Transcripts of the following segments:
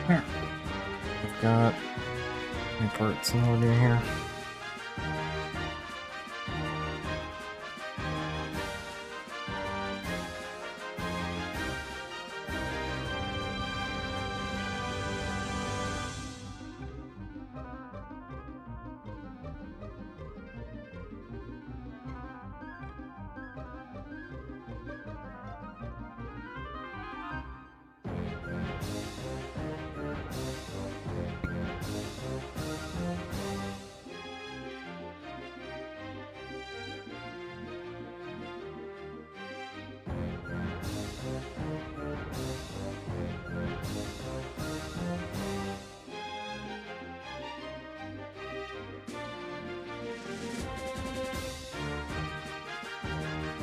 Here. I've got my parts in order here.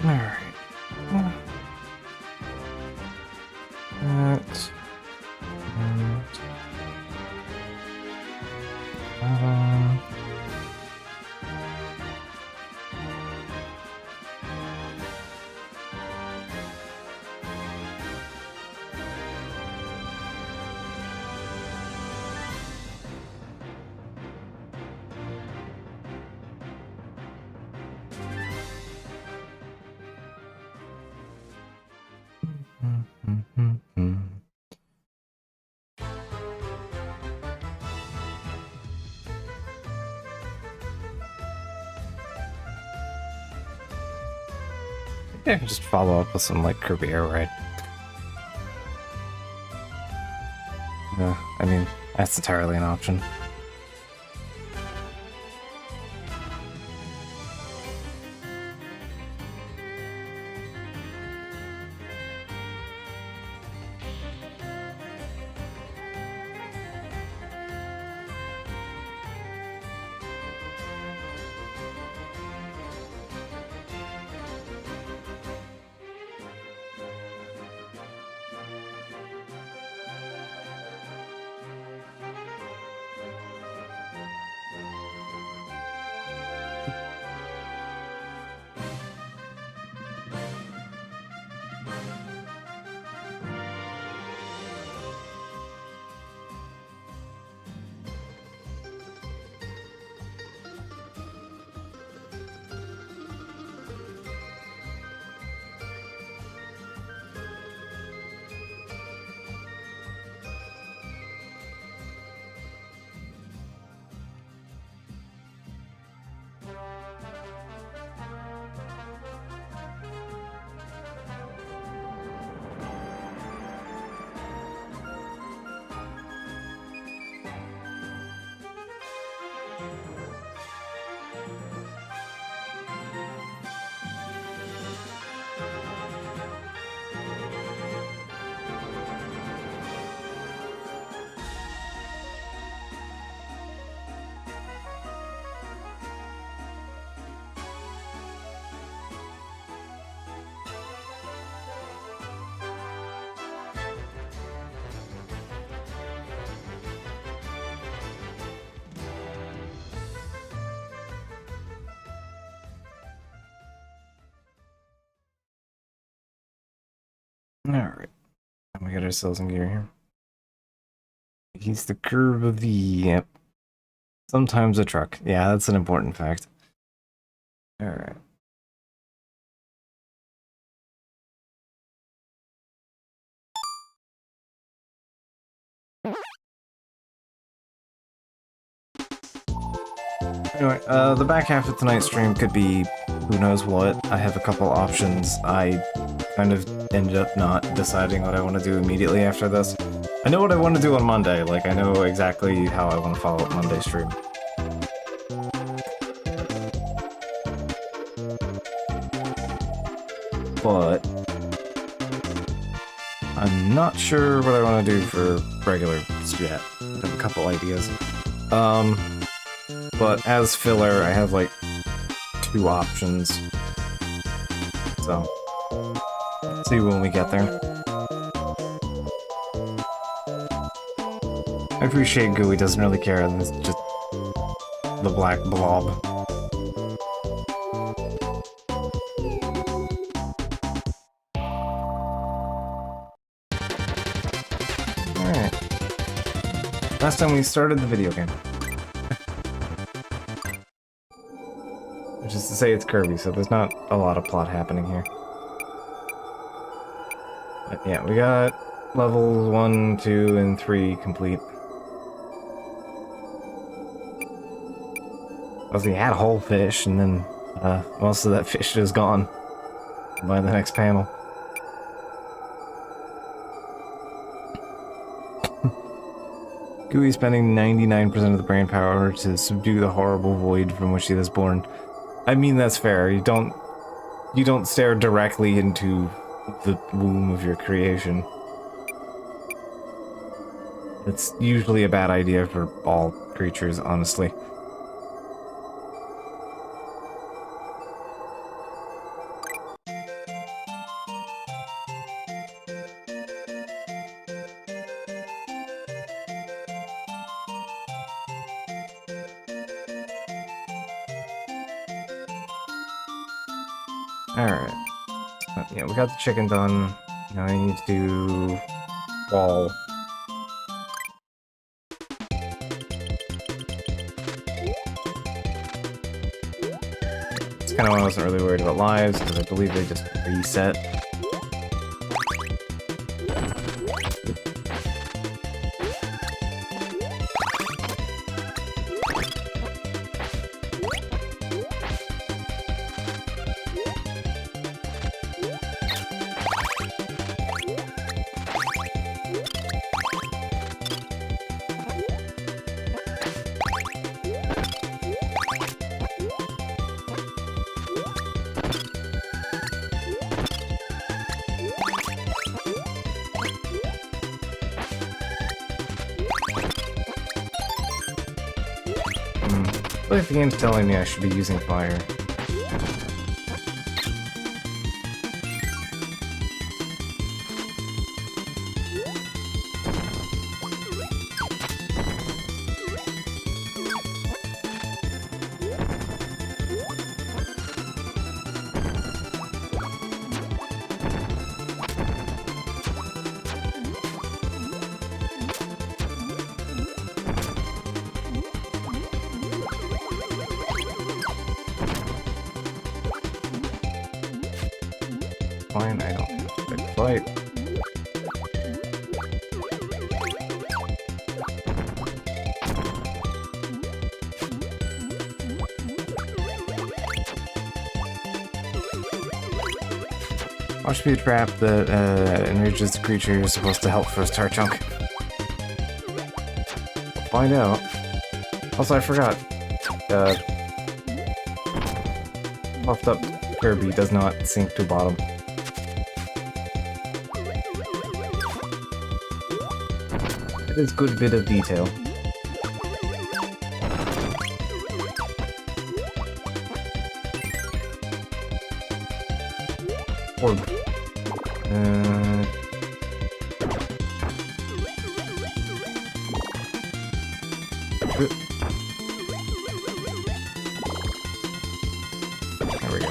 Alright. That. And... Yeah, I can just follow up with some like Kirby Air Ride. Yeah, I mean, that's entirely an option. Alright. We got ourselves in gear here. He's the curve of the... Yep. Sometimes a truck. Yeah, that's an important fact. Alright. Anyway, the back half of tonight's stream could be who knows what. I have a couple options. I kind of ended up not deciding what I want to do immediately after this. I know what I want to do on Monday, like I know exactly how I want to follow up Monday's stream. But I'm not sure what I want to do for regular yet. I have a couple ideas. But as filler, I have like 2 options. So, let's see when we get there. I appreciate Gooey doesn't really care, and it's just the black blob. Alright. Last time we started the video game. Which is to say it's Kirby, so there's not a lot of plot happening here. But yeah, we got levels 1, 2, and 3 complete. Well, he had a whole fish, and then most of that fish is gone by the next panel. Gooey spending 99% of the brain power to subdue the horrible void from which he was born. I mean, that's fair. You don't stare directly into the womb of your creation. It's usually a bad idea for all creatures, honestly. Alright. Yeah, we got the chicken done. Now I need to do wall. It's kind of why I wasn't really worried about lives, because I believe they just reset. I feel like the game's telling me I should be using fire. Fine, I don't expect flight. Watch be a trap that enrages the creature you're supposed to help for a star chunk. We'll find out. Also, I forgot. Puffed up Kirby does not sink to bottom. It is good bit of detail. Orb. There we go.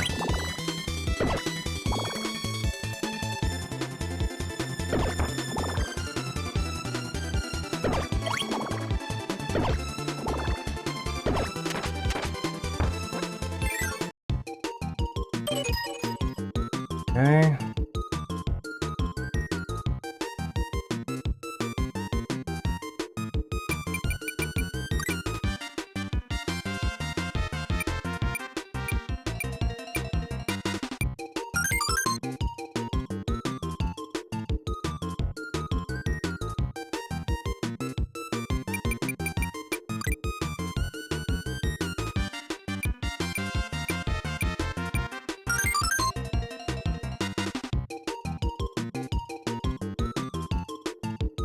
Okay.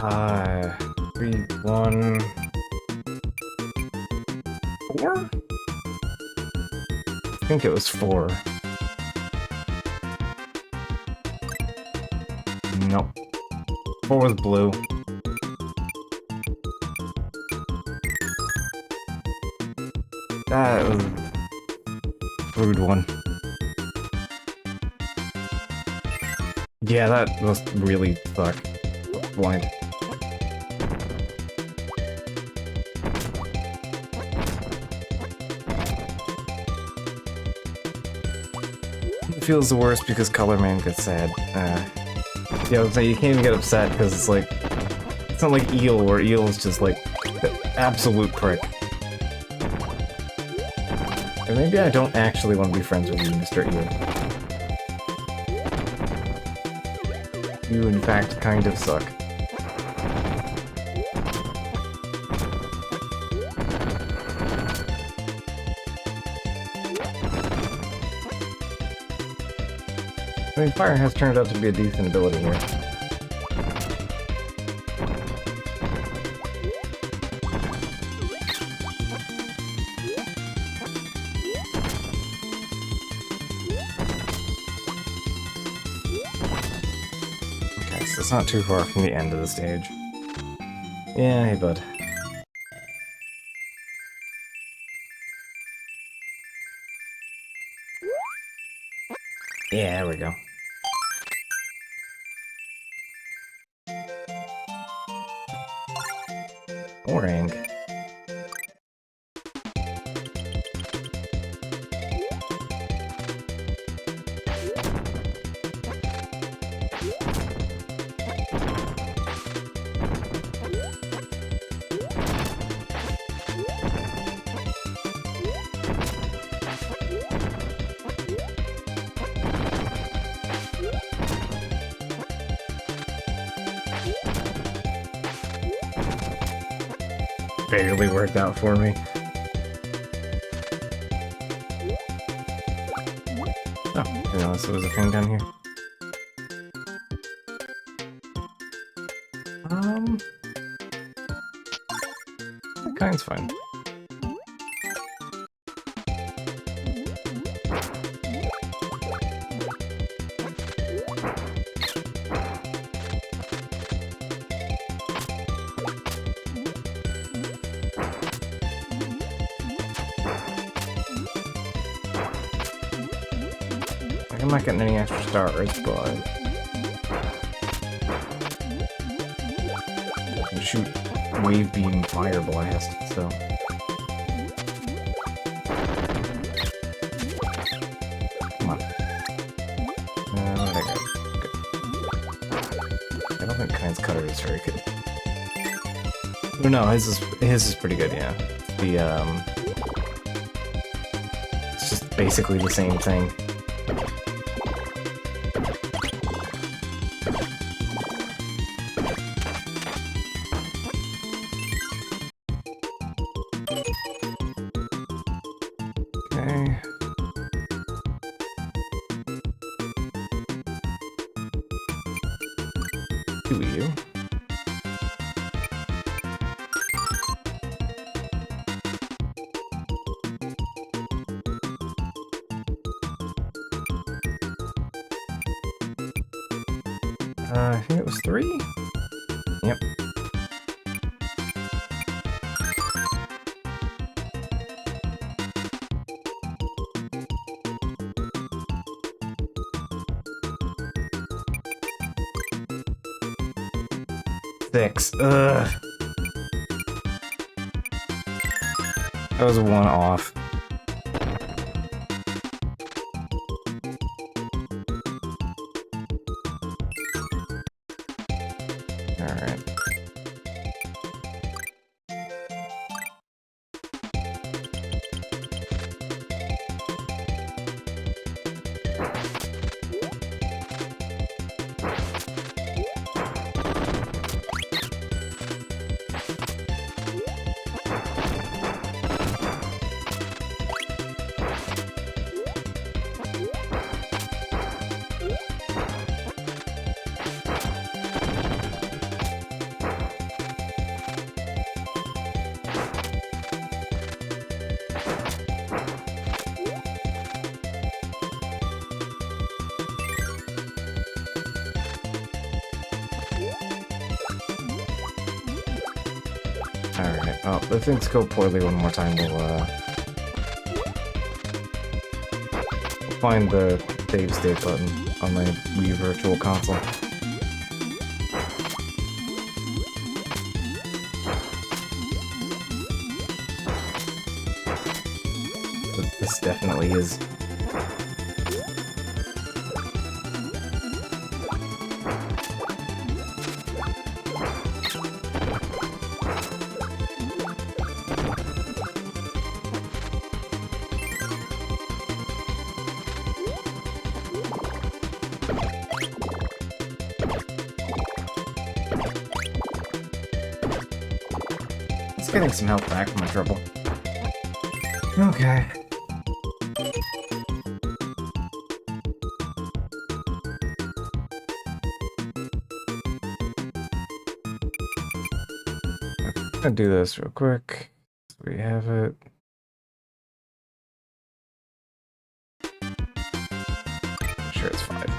Uh, 3, 1, 4? I think it was 4. Nope. 4 was blue. That was a rude one. Yeah, that was really fuck blind. feels the worst because Color Man gets sad. Yeah, so you can't even get upset because it's like... It's not like Eel, where Eel is just like... the absolute prick. Or maybe I don't actually want to be friends with you, Mr. Eel. You, in fact, kind of suck. I mean, fire has turned out to be a decent ability here. Okay, so it's not too far from the end of the stage. Yeah, hey bud. Yeah, there we go. Orang. Barely worked out for me. Oh, I didn't realize there was a thing down here. That kind's fine. I'm not getting any extra stars, but I can shoot wave beam fire blast, so come on. What did I get? Good. I don't think Kind's Cutter is very good. Oh, no, his is pretty good, yeah. It's just basically the same thing. Who are you? I think it was 3? Yep. Six. Ugh. That was a 1 off. Alright. Alright, well, if things go poorly one more time, we'll find the save state button on my Wii Virtual Console. But this definitely is It's getting some health back from my trouble. Okay. I'm gonna do this real quick. So we have it. I'm sure it's 5.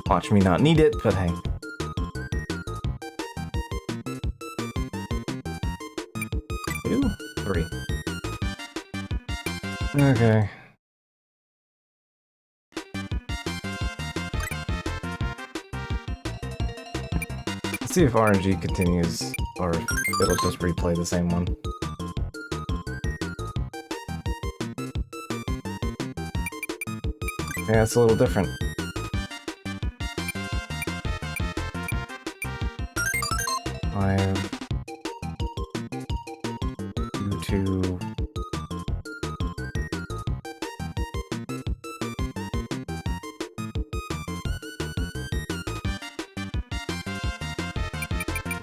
Watch me not need it, but hey. Two, 3. Okay. Let's see if RNG continues, or it'll just replay the same one. Yeah, it's a little different. Five, 2, 2.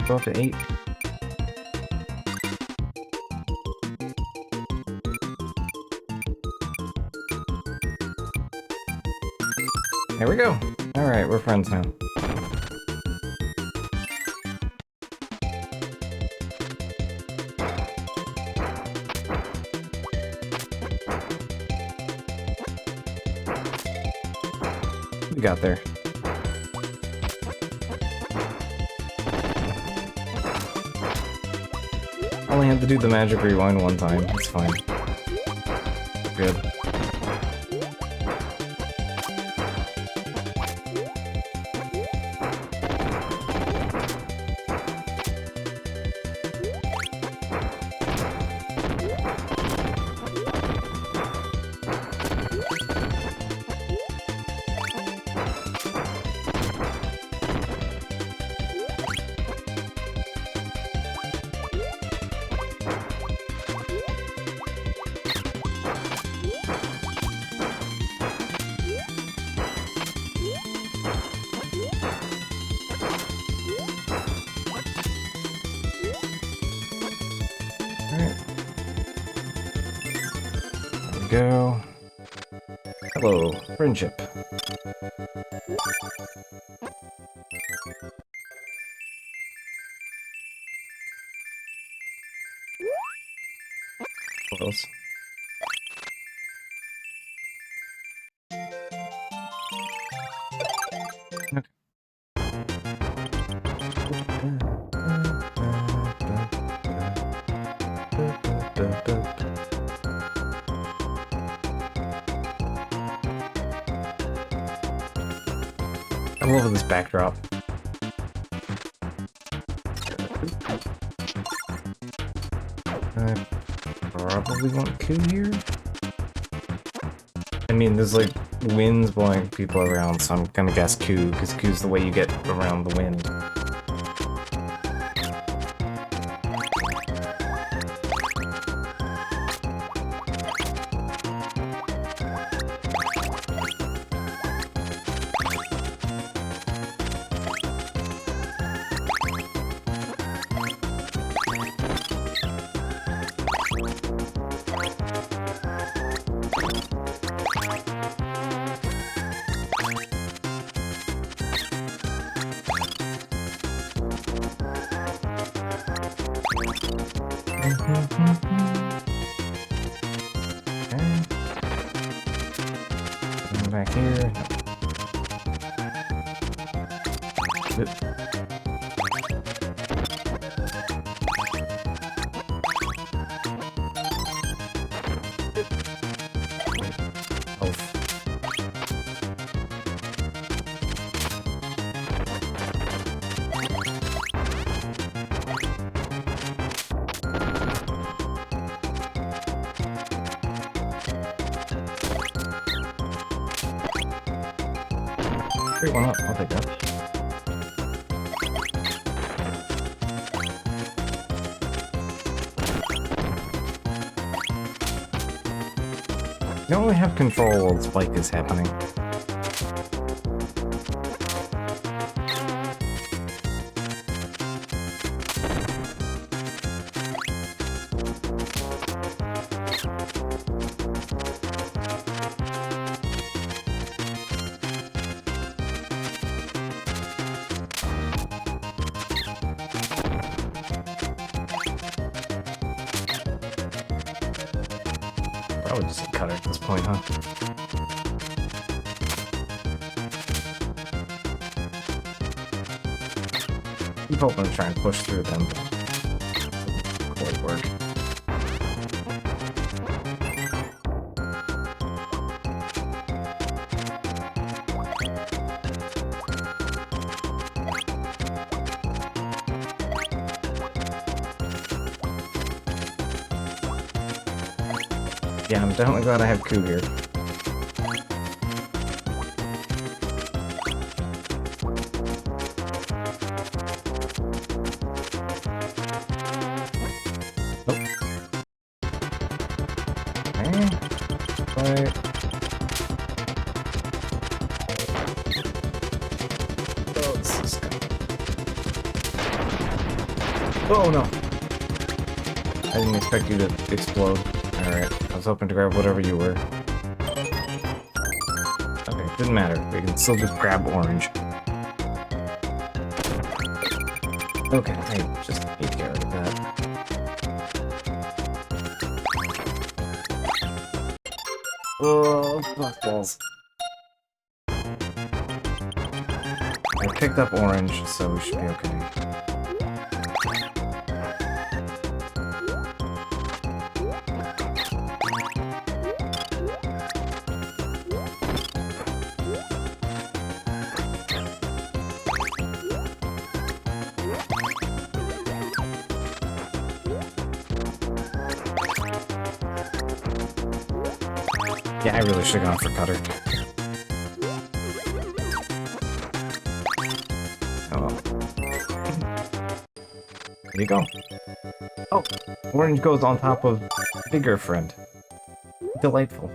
Go up to 8. There we go. Alright, we're friends now. We got there. Only had to do the magic rewind one time. It's fine. We're good. Go. Hello, friendship. What else? Okay. I love this backdrop. I probably want Q here. I mean, there's like winds blowing people around, so I'm gonna guess Q, because Q's the way you get around the wind. Back here. Great one up, I'll take that. You don't really have control while the spike is happening. Probably just cut it at this point, huh? I'm hoping to try and push through them, but it won't quite work. Yeah, I'm definitely glad I have Coup here. Oh no! I didn't expect you to explode. Alright, I was hoping to grab whatever you were. Okay, didn't matter. We can still just grab orange. Okay, I just need to get rid of that. Oh, fuck balls. I picked up orange, so we should be okay. Yeah, I really should have gone for cutter. Oh well. There you go. Oh, orange goes on top of bigger friend. Delightful.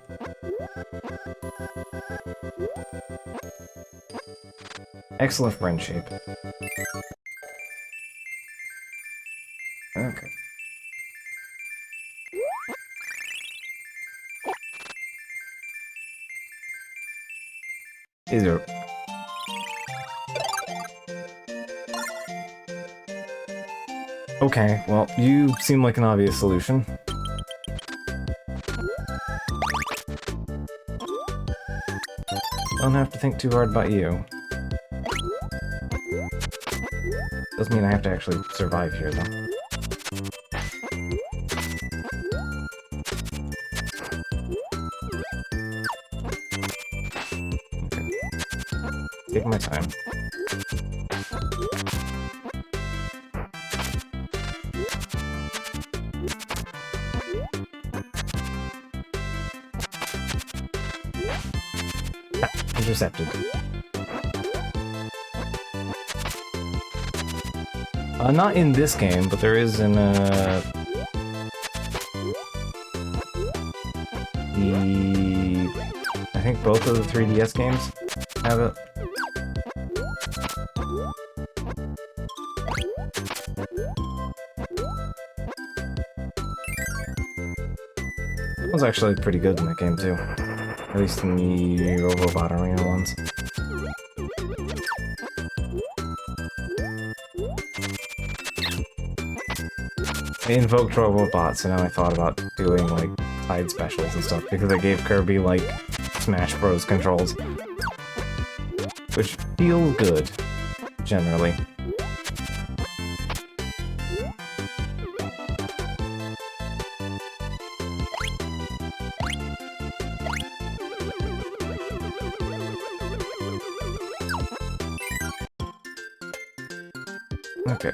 Excellent friend shape. Okay. Is there... Okay, well, you seem like an obvious solution. Don't have to think too hard about you. Doesn't mean I have to actually survive here, though. Take my time. Ah, intercepted. Not in this game, but there is in I think both of the 3DS games have it. It was actually pretty good in that game too. At least in the Robot Arena ones. I invoked Robobots, and now I thought about doing like side specials and stuff because I gave Kirby like Smash Bros. Controls. Which feel good, generally. Okay.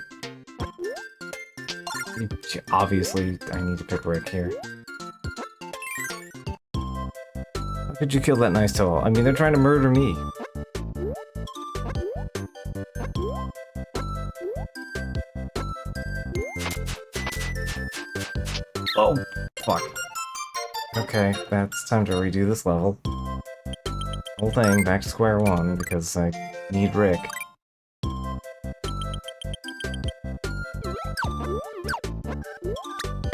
Obviously, I need to pick Rick here. How could you kill that nice tool? I mean, they're trying to murder me. Oh, fuck. Okay, that's time to redo this level. Whole thing back to square one because I need Rick.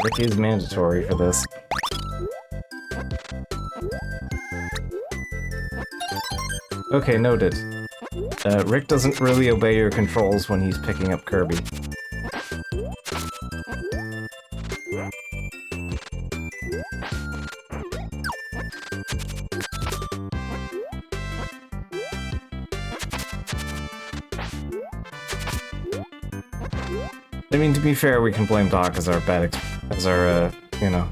Rick is mandatory for this. Okay, noted. Rick doesn't really obey your controls when he's picking up Kirby. I mean, to be fair, we can blame Doc as our bad, you know,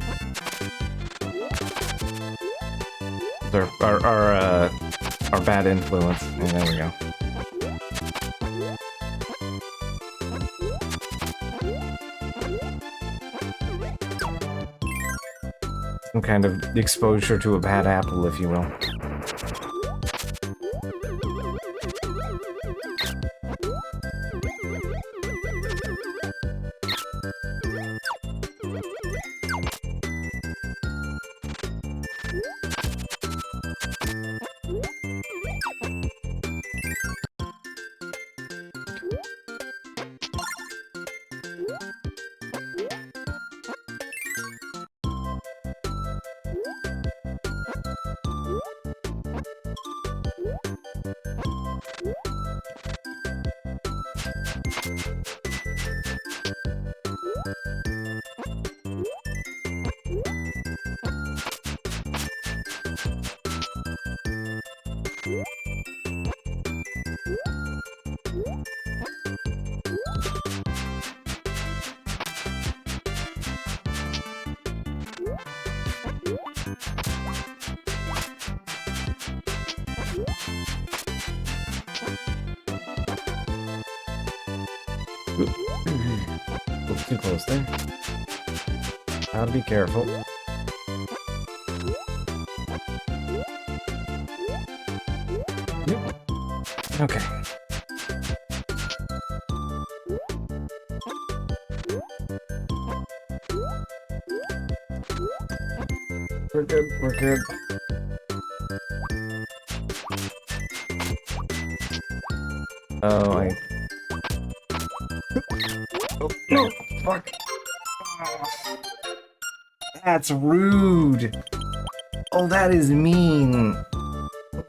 our bad influence. And there we go. Some kind of exposure to a bad apple, if you will. Too close there. Gotta be careful. Yep. Okay. We're good, we're good. Oh, Oh, no! Fuck! That's rude! Oh, that is mean!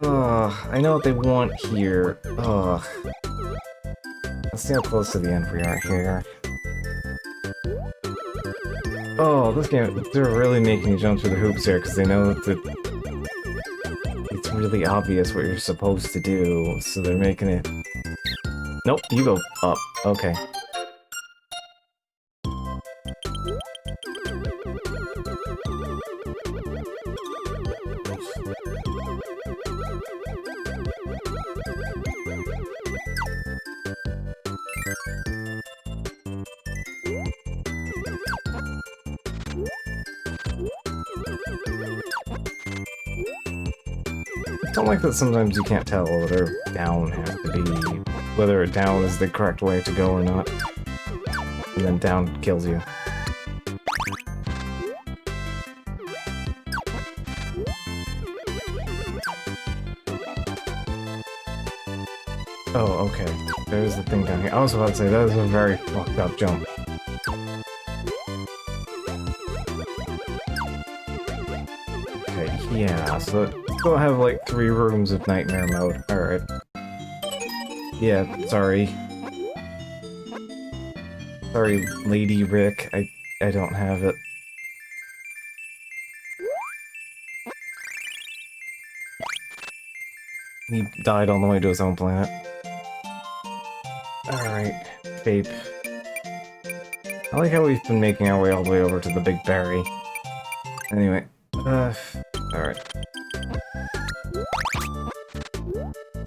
Ugh, I know what they want here. Ugh. Let's see how close to the end we are here. Oh, this game, they're really making you jump through the hoops here, because they know that it's really obvious what you're supposed to do, so they're making it... Nope, you go up. Okay. I don't like that sometimes you can't tell whether down has to be... whether down is the correct way to go or not. And then down kills you. Oh, okay. There's the thing down here. I was about to say, that is a very fucked up jump. Okay, yeah, so still have like 3 rooms of nightmare mode. Alright. Yeah, sorry. Sorry, Lady Rick. I don't have it. He died on the way to his own planet. Alright, babe. I like how we've been making our way all the way over to the big berry. Anyway, alright.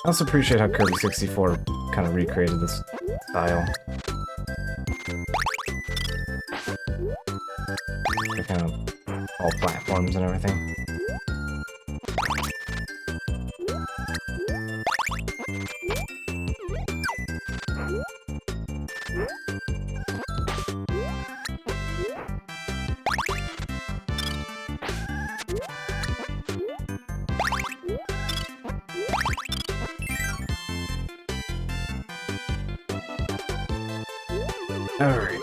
I also appreciate how Kirby 64 kind of recreated this style. They're kind of all platforms and everything. Alright.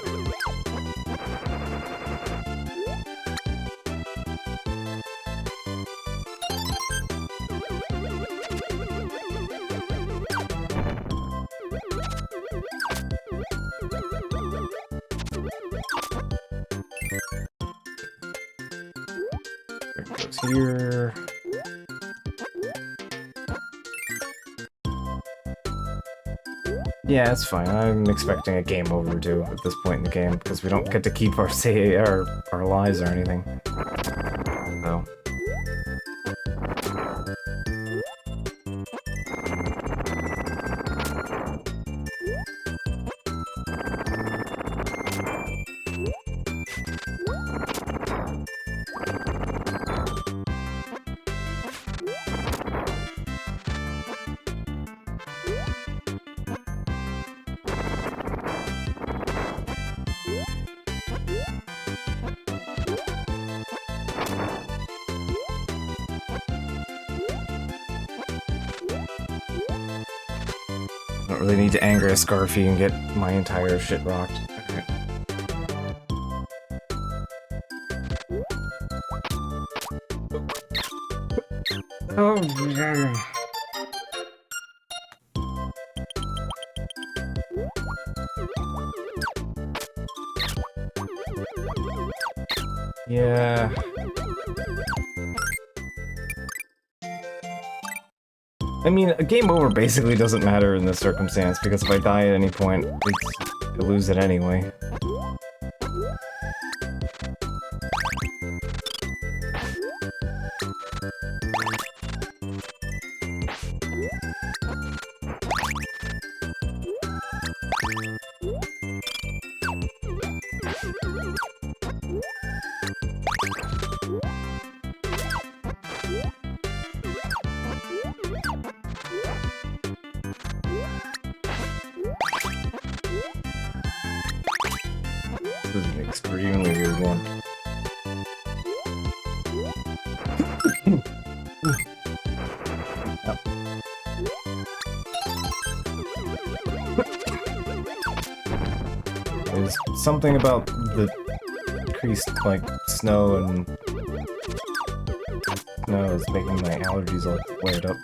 There it goes here. Yeah, it's fine. I'm expecting a game over too at this point in the game, because we don't get to keep our lives or anything. So. I don't really need to anger a Scarfy and get my entire shit rocked. Okay. Oh, yeah. Yeah. I mean, a game over basically doesn't matter in this circumstance, because if I die at any point, I lose it anyway. This is an extremely weird one. There's something about the increased, like, snow and snow is making my allergies all flared up.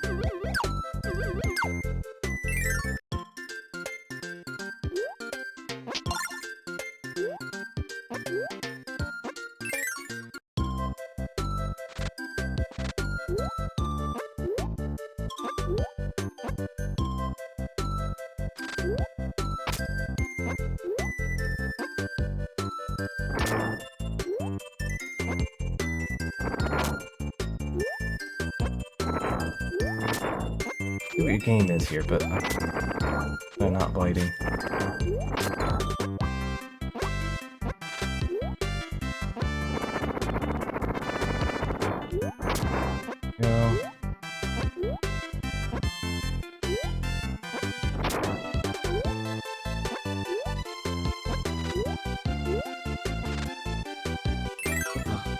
See what your game is here, but they're not biting. Go.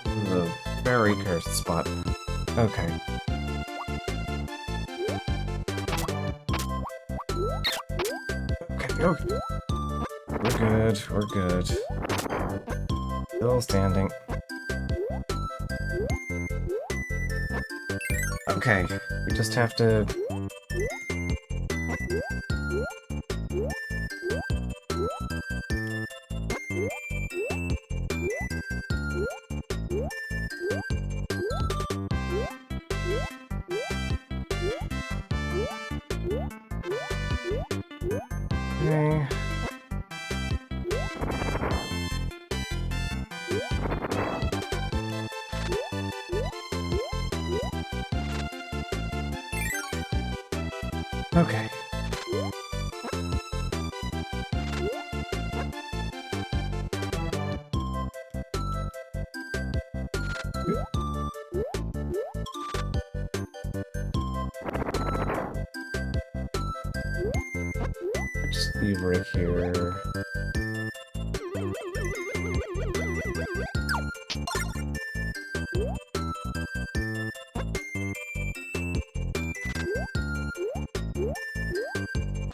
This is a very cursed spot. Okay. Okay. We're good, we're good. Still standing. Okay, we just have to... Okay. Okay. Just leave right here.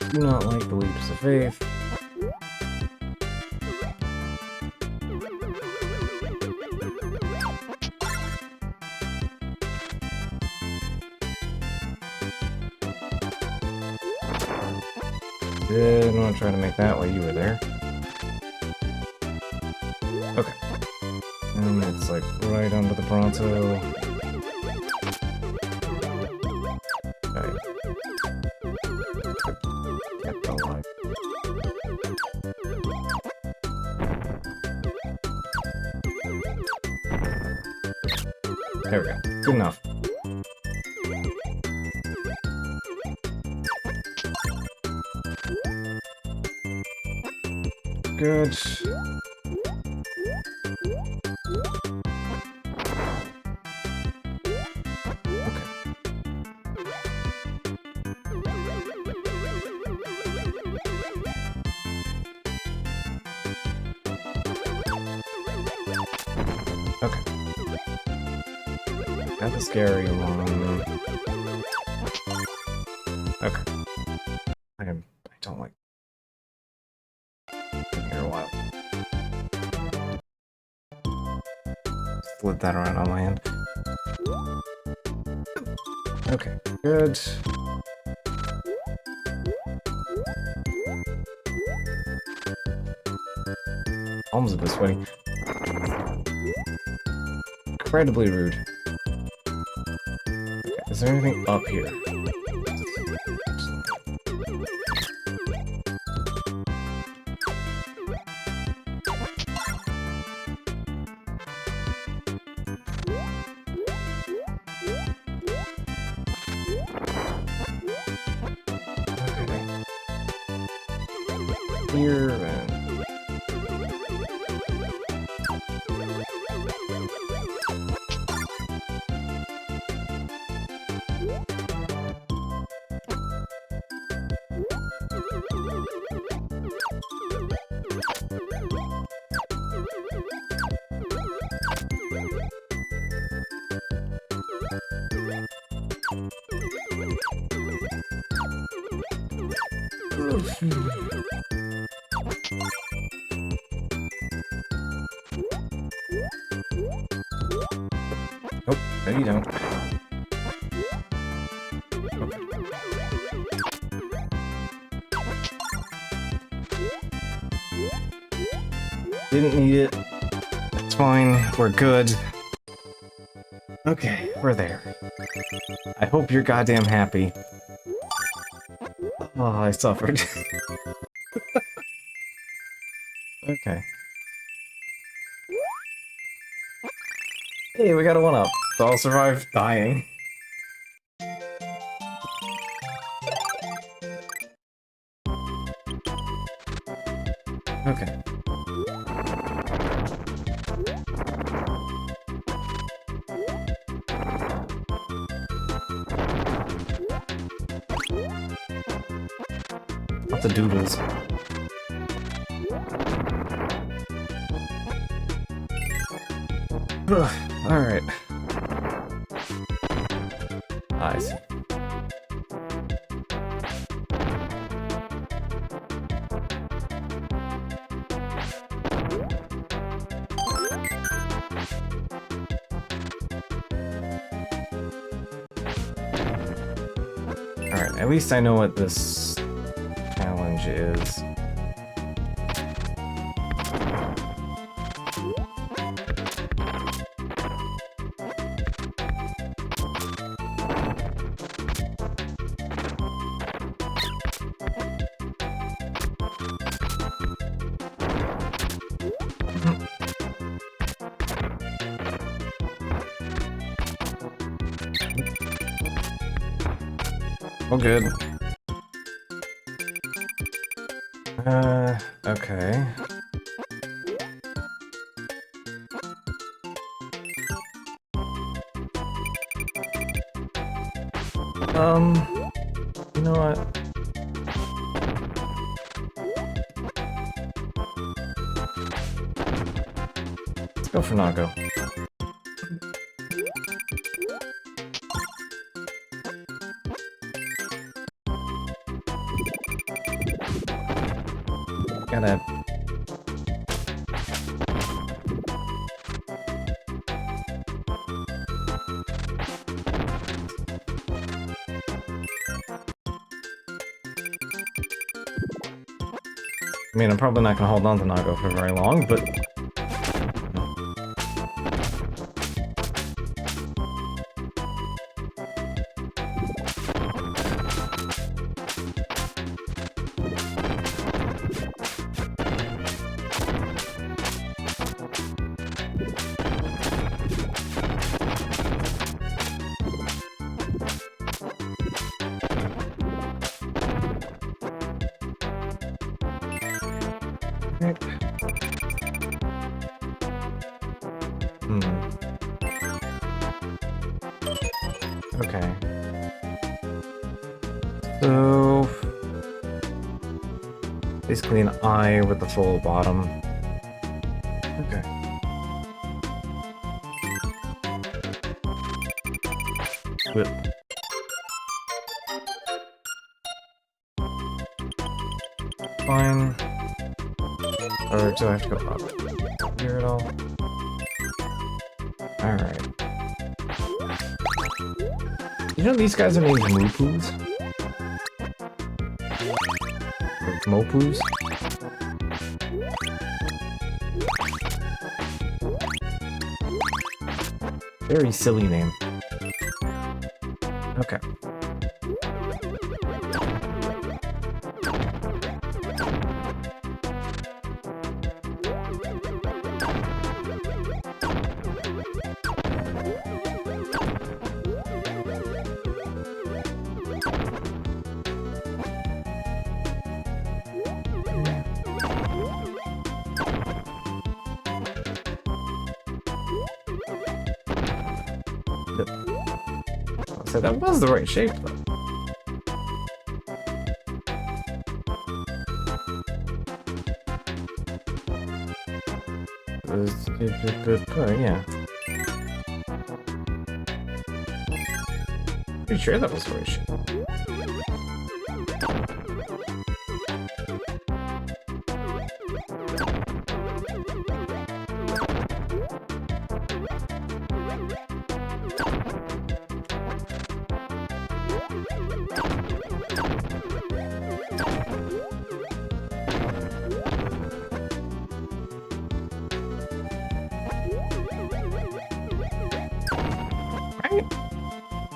Do not like the leaps of faith. Didn't want to try to make that while you were there. Okay. And it's like right under the Bronto. Okay. Get the light. There we go. Good enough. Good. Okay. That's a scary one. Okay. I don't like been here a while. Flip that around on my hand. Okay, good. Almost a bit sweaty. Incredibly rude. Okay, is there anything up here? Here and oh, no you don't. Didn't need it. It's fine. We're good. Okay, we're there. I hope you're goddamn happy. Oh, I suffered. Okay. Hey, we got a 1-up. So I'll survive dying. Okay. Lots of doodles. Alright. I see. Alright, at least I know what this challenge is. Oh, good. Okay. You know what? Let's go for Nago. Gotta... I mean, I'm probably not gonna hold on to Nago for very long, but... Right. Okay. So... basically an eye with the full bottom. Okay. Whip. Fine. Or do I have to go up here at all? Alright. You know these guys are named Moopus? Or Mopus? Very silly name. Okay. So that was the right shape, though. Yeah. Pretty sure that was the right shape.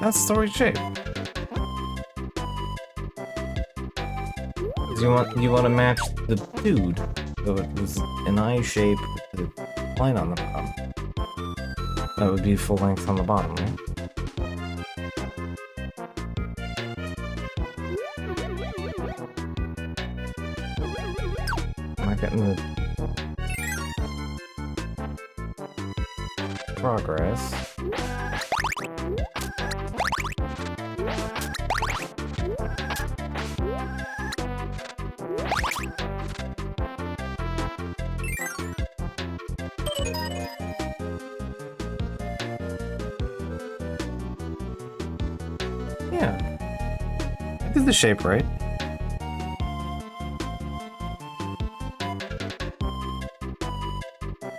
That's the right shape. You want to match the dude, so it was an eye shape with the line on the bottom. That would be full length on the bottom, right? Am I getting the progress? Yeah. I did the shape right.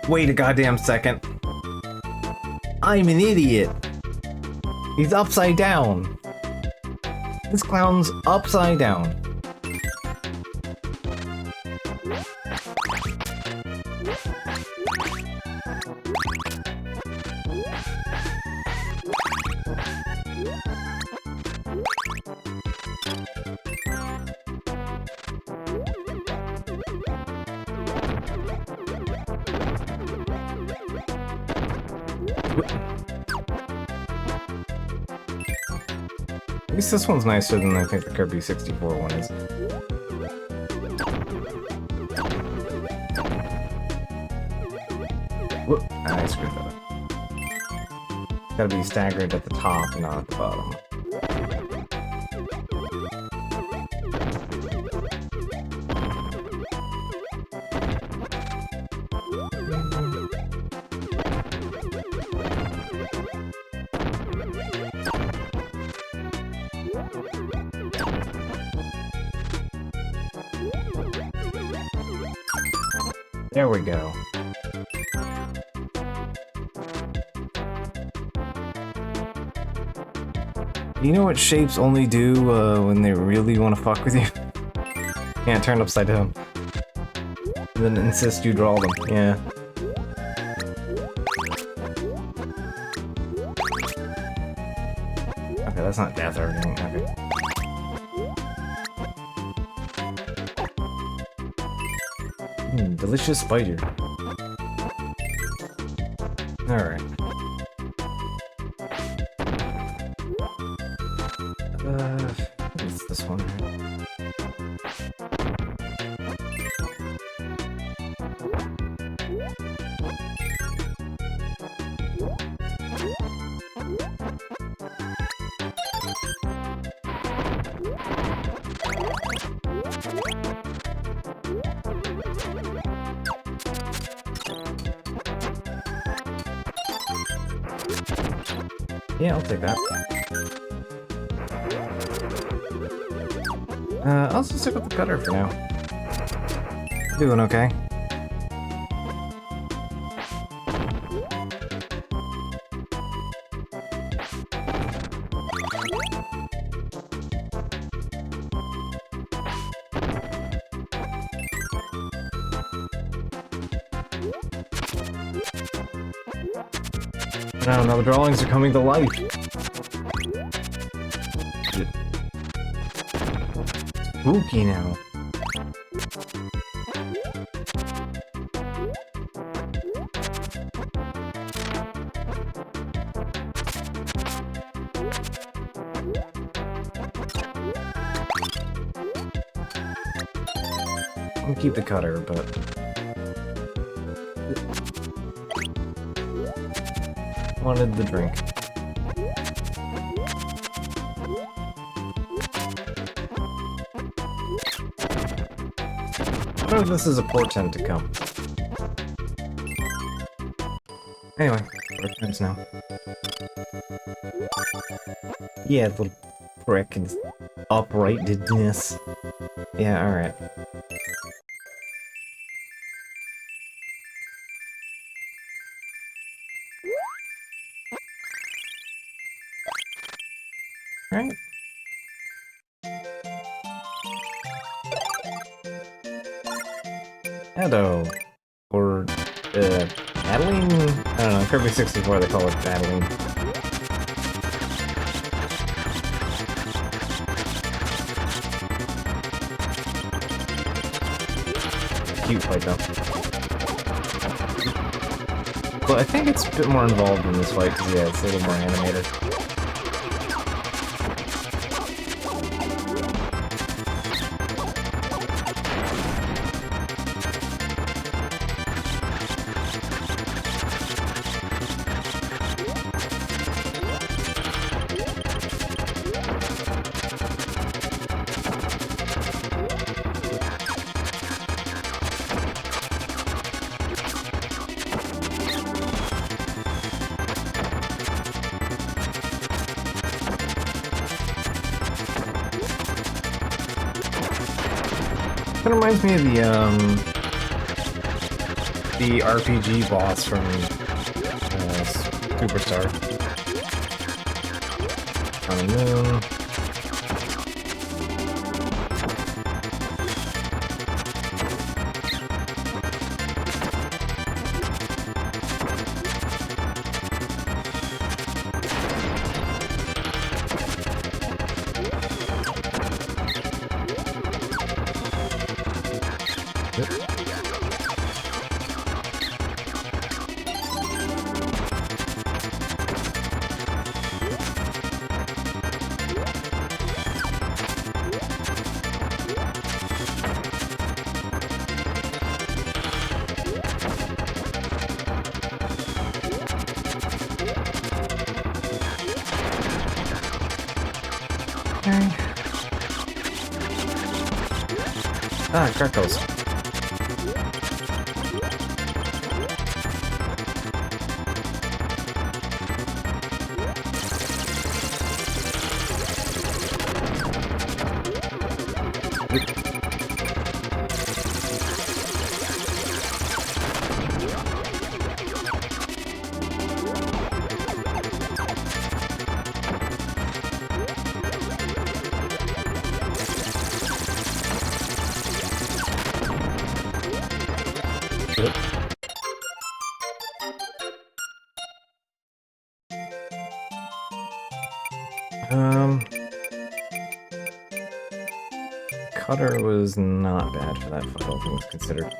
Wait a goddamn second. I'm an idiot. He's upside down. This clown's upside down. At least this one's nicer than I think the Kirby 64 one is. Whoop! I screwed that up. Gotta be staggered at the top and not at the bottom. There we go. You know what shapes only do when they really want to fuck with you? Yeah, turn upside down. And then insist you draw them, yeah. Okay, that's not death or anything, okay. Delicious spider. Alright. What's this one? Yeah, I'll take that. I'll just stick with the cutter for now. Doing okay. No, now the drawings are coming to life. Spooky now. I'll keep the cutter, but... wanted the drink. I don't know if this is a portent to come. Anyway, portents now. Yeah, little prick and uprightedness. Yeah, alright. Right. Edo. Or, Adeline? I don't know, Kirby 64 they call it Adeline. Cute fight though. But I think it's a bit more involved in this fight, because yeah, it's a little more animated. Kind of reminds me of the RPG boss from Superstar. On the moon. Ah, Krakows. Cutter was not bad for that fight, all things considered.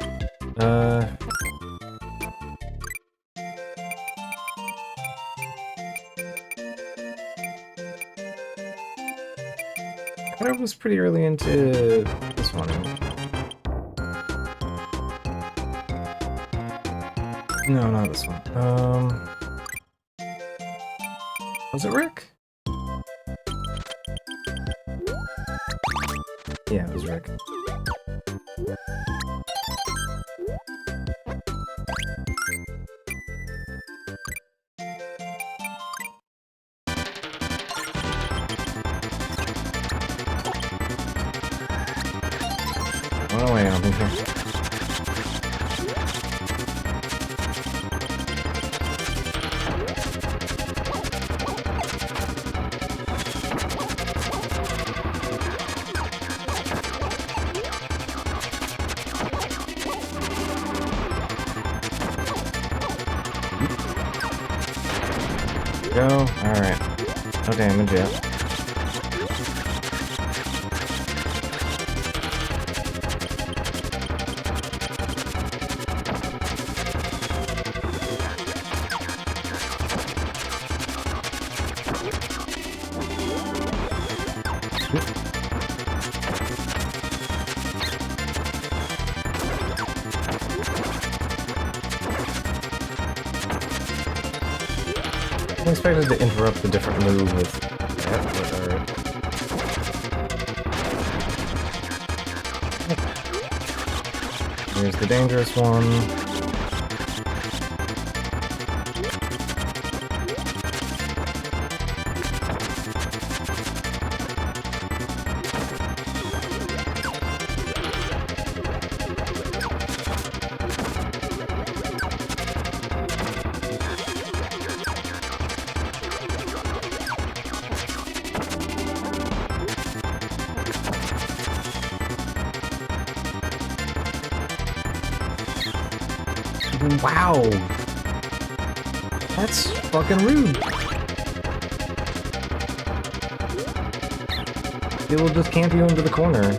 Cutter was pretty early into this one. No, not this one. Was it Rick? Yeah, it was Rick. down in here. Go. Alright. No damage yet. I expected to interrupt the different move with that, but alright. Here's the dangerous one. Wow! That's fucking rude. It will just camp you into the corner.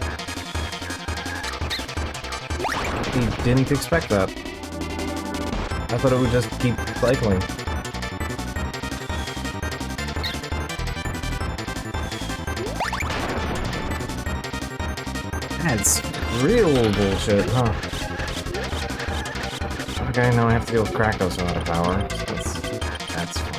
He didn't expect that. I thought it would just keep cycling. That's real bullshit, huh? Okay, now I have to deal with Krakos out of power. That's fun.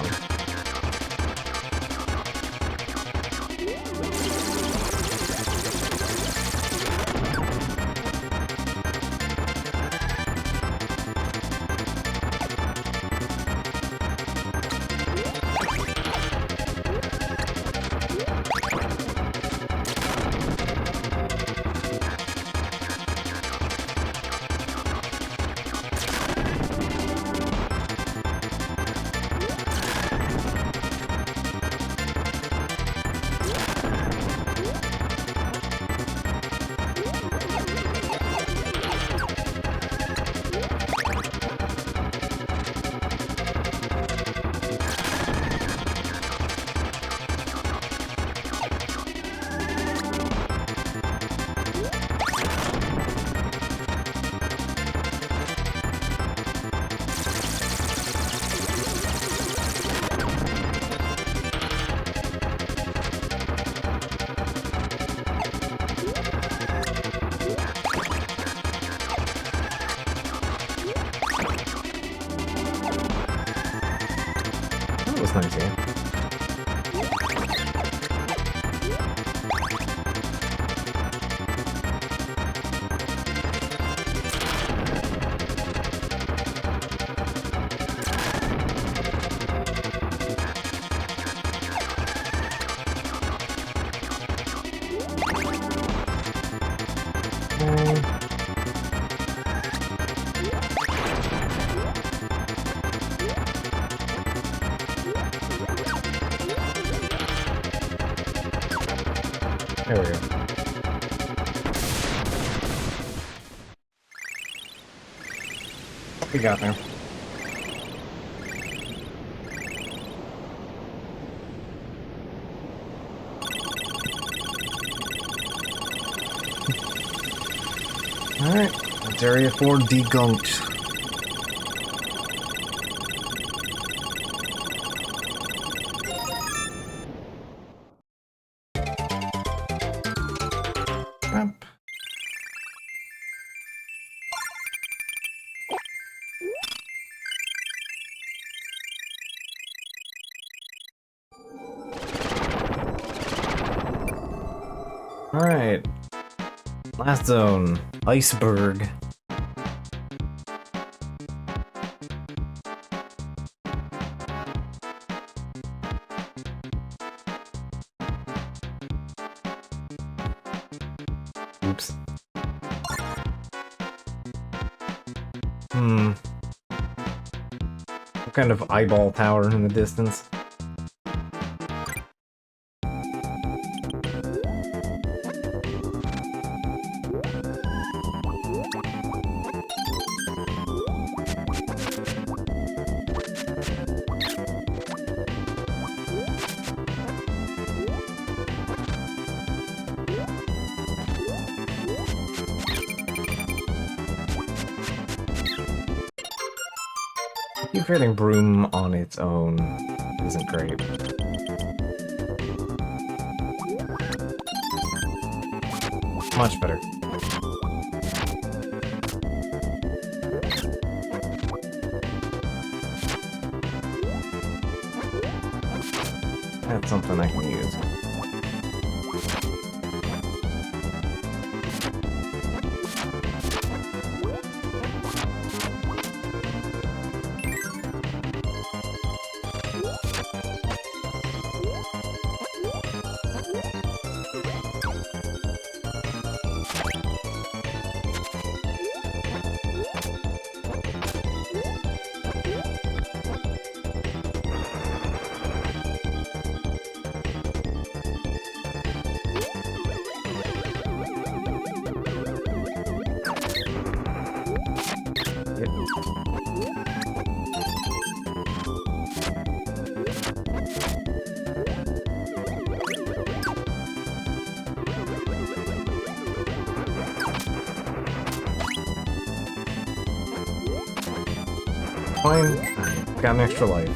That was nice, yeah. There we go. What we got there? Alright, that's Area 4 degunked. Crap. Alright. Last zone. Iceberg. Oops. What kind of eyeball tower in the distance? Creating Broom on its own isn't great. Much better. That's something I can use. Fine. Got an extra life.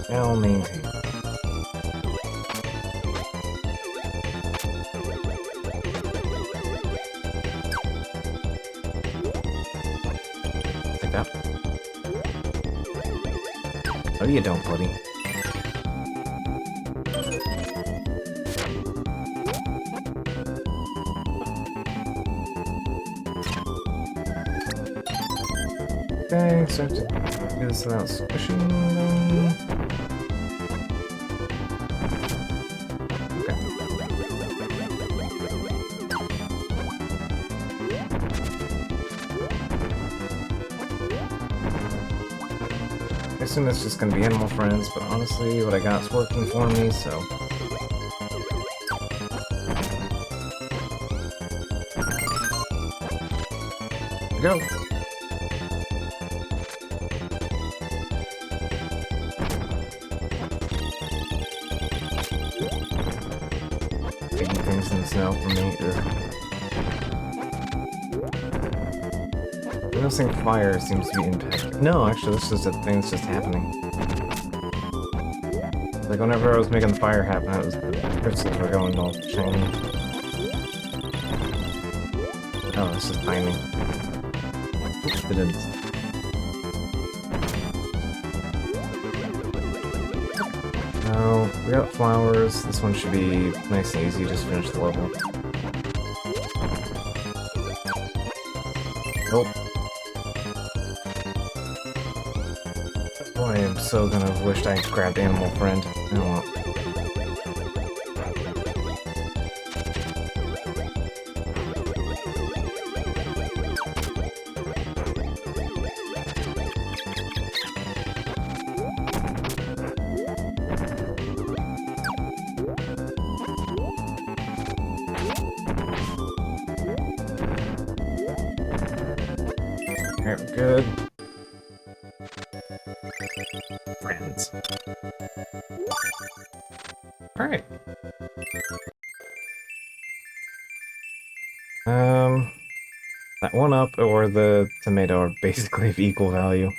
I'll maintain. Take that. Oh, you don't, buddy. Okay, so I have to do this without squishing them. Okay. I assume it's just gonna be animal friends, but honestly, what I got's working for me, so... Go! Things in the snow for me. Noticing fire seems to be impacted. No, actually, this is a thing that's just happening. Like, whenever I was making the fire happen, it was the crystals were going all shiny. Oh, this is timing. Didn't. Oh, we got flowers. This one should be nice and easy, just finish the level. Nope. Boy, I am so gonna have wished I grabbed Animal Friend. I won't. Alright, we're good. Friends. Alright. That one up or the tomato are basically of equal value.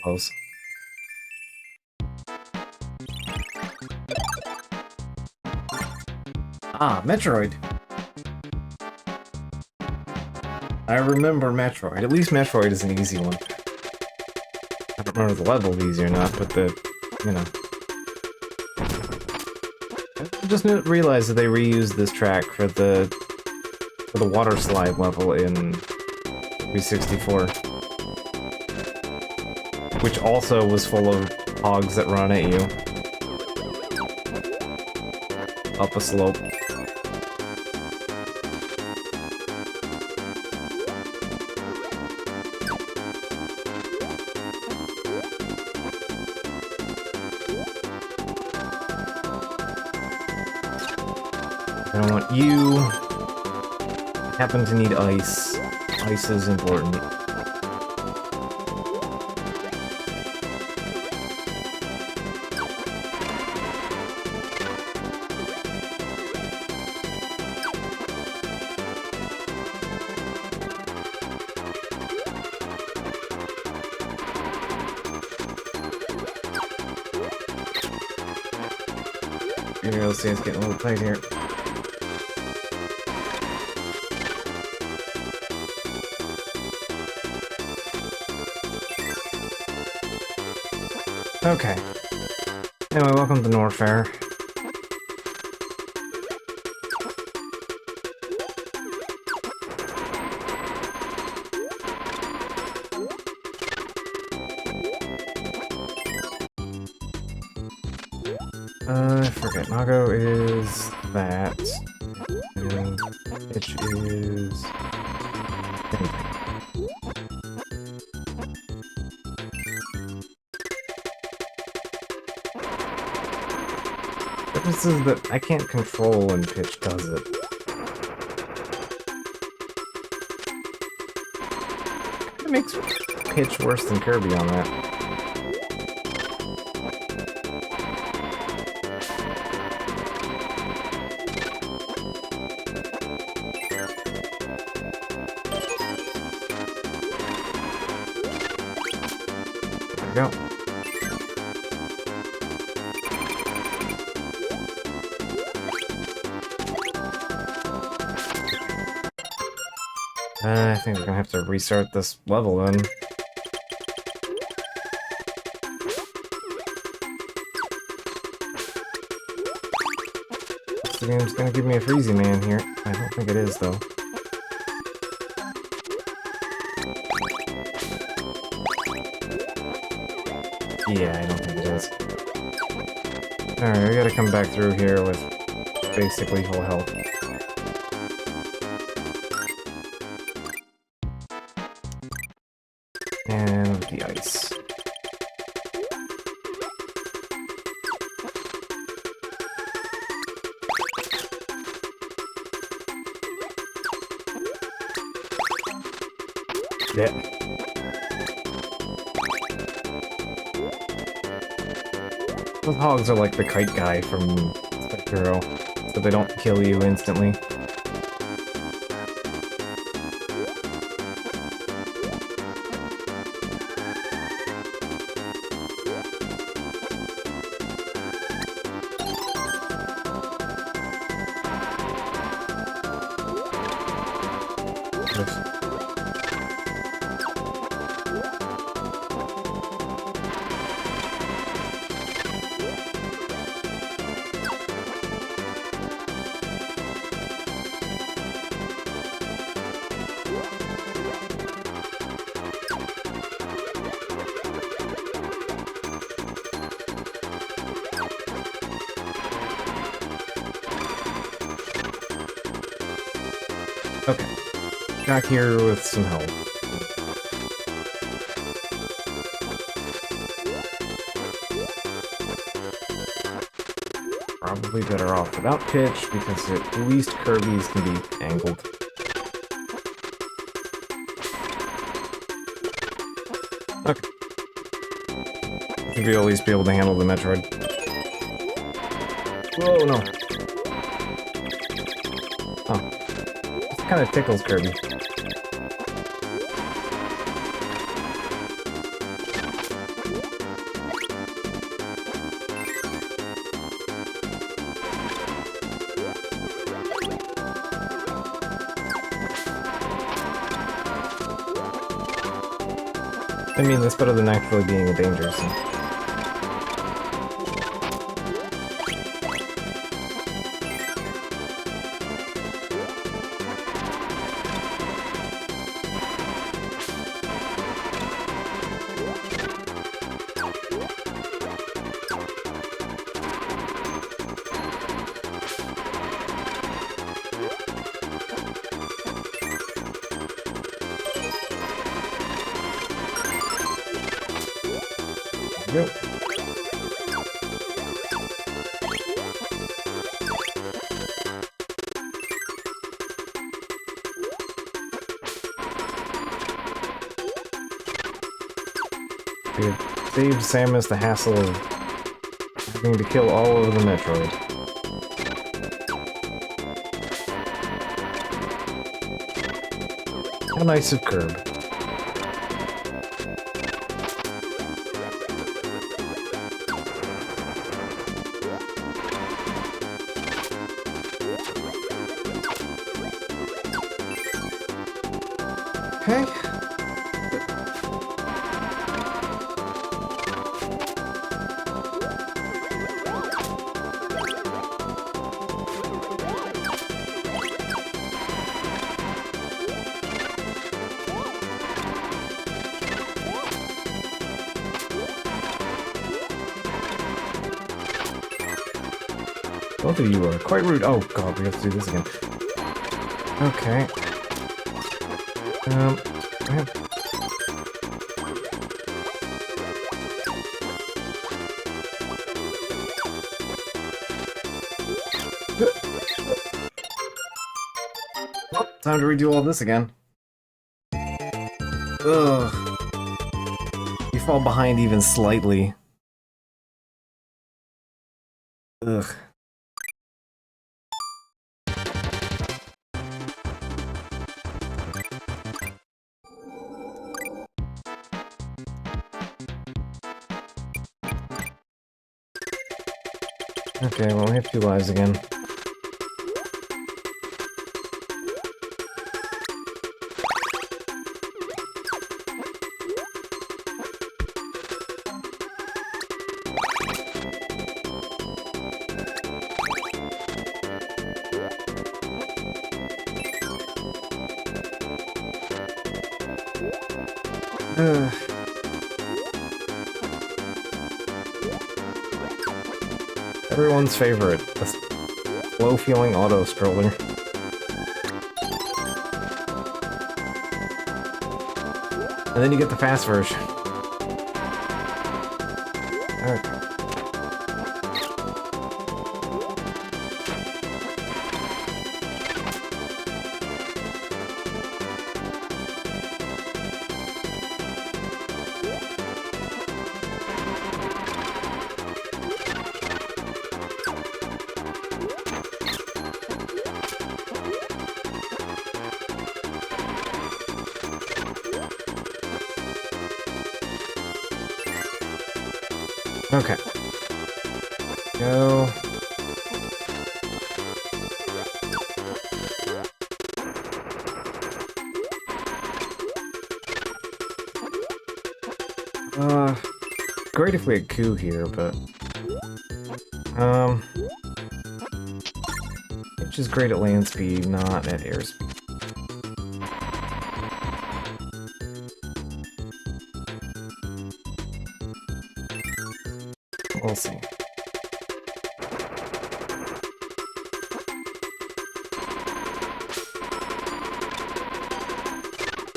Close. Ah, Metroid! I remember Metroid. At least Metroid is an easy one. I don't remember the level of easy or not, but the, you know. I just realized that they reused this track for the for the water slide level in 364. Which also was full of hogs that run at you. Up a slope. I don't want you. I happen to need ice. Ice is important. Let's see, it's getting a little tight here. Okay. Anyway, welcome to Norfair. I forget. Nago is that. And Itch is... The difference is that I can't control when Pitch does it. It makes Pitch worse than Kirby on that. Go. I think we're gonna have to restart this level then. The game's gonna give me a Freezy Man here. I don't think it is though. Yeah, I don't think it is. Alright, we gotta come back through here with basically full health. And the ice. Yeah. Those hogs are like the kite guy from Spectro, so they don't kill you instantly. Okay. Back here with some help. Probably better off without Pitch, because at least Kirby's can be angled. Okay. I think we'll at least be able to handle the Metroid. Whoa, no. Oh. Kind of tickles Kirby. I mean, that's better than actually being a danger, so. Go. It saved Samus the hassle of having to kill all over the Metroid. How nice of Kirby. Okay. Both of you are quite rude. Oh god, we have to do this again. Okay. Well, time to redo all this again. Ugh. You fall behind even slightly. Ugh. Okay, well, we have 2 lives again. Everyone's favorite, the slow-feeling auto-scroller. And then you get the fast version. Okay. Okay. Go. Great if we had Coup here, but... Which is great at land speed, not at air speed. We'll see.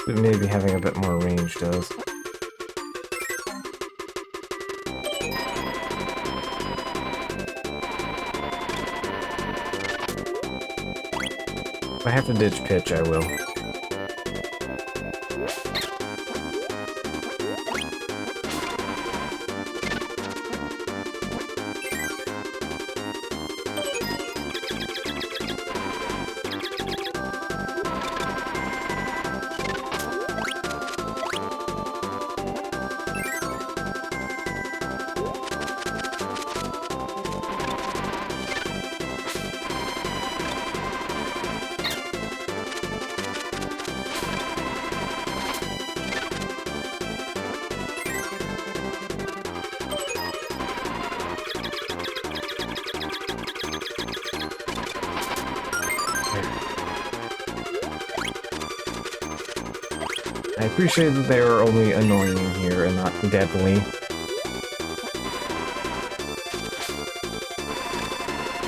But maybe having a bit more range does. If I have to ditch pitch, I will. I appreciate that they are only annoying here and not deadly.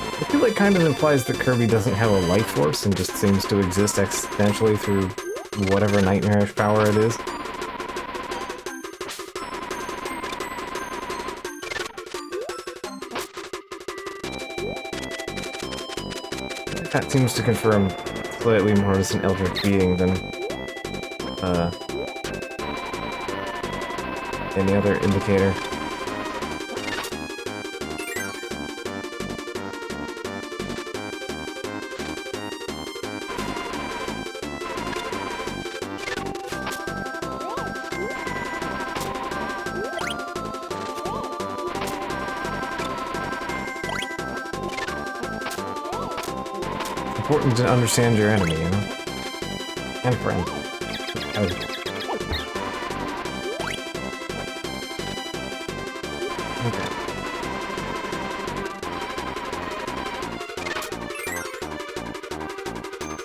I feel like kind of implies that Kirby doesn't have a life force and just seems to exist exponentially through whatever nightmarish power it is. that seems to confirm slightly more as an eldritch being than any other indicator. Important to understand your enemy, you know? And friend. Oh.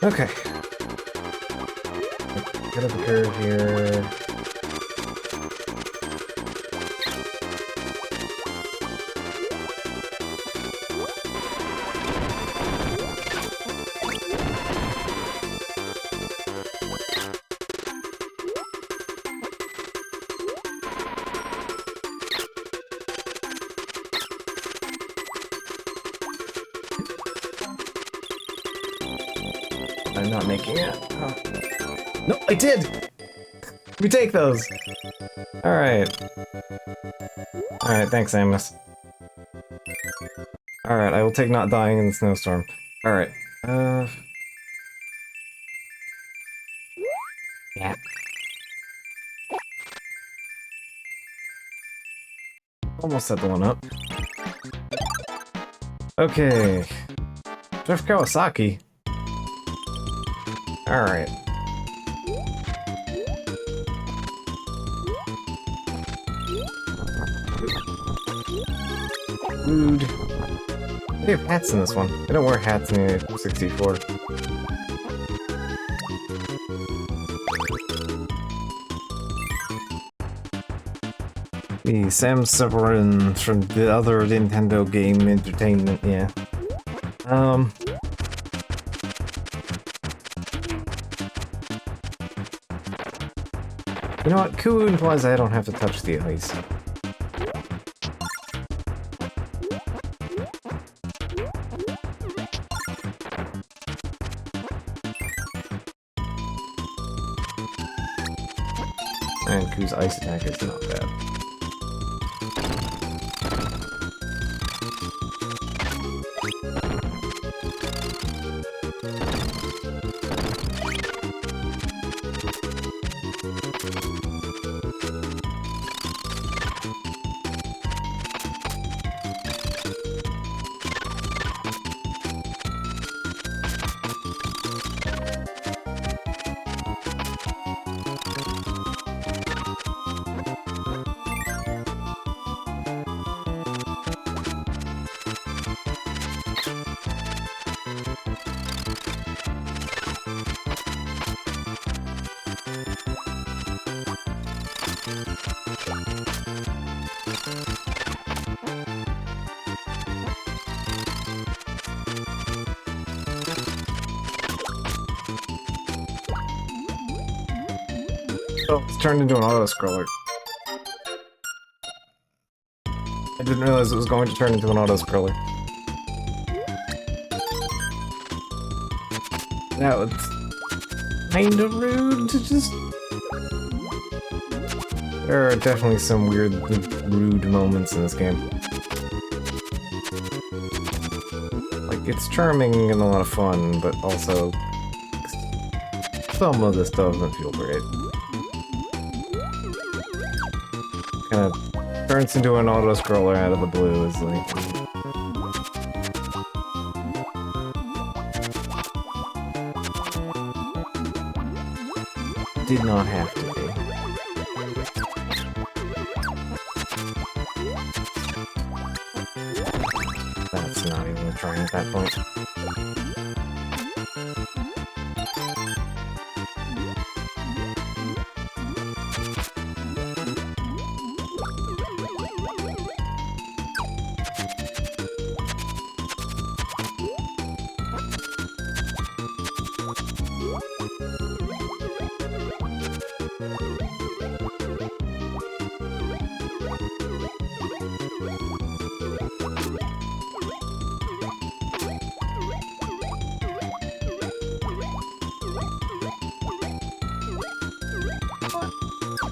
Okay. Get up a curve here. I'm not making it. Oh. No, I did! We take those! Alright. Alright, thanks, Samus. Alright, I will take not dying in the snowstorm. Alright. Yeah. Almost set the one up. Okay. Jeff Kawasaki. Alright. Rude. They have hats in this one. They don't wear hats in the 64. The Sam Severin from the other Nintendo game entertainment, yeah. You know what? Coup implies I don't have to touch the ice. And Cou's ice attack is not bad. Oh, it's turned into an auto-scroller. I didn't realize it was going to turn into an auto-scroller. That was kinda rude to just... There are definitely some weird, rude moments in this game. Like, it's charming and a lot of fun, but also... some of this doesn't feel great. Kind of turns into an auto-scroller out of the blue, is like... Did not have to be. That's not even a try at that point.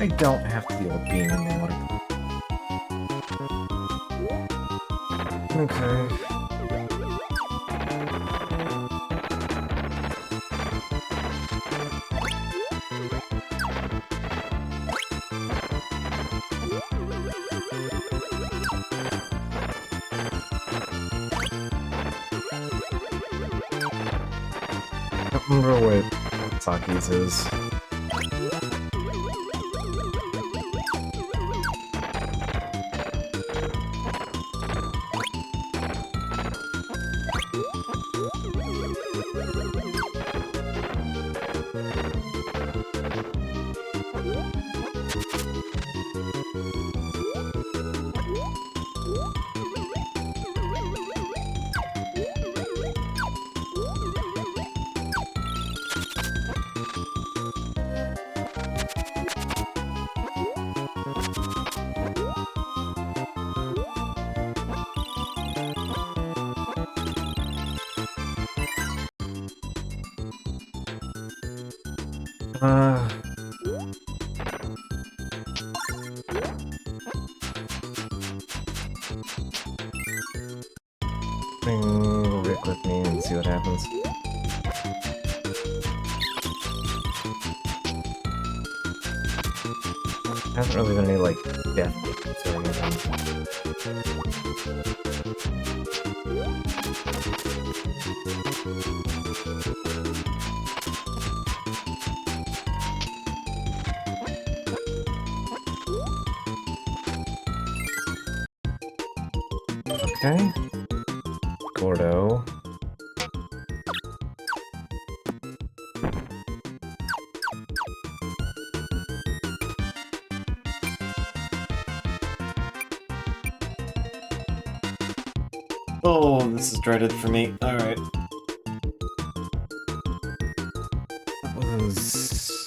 I don't have to deal with being in the water. Okay. I don't remember what Saki's is. Bring Rick with me and see what happens. Hasn't really been any, like, death or anything. Okay. Gordo. Oh, this is dreaded for me. Alright. That was...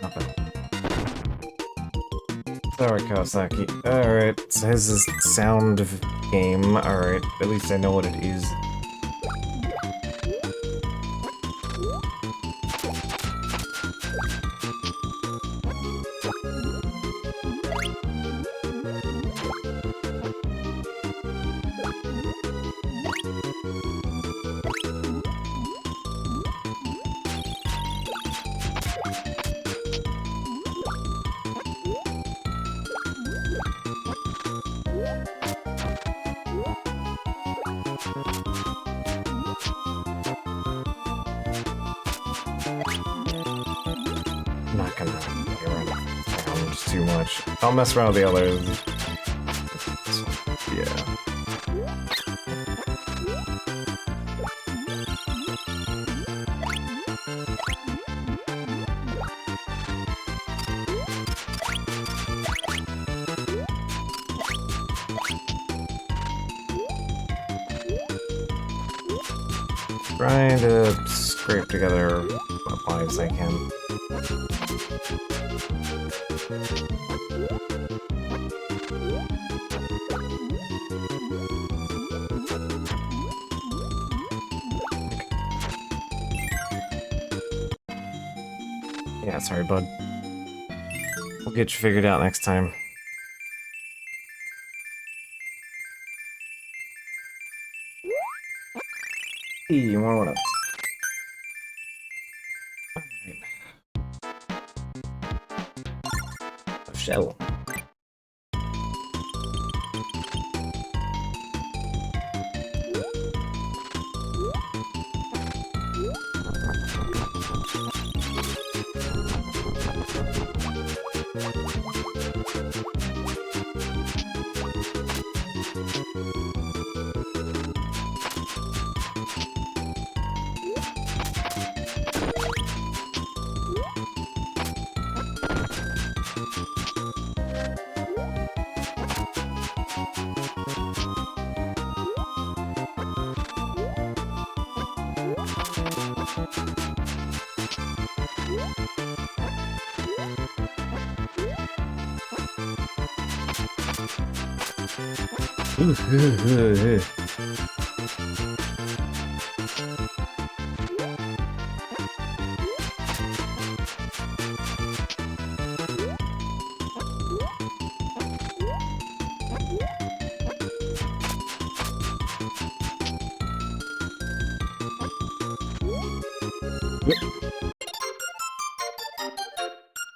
nothing. Sorry, Kawasaki. Alright, so his is sound of game. Alright, at least I know what it is. I'm not gonna get around too much. I'll mess around with the others. Yeah. Trying to scrape together what lives I can. Yeah, sorry, bud. We'll get you figured out next time. Hey, more one up. A shell.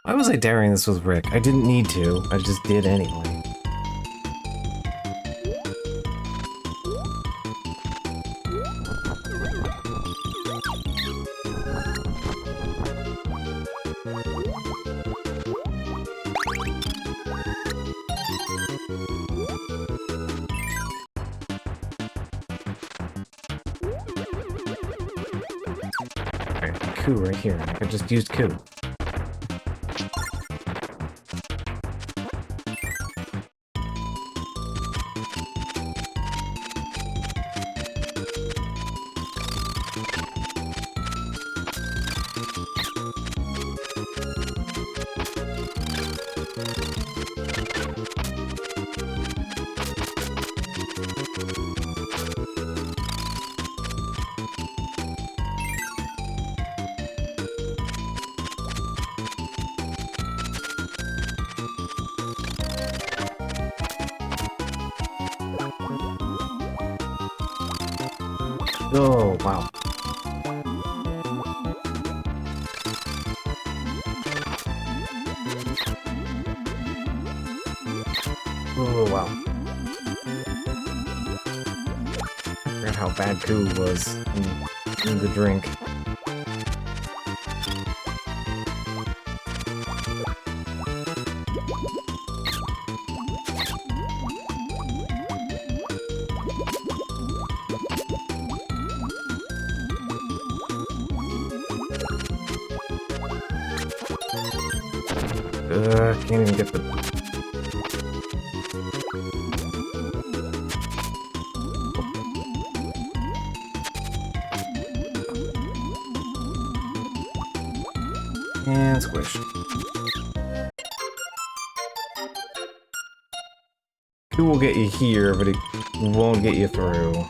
Why was I daring this with Rick? I didn't need to. I just did anyway. Alright, coup right here. I just used coup. Oh, wow. Oh, wow. I forgot how bad coup was in the drink. Can't even get the... And squish. It will get you here, but it won't get you through.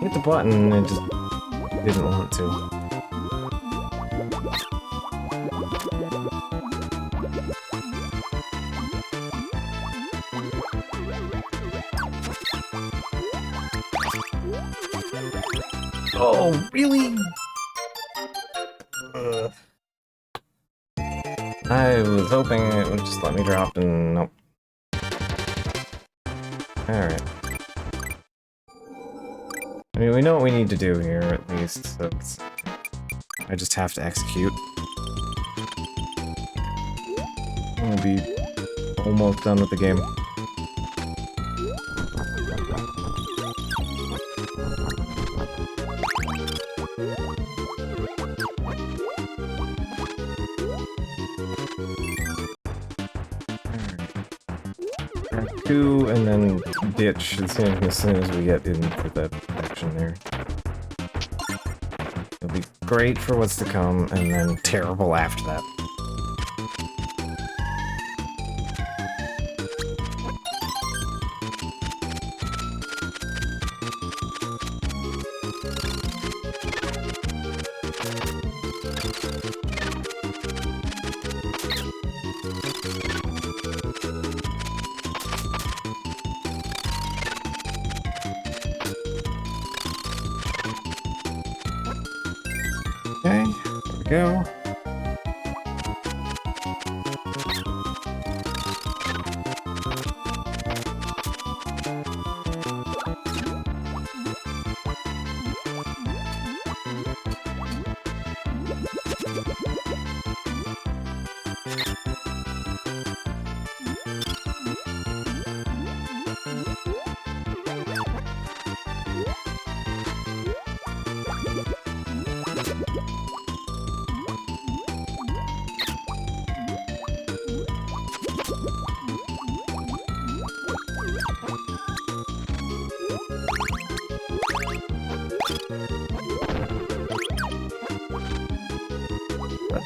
Hit the button and it just didn't want to. Oh, really? I was hoping it would just let me drop and nope. Alright. I mean, we know what we need to do here, at least, so I just have to execute. We'll be almost done with the game. Two, and then ditch as soon as we get into that section there. It'll be great for what's to come, and then terrible after that. Okay, there we go.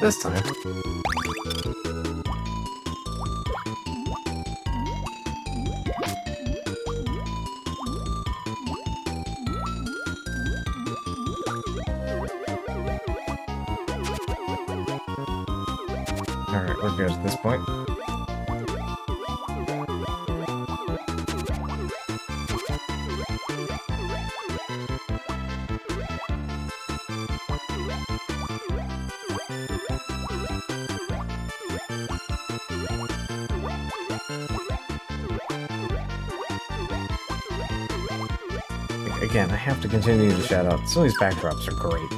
Not this time. Alright, we're good at this point. Again, I have to continue to shout out. Some of these backdrops are great.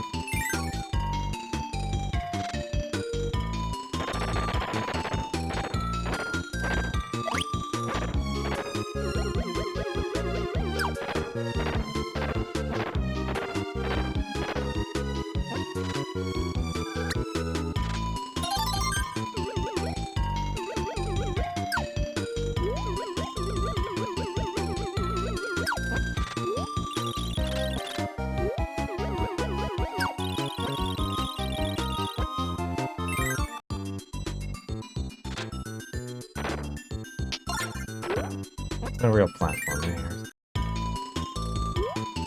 No real platform in here.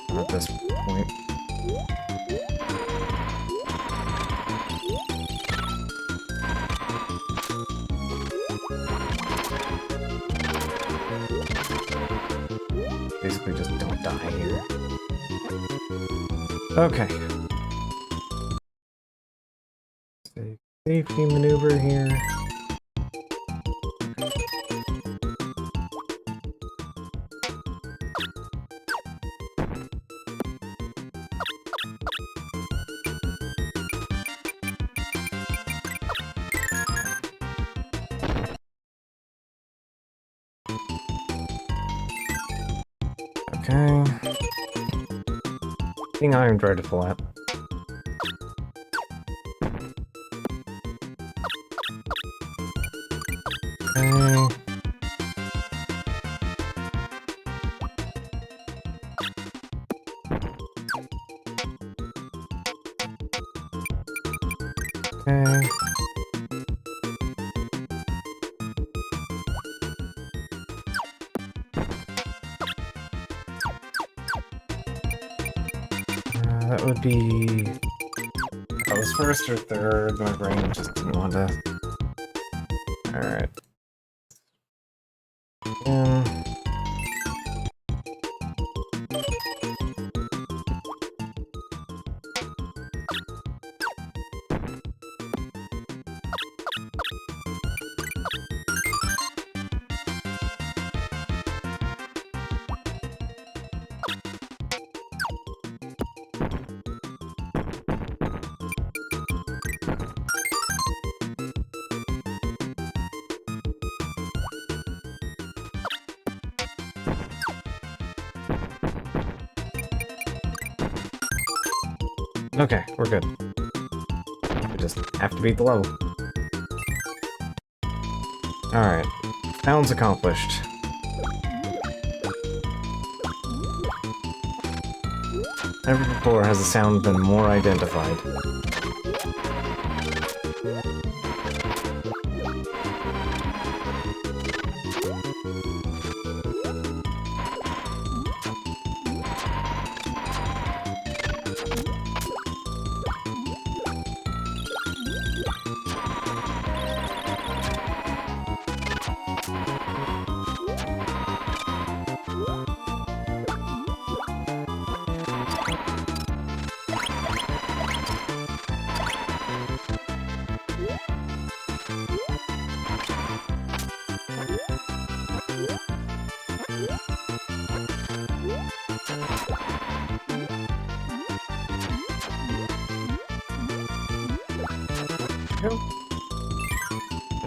At this point. Basically just don't die here. Okay. Safety maneuver here. Okay. Being iron tried to flat. Okay. Okay. That would be... If I was first or third, my brain just didn't want to... Alright. Okay, we're good. We just have to beat the level. Alright. Challenge accomplished. Never before has the sound been more identified.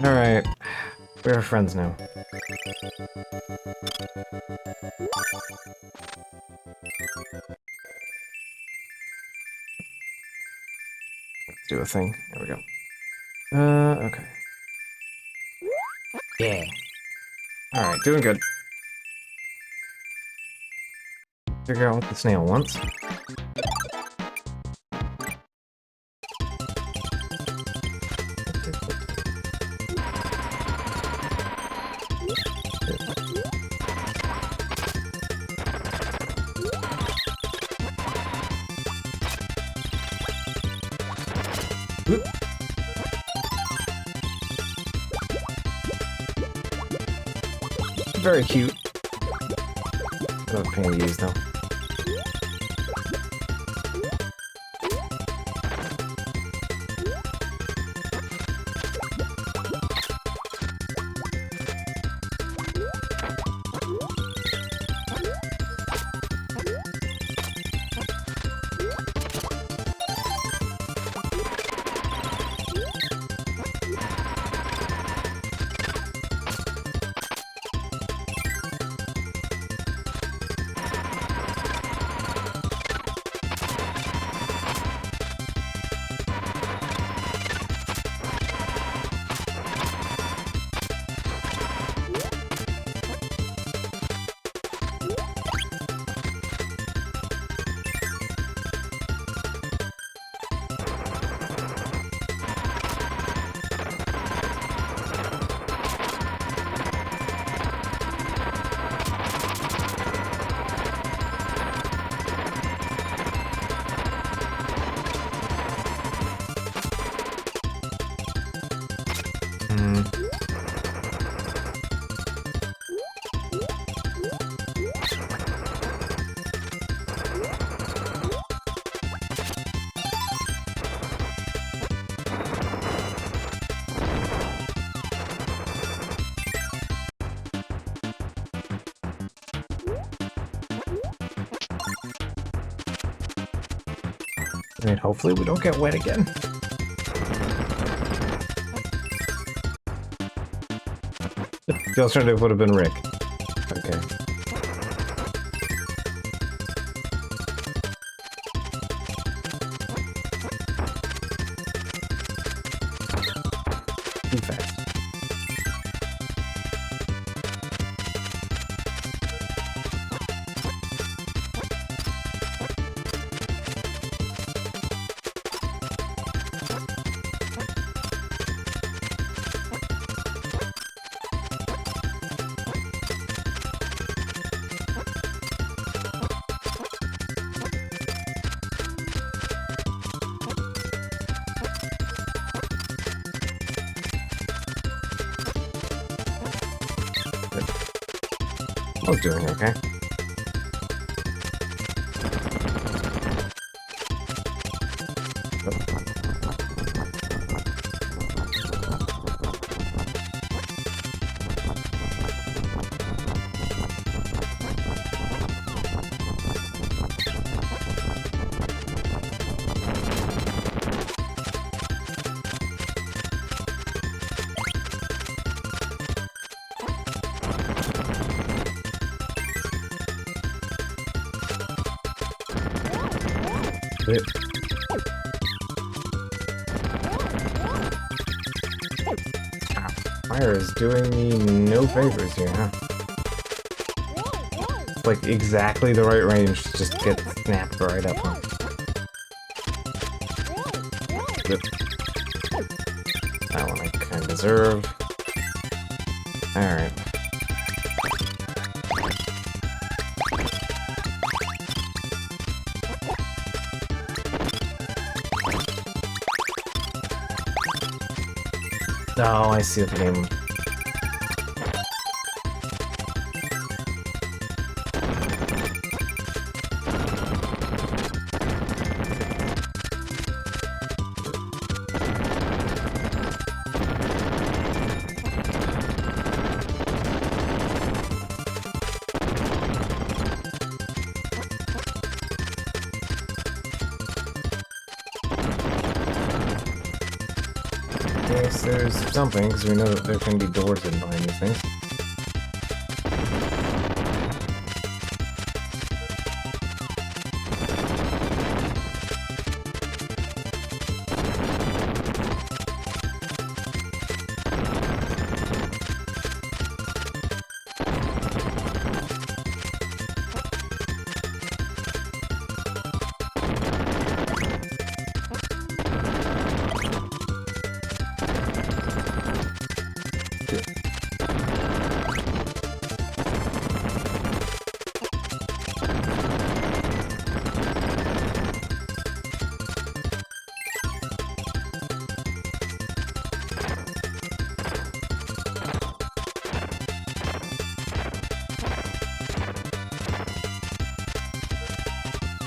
Alright. We're friends now. Let's do a thing. There we go. Okay. Yeah. Alright, doing good. Figure out what the snail wants. Oop. Very cute. Not a pain to use though. I mean, hopefully we don't get wet again. The alternative would have been Rick. Okay. Too fast. I was doing okay. It. Fire is doing me no favors here, huh? It's like exactly the right range to just get snapped right up, huh? Yep. That one I kind of deserve. Alright. Oh, I see the game. Yes, there's something, because we know that there can be doors hidden behind these things.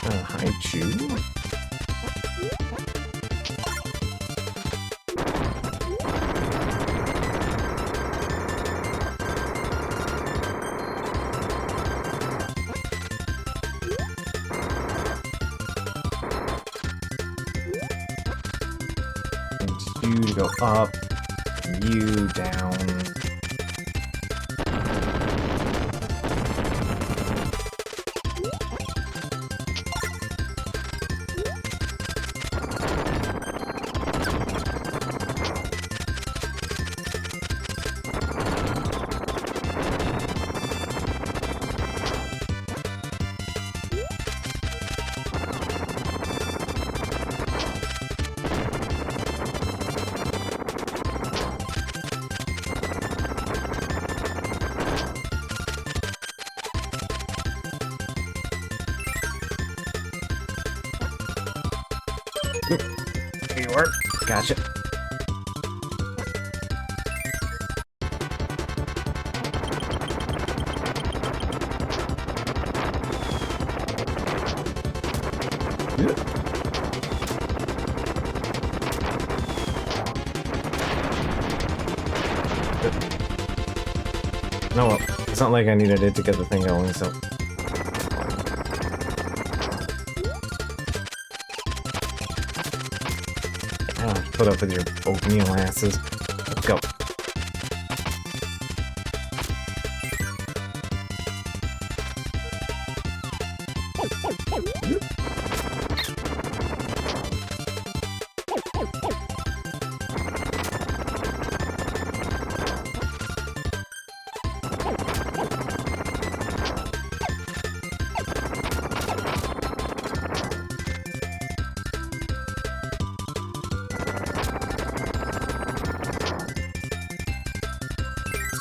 Hi, Chew. And you to go up, and you down. There you are. Gotcha. No, well, it's not like I needed it to get the thing going, so... I don't have to put up with your oatmeal asses. Let's go.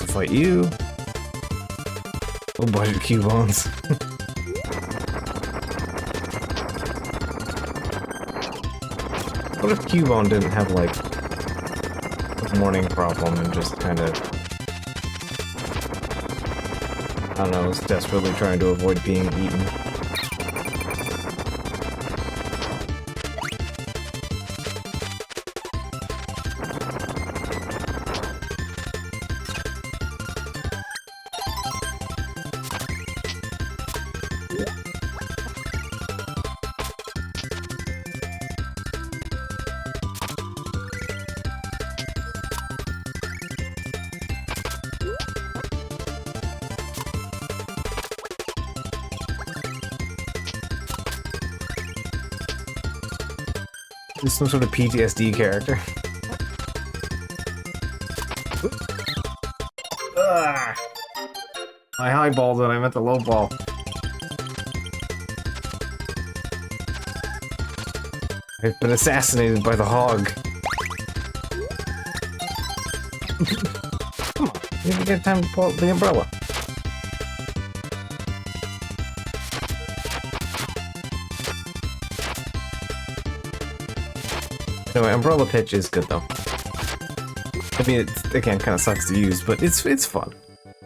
Fight you. Low budget Cubons. What if Cubone didn't have like a morning problem and just kind of, I don't know, was desperately trying to avoid being eaten? He's some sort of PTSD character. Ugh. I highballed when I meant to lowball. I've been assassinated by the hog. Come on, you didn't get time to pull out the umbrella. Anyway, umbrella pitch is good though. I mean, it's, again, kind of sucks to use, but it's fun.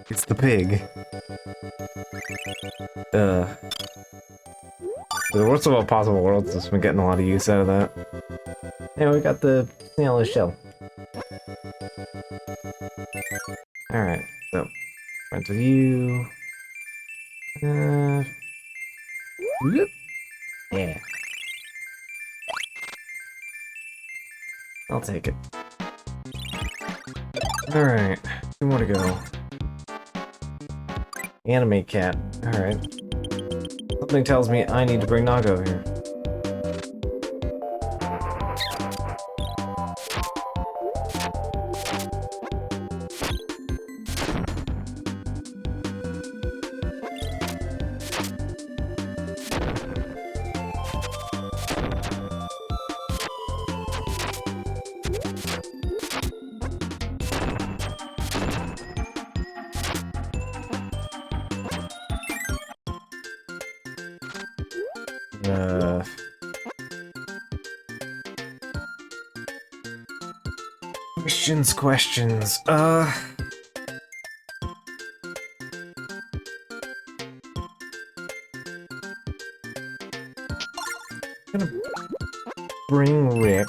It's the pig. The worst of all possible worlds has been getting a lot of use out of that. Anyway, we got the snail shell. Alright, so front of you. Whoop. Yeah. I'll take it. Alright, two more to go. Anime cat. Alright. Something tells me I need to bring Naga over here. Questions. gonna bring Rick.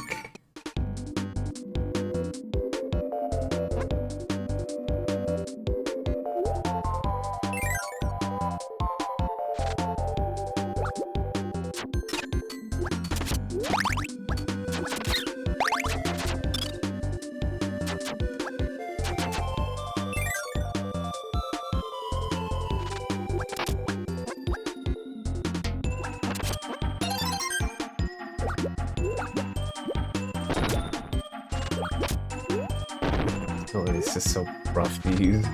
Oh, this is so rough to use.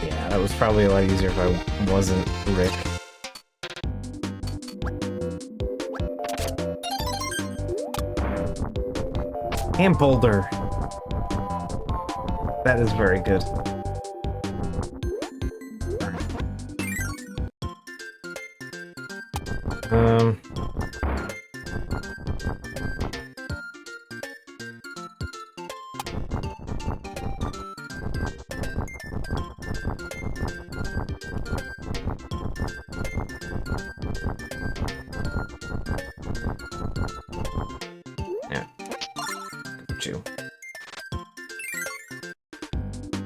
Yeah, that was probably a lot easier if I wasn't Rick. And Boulder. That is very good.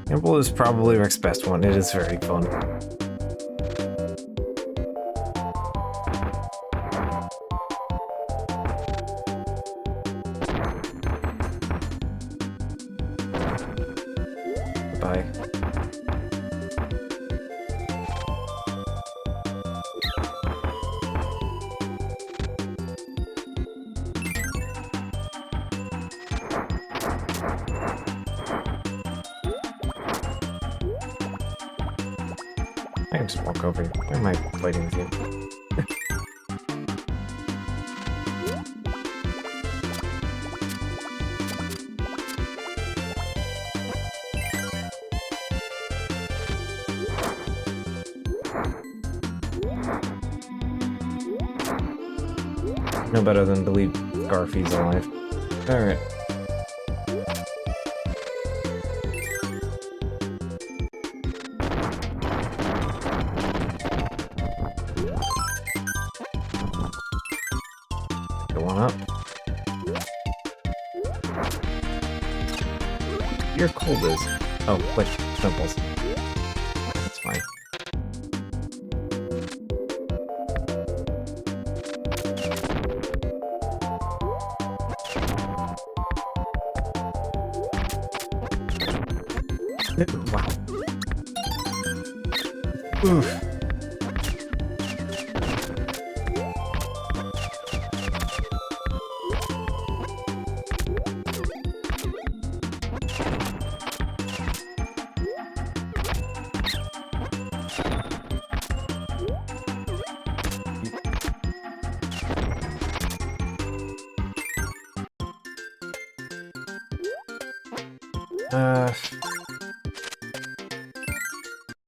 Gamble is probably Rick's best one. It is very fun. Bye. I can just walk over here. Why am I fighting with you? No better than believe Garfie's alive. Alright. Go on up. You're cold as. Oh, wait, snowballs. That's fine. Wow. Oof.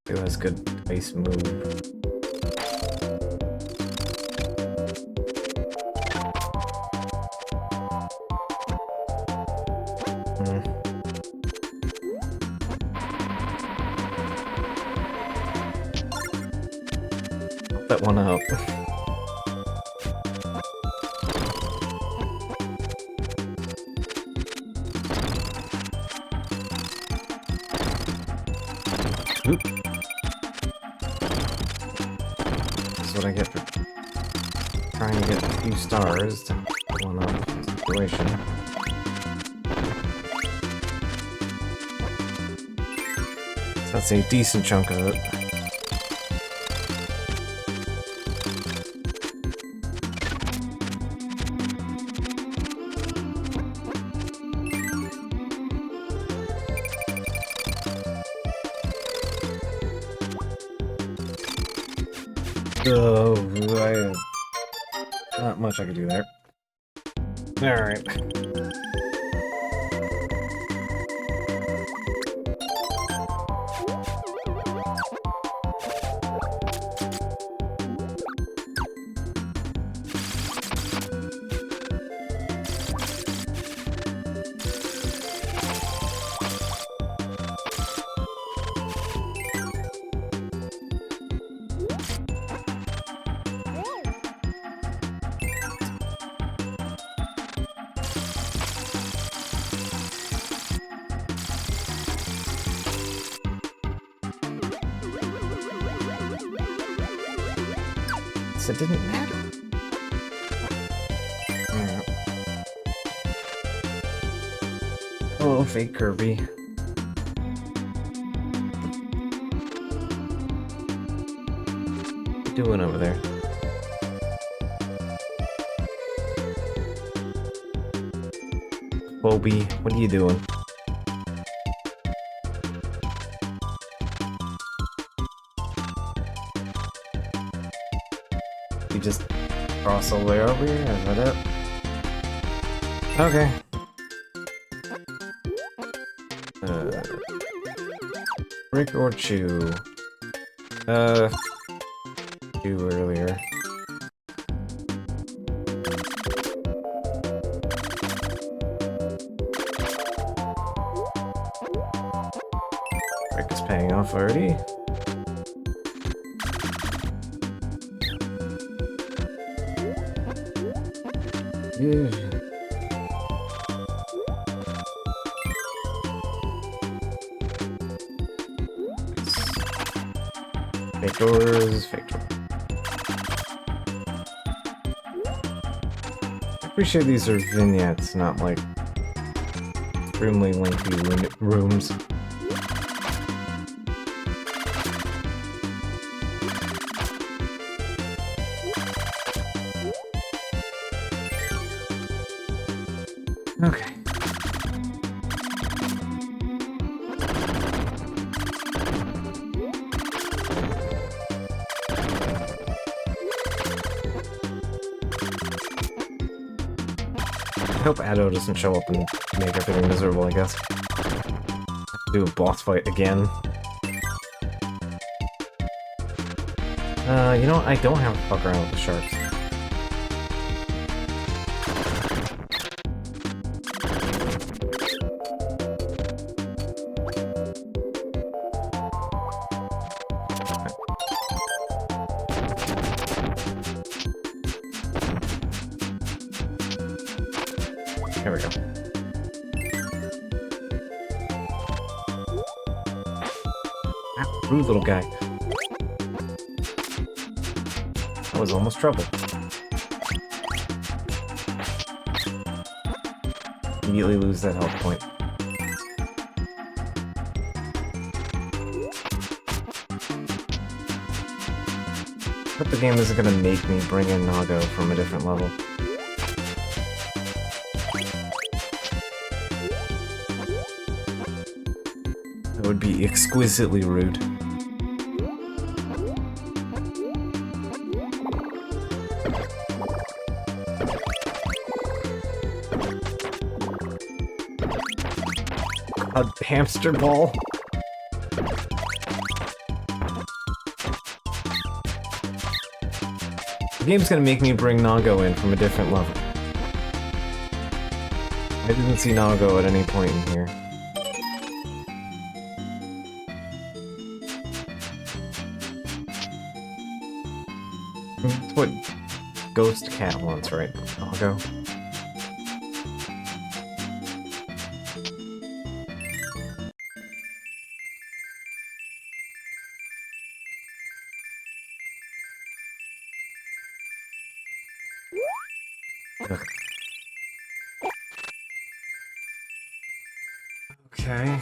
It was good ice move. That one up. Oop. That's what I get for trying to get a few stars to one up the situation. So that's a decent chunk of it. Oh, not much I could do there. Alright. It didn't matter. Yeah. Hello, fake Kirby. What you doing over there? Bobby, what are you doing? You just cross all the way over here? Is that it? Okay. Brick or chew? Chew earlier. Brick is paying off already. Yeah. Fake doors, fake door. I appreciate these are vignettes, not like extremely lengthy rooms. Okay. I hope Addo doesn't show up and make everything miserable, I guess. Do a boss fight again. You know what? I don't have to fuck around with the sharks. There we go. Ah, rude little guy. That was almost trouble. Immediately lose that health point. But the game isn't gonna make me bring in Nago from a different level. That would be exquisitely rude. A hamster ball? The game's gonna make me bring Nago in from a different level. I didn't see Nago at any point in here. That's what Ghost Cat wants, right? Nago. Okay.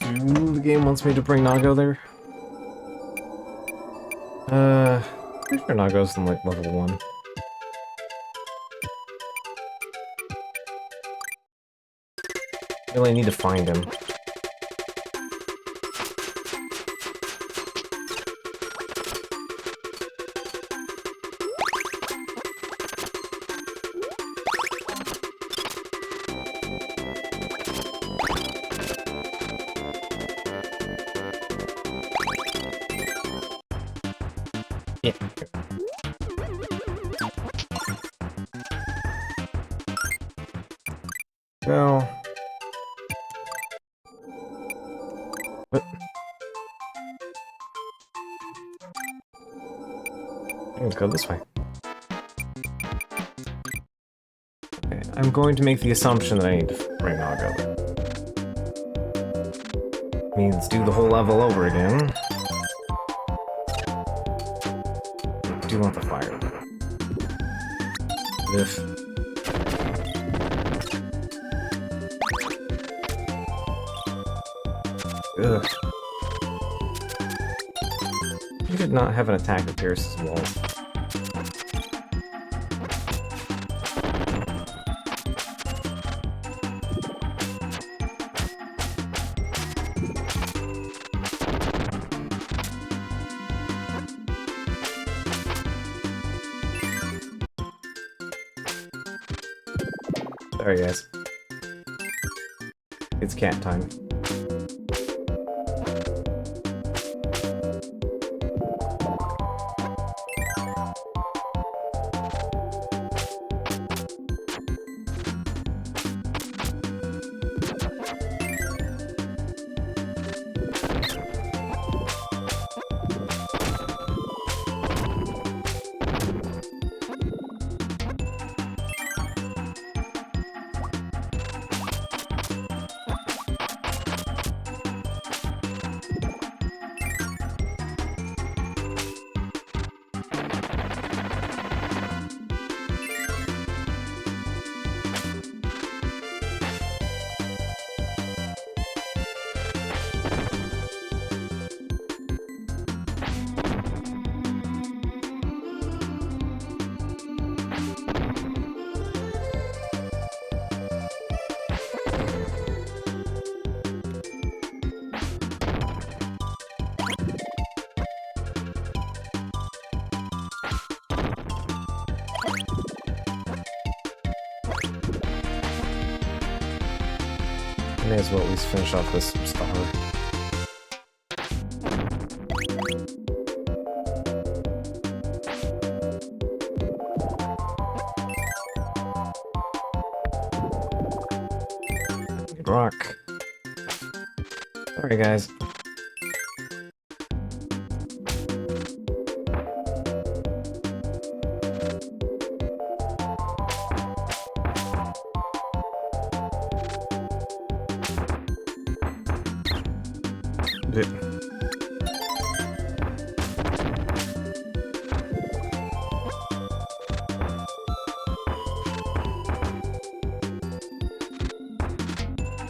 The game wants me to bring Nago there. Pretty sure Nago's in like level 1. Really need to find him. go. What? Let's go this way. Okay, I'm going to make the assumption that I need to bring Naga. Means do the whole level over again. I do want the fire. If ugh. You did not have an attack that pierces walls. Sorry guys. It's cat time. May as well at least finish off this star. Good rock. Sorry guys.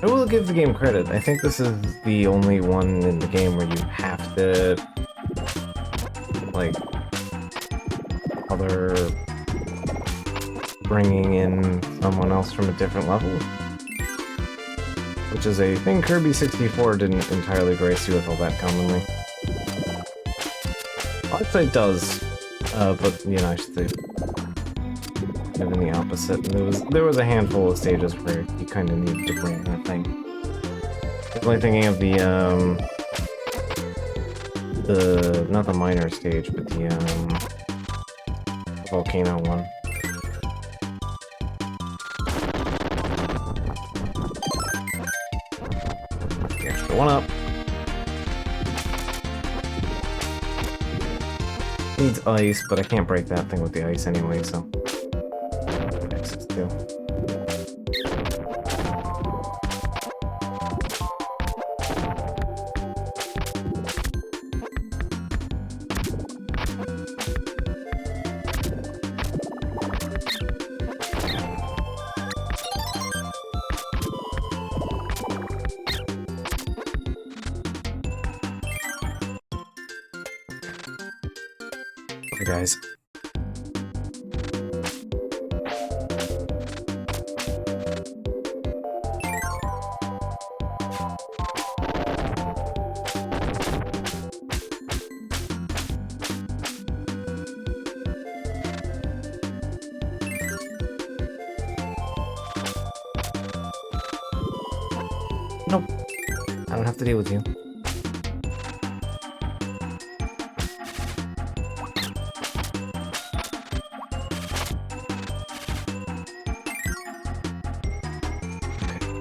I will give the game credit. I think this is the only one in the game where you have to, like, other bringing in someone else from a different level. Which is a thing Kirby 64 didn't entirely grace you with all that commonly. I'd say it does, but, you know, I should say even the opposite. There was a handful of stages where you kind of needed to bring that thing. Definitely thinking of the not the minor stage, but the volcano one. Here's the one up. Needs ice, but I can't break that thing with the ice anyway, so. Exits too. Okay, guys. Nope. I don't have to deal with you.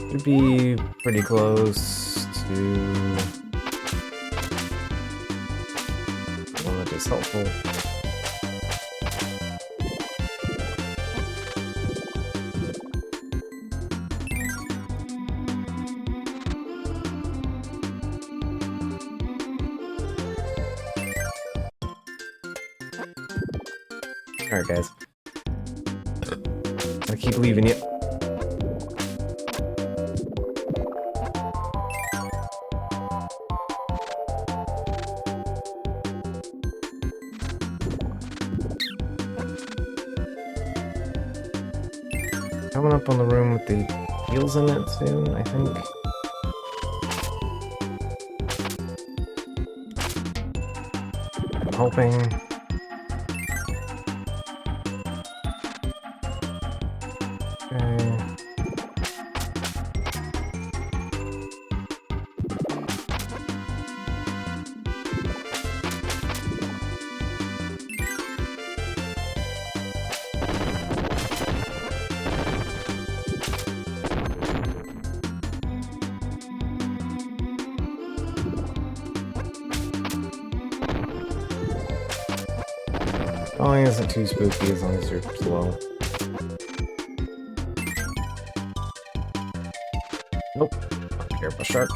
Should be pretty close to... Well, that is helpful. Alright, guys. I keep leaving you. Coming up on the room with the heels in it soon, I think. I'm hoping. Falling isn't too spooky as long as you're slow. Nope. Not care about shark.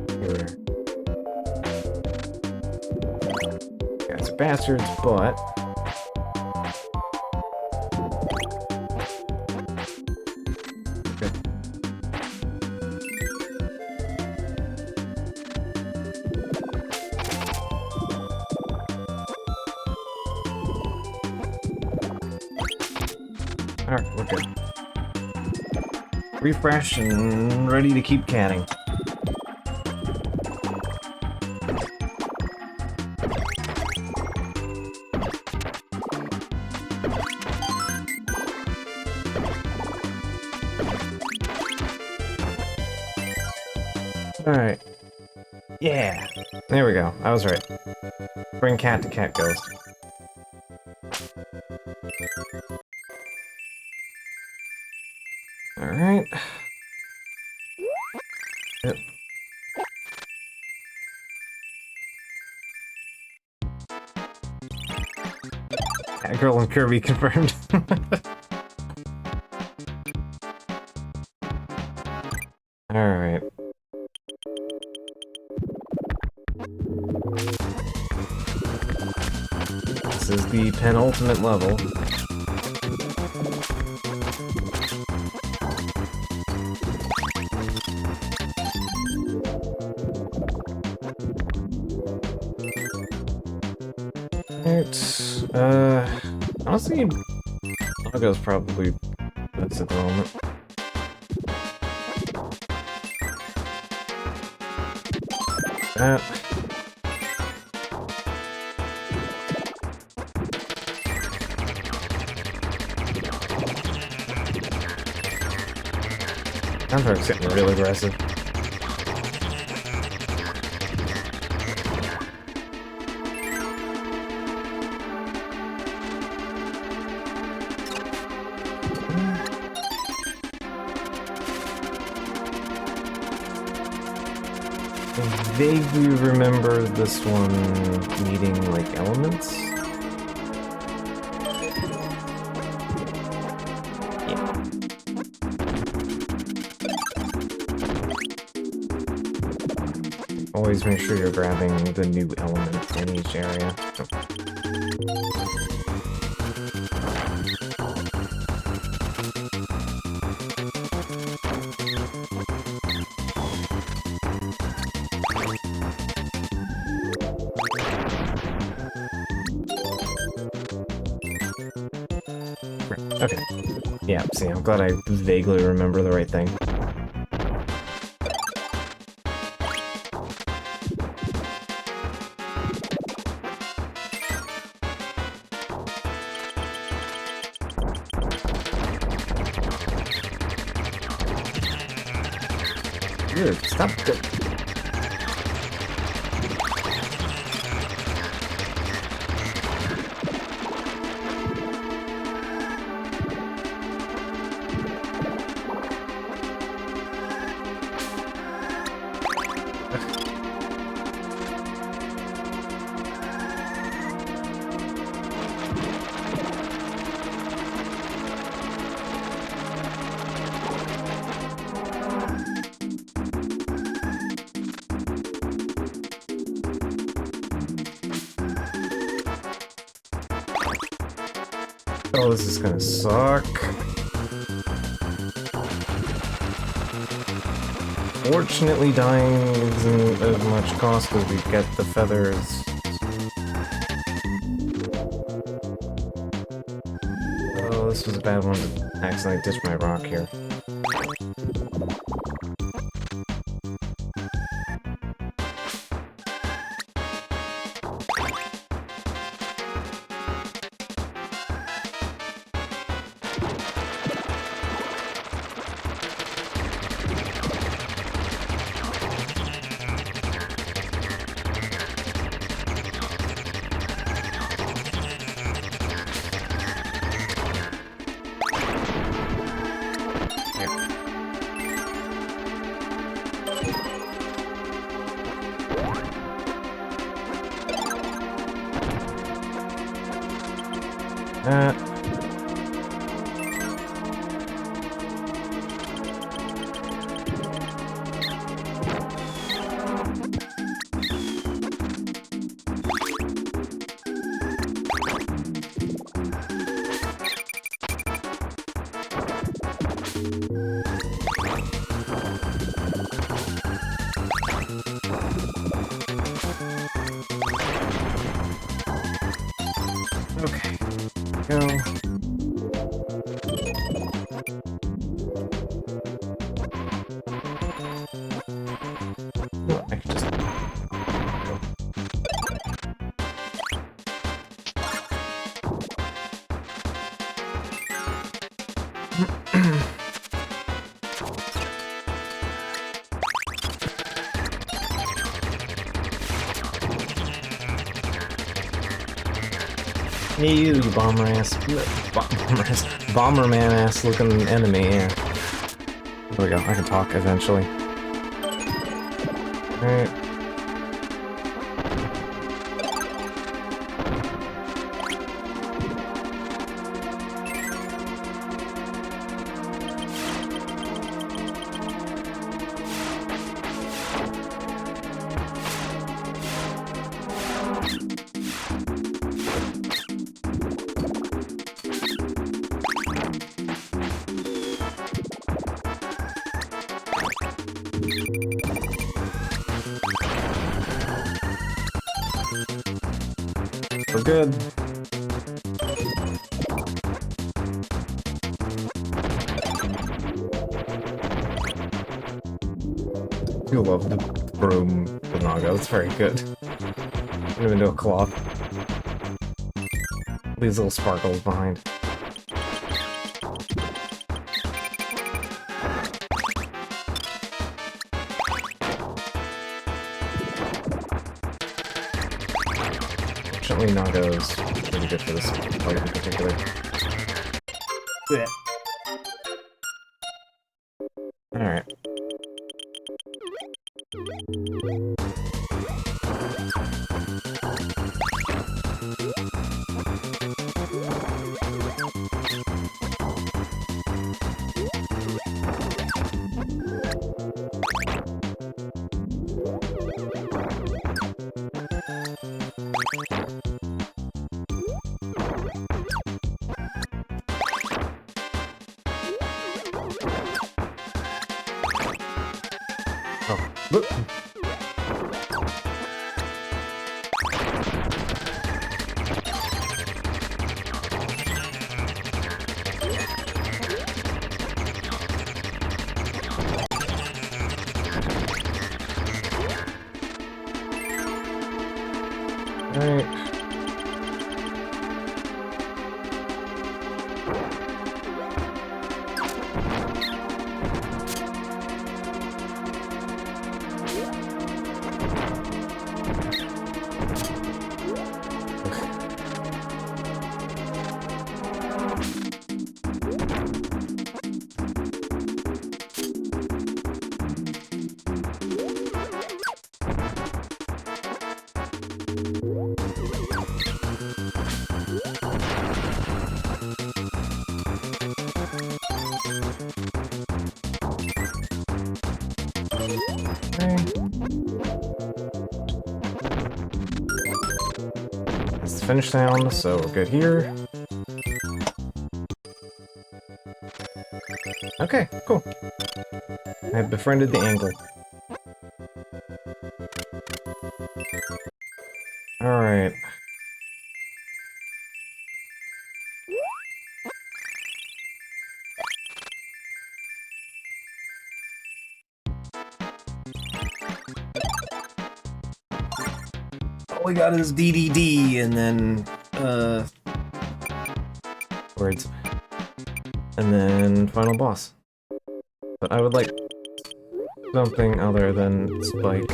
Here. Guys are bastards, but... Alright, we're good. Refresh and ready to keep canning. Alright. Yeah! There we go. I was right. Bring cat to cat ghost. Alright. Yep. Cat girl and Kirby confirmed. Alright. This is the penultimate level. Honestly, Naga's probably best at the moment. That. Soundtrack's getting real aggressive. I vaguely remember this one needing, like, elements. Yeah. Always make sure you're grabbing the new element in each area. Oh. Okay. Yeah, see, I'm glad I vaguely remember the right thing. Dude, stop. Oh, this is gonna suck. Fortunately, dying isn't as much cost as we get the feathers. Oh, this was a bad one to accidentally ditch my rock here. Okay, go. Oh, I can just... You bomber ass, bomberman ass looking enemy, yeah. There we go, I can talk eventually. Alright. We're good. You love the broom Naga, it's very good. I don't even do a cloth. Leaves little sparkles behind. Fortunately, Naga is pretty good for this fight in particular. Yeah. Alright. Oh, look. Alright. It's the finish sound, so we're good here. Okay, cool. I have befriended the angler. Alright. All we got is DDD and then, words. And then final boss. But I would like something other than Spike.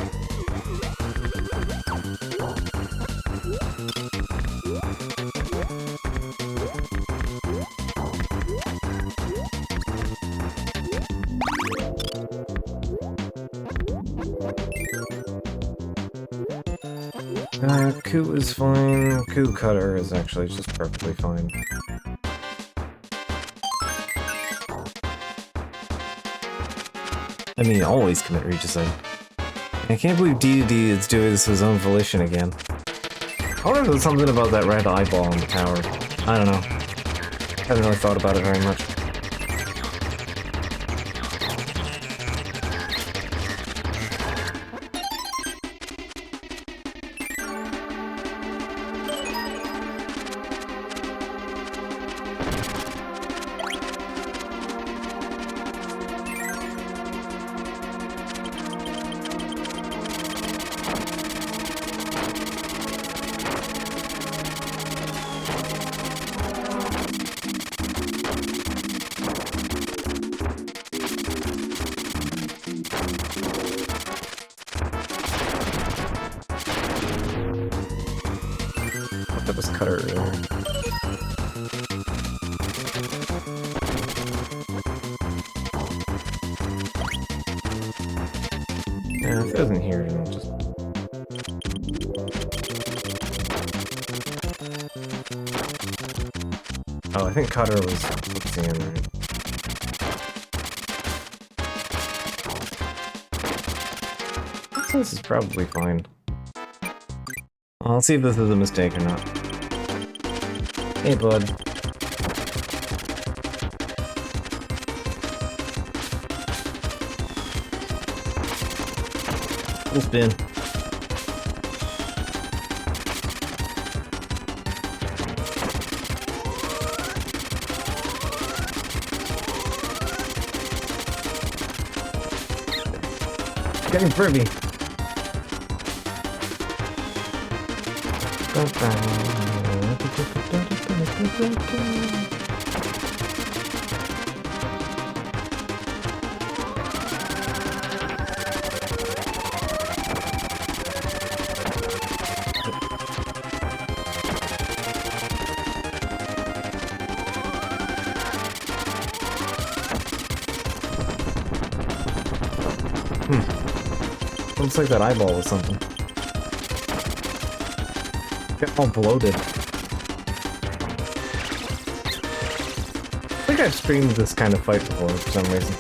Coup is fine. Coup Cutter is actually just perfectly fine. I mean, always commit regicide. I can't believe DDD is doing this of his own volition again. I wonder if there's something about that red eyeball on the tower. I don't know. Haven't really thought about it very much. That was Cutter earlier. Yeah, if it isn't here, then just... Oh, I think Cutter was fixing in right. This is probably fine. I'll see if this is a mistake or not. Hey, bud. Full spin. Getting Kirby. Looks like that eyeball was something. Get all bloated. I think I've streamed this kind of fight before for some reason.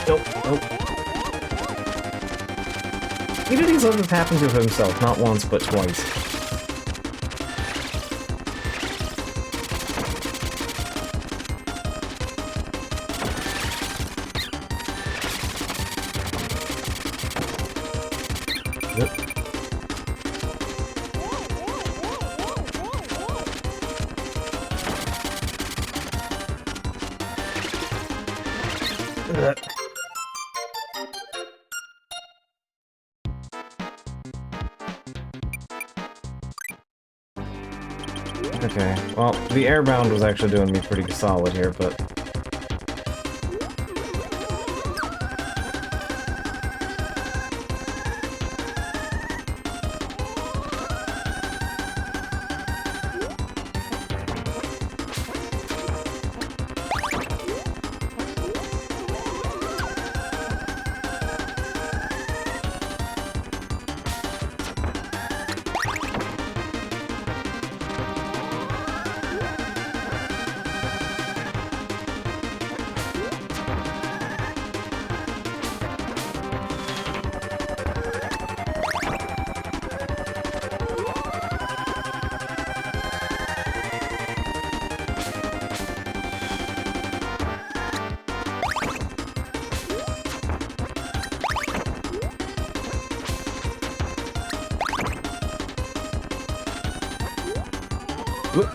Nope, nope. Either of these levels happened to himself, not once, but twice. Yep. Okay, well, the airbound was actually doing me pretty solid here, but... Whoop.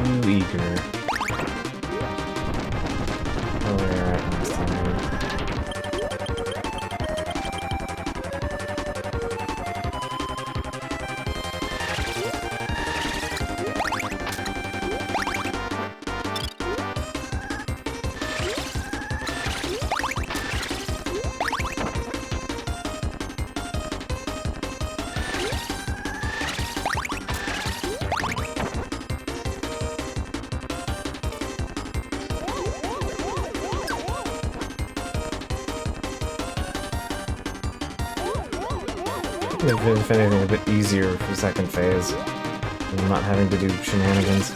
Too eager. Oh, we're at last time. If anything, a bit easier for second phase. And not having to do shenanigans.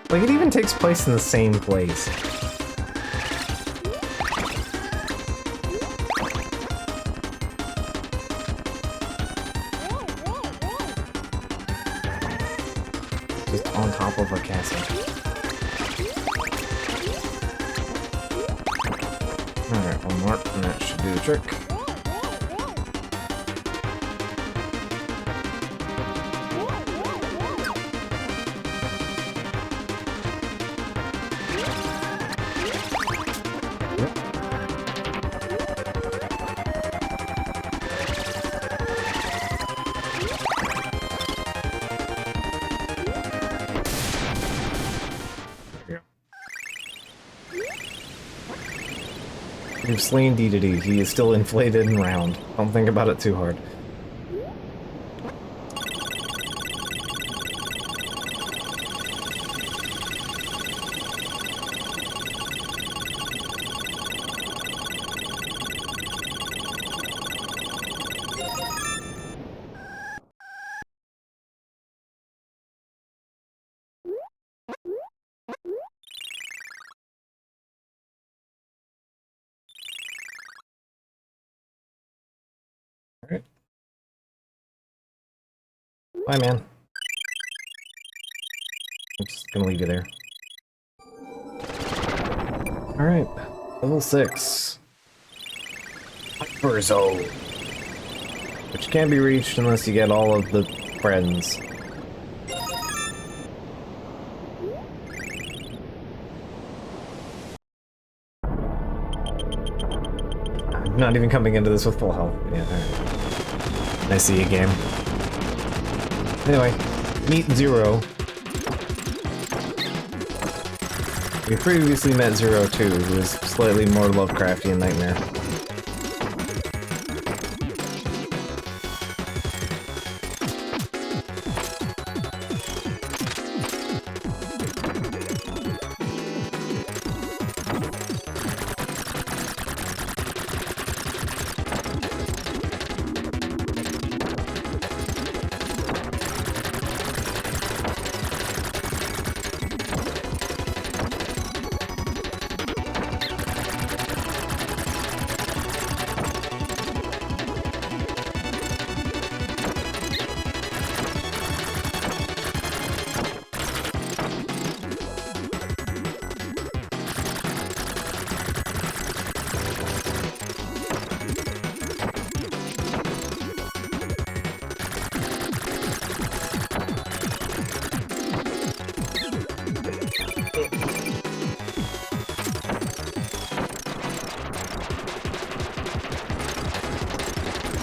Like, it even takes place in the same place. On top of a castle. Alright, one more, and that should do the trick. You've slain Dedede. He is still inflated and round. Don't think about it too hard. Alright. Bye, man. I'm just gonna leave you there. Alright. Level 6. Hyper Zone. Which can't be reached unless you get all of the friends. I'm not even coming into this with full health. Yeah, alright. I see a game. Anyway, meet Zero. We previously met Zero too, who is slightly more Lovecraftian nightmare.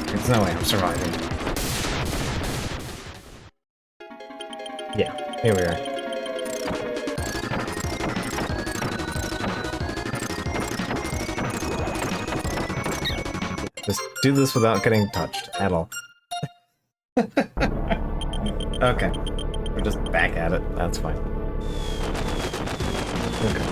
There's no way I'm surviving. Yeah, here we are. Just do this without getting touched at all. Okay. We're just back at it. That's fine. Okay.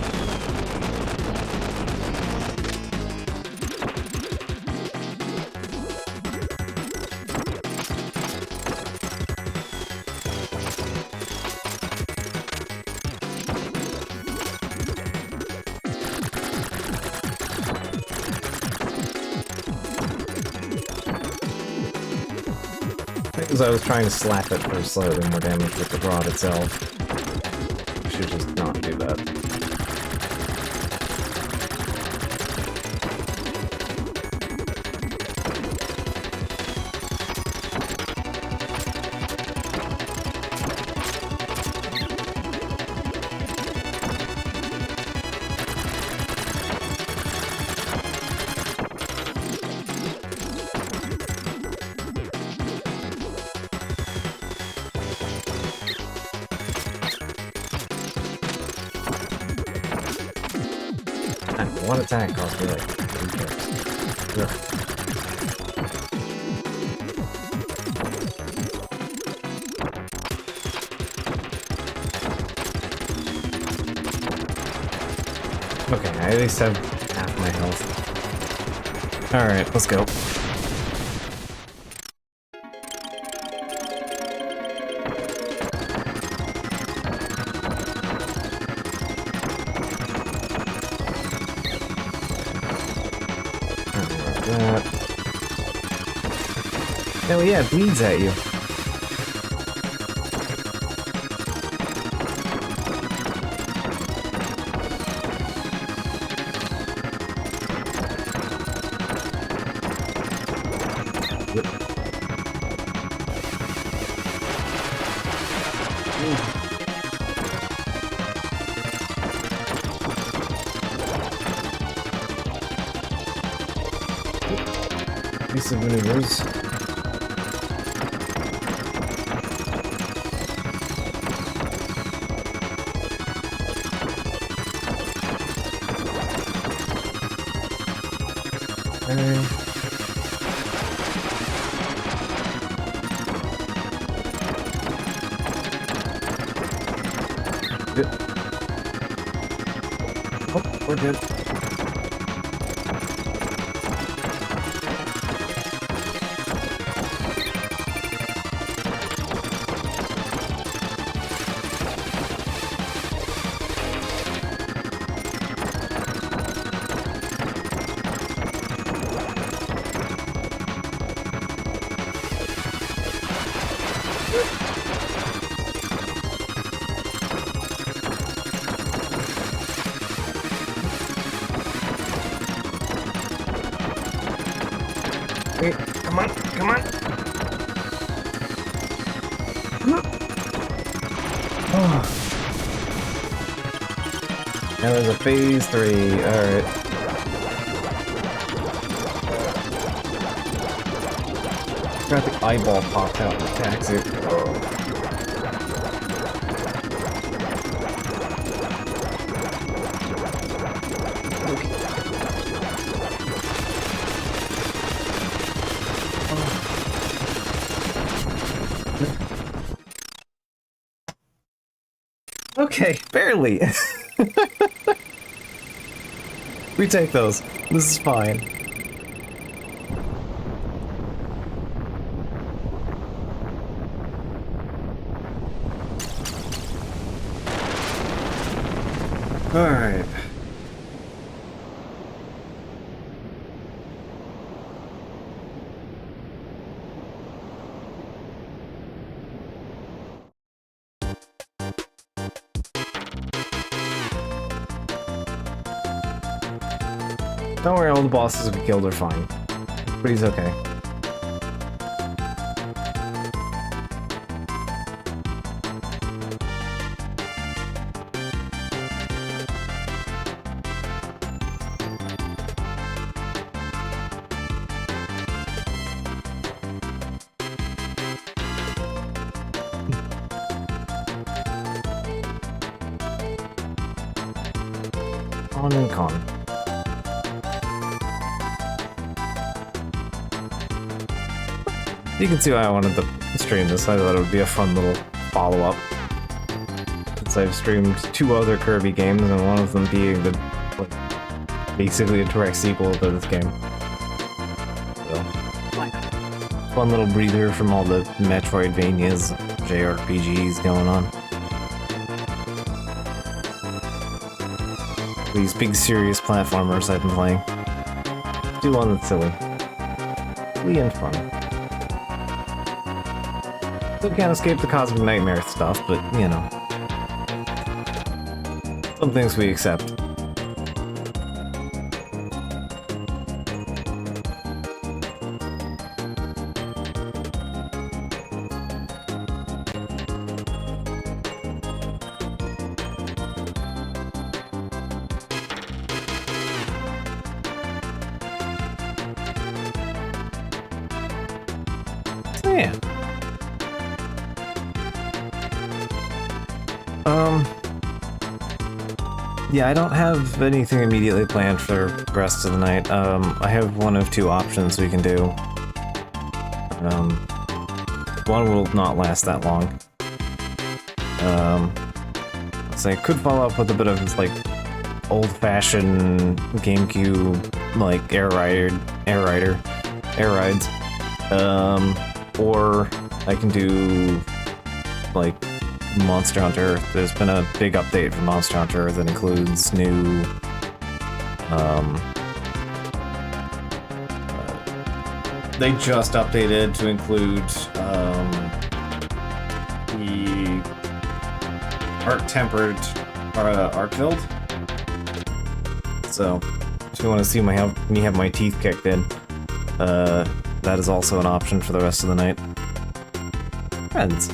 Because I was trying to slap it for slightly more damage with the rod itself. I should just not do that. One attack cost me like 3 hits. Ugh. Okay, I at least have half my health. Alright, let's go. Oh yeah, it bleeds at you. Piece of maneuvers. Good. Oh, we're good. Wait, come on, come on. Oh. Now there's a phase 3, alright. Got the eyeball popped out and attacks it. Oh. Okay, barely. Retake those. This is fine. Alright. Don't worry, all the bosses we killed are fine. But he's okay. On and con. You can see why I wanted to stream this. I thought it would be a fun little follow-up. Since I've streamed 2 other Kirby games, and one of them being the, like, basically a direct sequel to this game. So, fun little breather from all the Metroidvanias, JRPGs going on. These big serious platformers I've been playing. Do one that's silly. Silly and fun. Still can't escape the Cosmic Nightmare stuff, but, you know. Some things we accept. So, yeah. Yeah, I don't have anything immediately planned for the rest of the night. I have one of two options we can do. One will not last that long. So I could follow up with a bit of, like, old-fashioned GameCube, like, air rides. Or I can do, like, Monster Hunter. There's been a big update for Monster Hunter that includes new they just updated to include the art-tempered art build. So if you want to see me have my teeth kicked in, that is also an option for the rest of the night. Friends.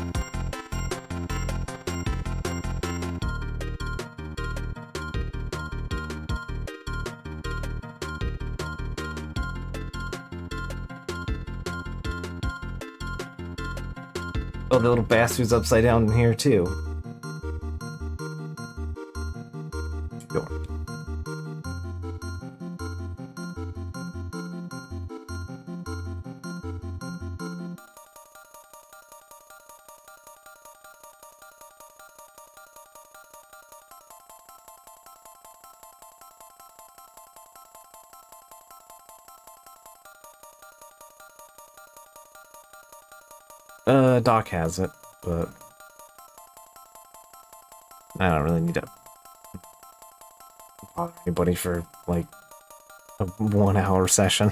Oh, the little bastard's upside down in here, too. Sure. Doc has it, but I don't really need to bother anybody for, like, a 1 hour session.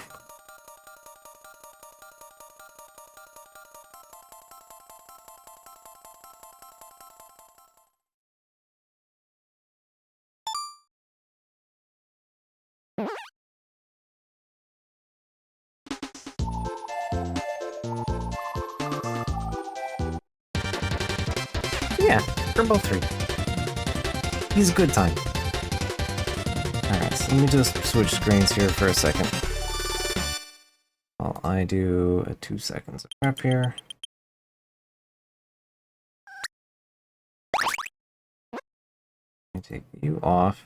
Yeah, for both three. He's a good time. Alright, so let me just switch screens here for a second. While I do a 2 seconds of prep here. I take you off.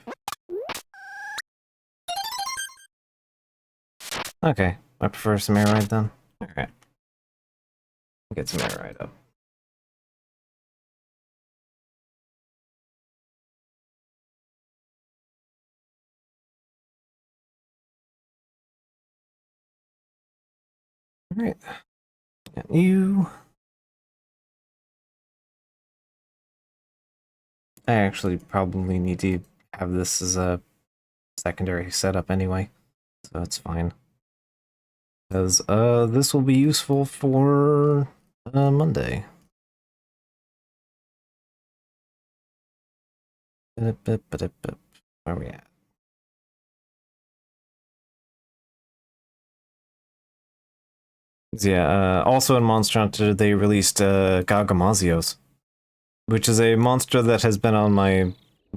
Okay, I prefer some air ride then. Alright. Get some air ride up. Alright. Got you. I actually probably need to have this as a secondary setup anyway, so it's fine. Because this will be useful for Monday. Where are we at? Yeah, also in Monster Hunter they released Gargamazios, which is a monster that has been on my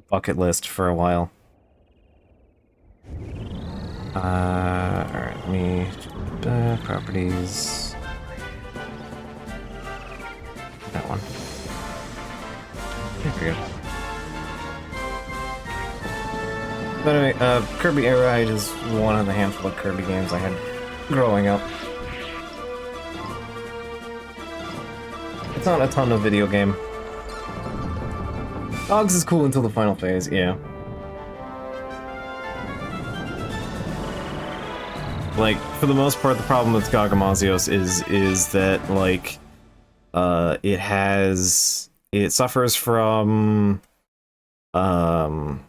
bucket list for a while. Alright, let me... properties... That one. Very good. But anyway, Kirby Air Ride is one of the handful of Kirby games I had growing up. It's not a ton of video game. Dogs is cool until the final phase, yeah. Like, for the most part, the problem with Gargamazios is that, like, it suffers from, the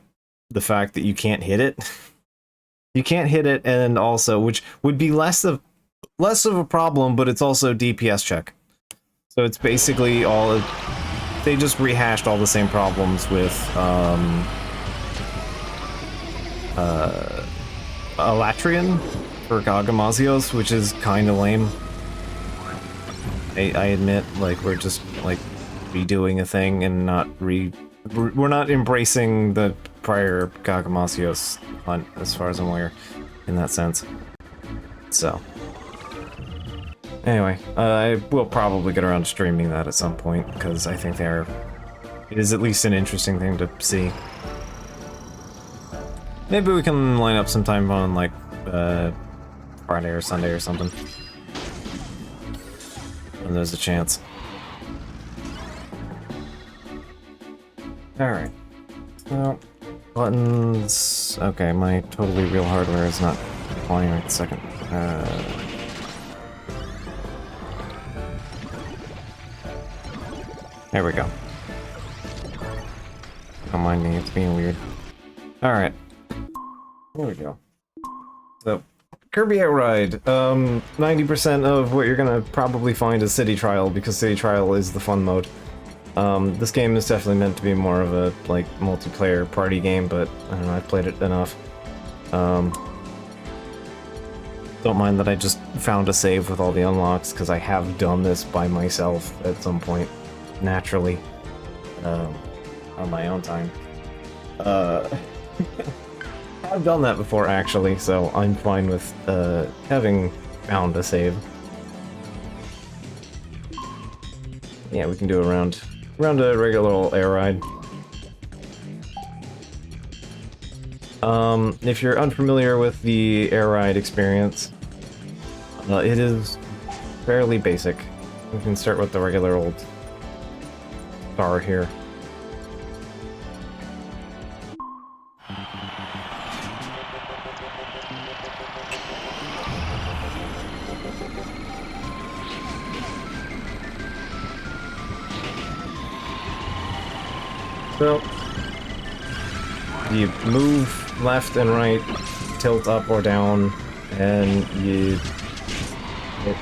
fact that you can't hit it. You can't hit it, and also, which would be less of a problem, but it's also DPS check. So it's basically all... They just rehashed all the same problems with, Alatrian for Gagamazios, which is kinda lame. I admit, like, we're just, like, redoing a thing and not we're not embracing the prior Gagamazios hunt, as far as I'm aware, in that sense. So... Anyway, I will probably get around to streaming that at some point, because I think it is at least an interesting thing to see. Maybe we can line up some time on, like, Friday or Sunday or something. When there's a chance. Alright. So, buttons... Okay, my totally real hardware is not applying right this second. There we go. Don't mind me, it's being weird. Alright. There we go. So, Kirby Outride. 90% of what you're gonna probably find is City Trial, because City Trial is the fun mode. This game is definitely meant to be more of a, like, multiplayer party game, but, I don't know, I've played it enough. Don't mind that I just found a save with all the unlocks, because I have done this by myself at some point. Naturally, on my own time. I've done that before, actually, so I'm fine with having found a save. Yeah, we can do a round a regular old air ride. If you're unfamiliar with the air ride experience, it is fairly basic. We can start with the regular old star here. So, you move left and right, tilt up or down, and you hit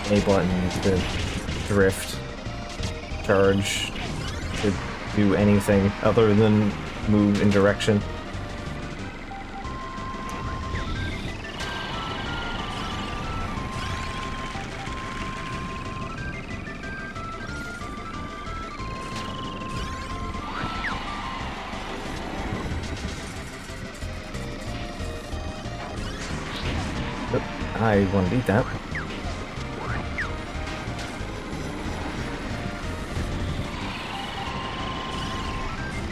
A button to drift, charge, to do anything other than move in direction. I want to beat that.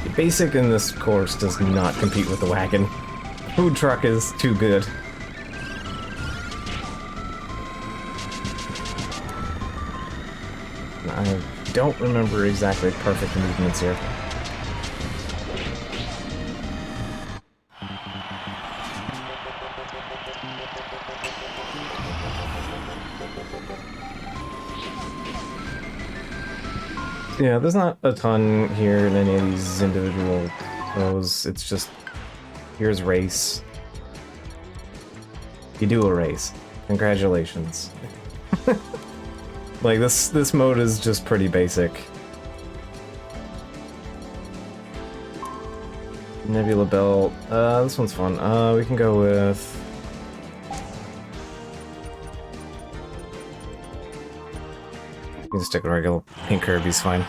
The basic in this course does not compete with the wagon. Food truck is too good. I don't remember exactly perfect movements here. Yeah, there's not a ton here in any of these individual those. It's just, here's race. You do a race. Congratulations. Like, this mode is just pretty basic. Nebula Belt. This one's fun. We can go with... You can stick with regular pink Kirby's fine.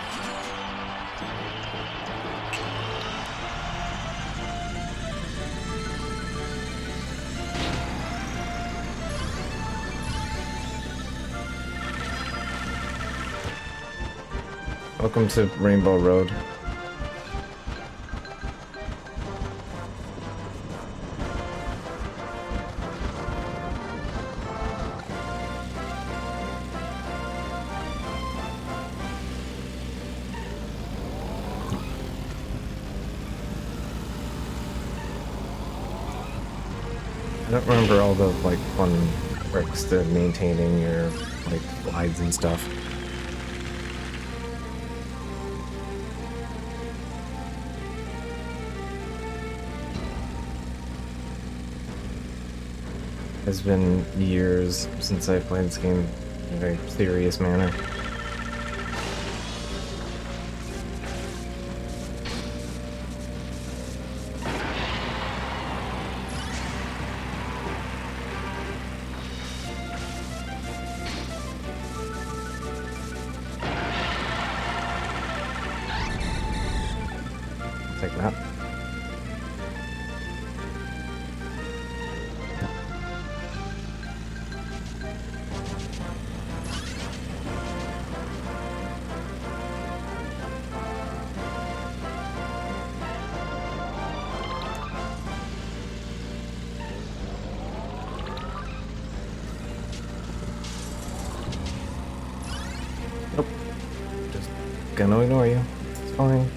Welcome to Rainbow Road. I don't remember all the, like, fun tricks to maintaining your, like, glides and stuff. It's been years since I've played this game in a very serious manner. that. Nope. Just gonna ignore you. It's fine.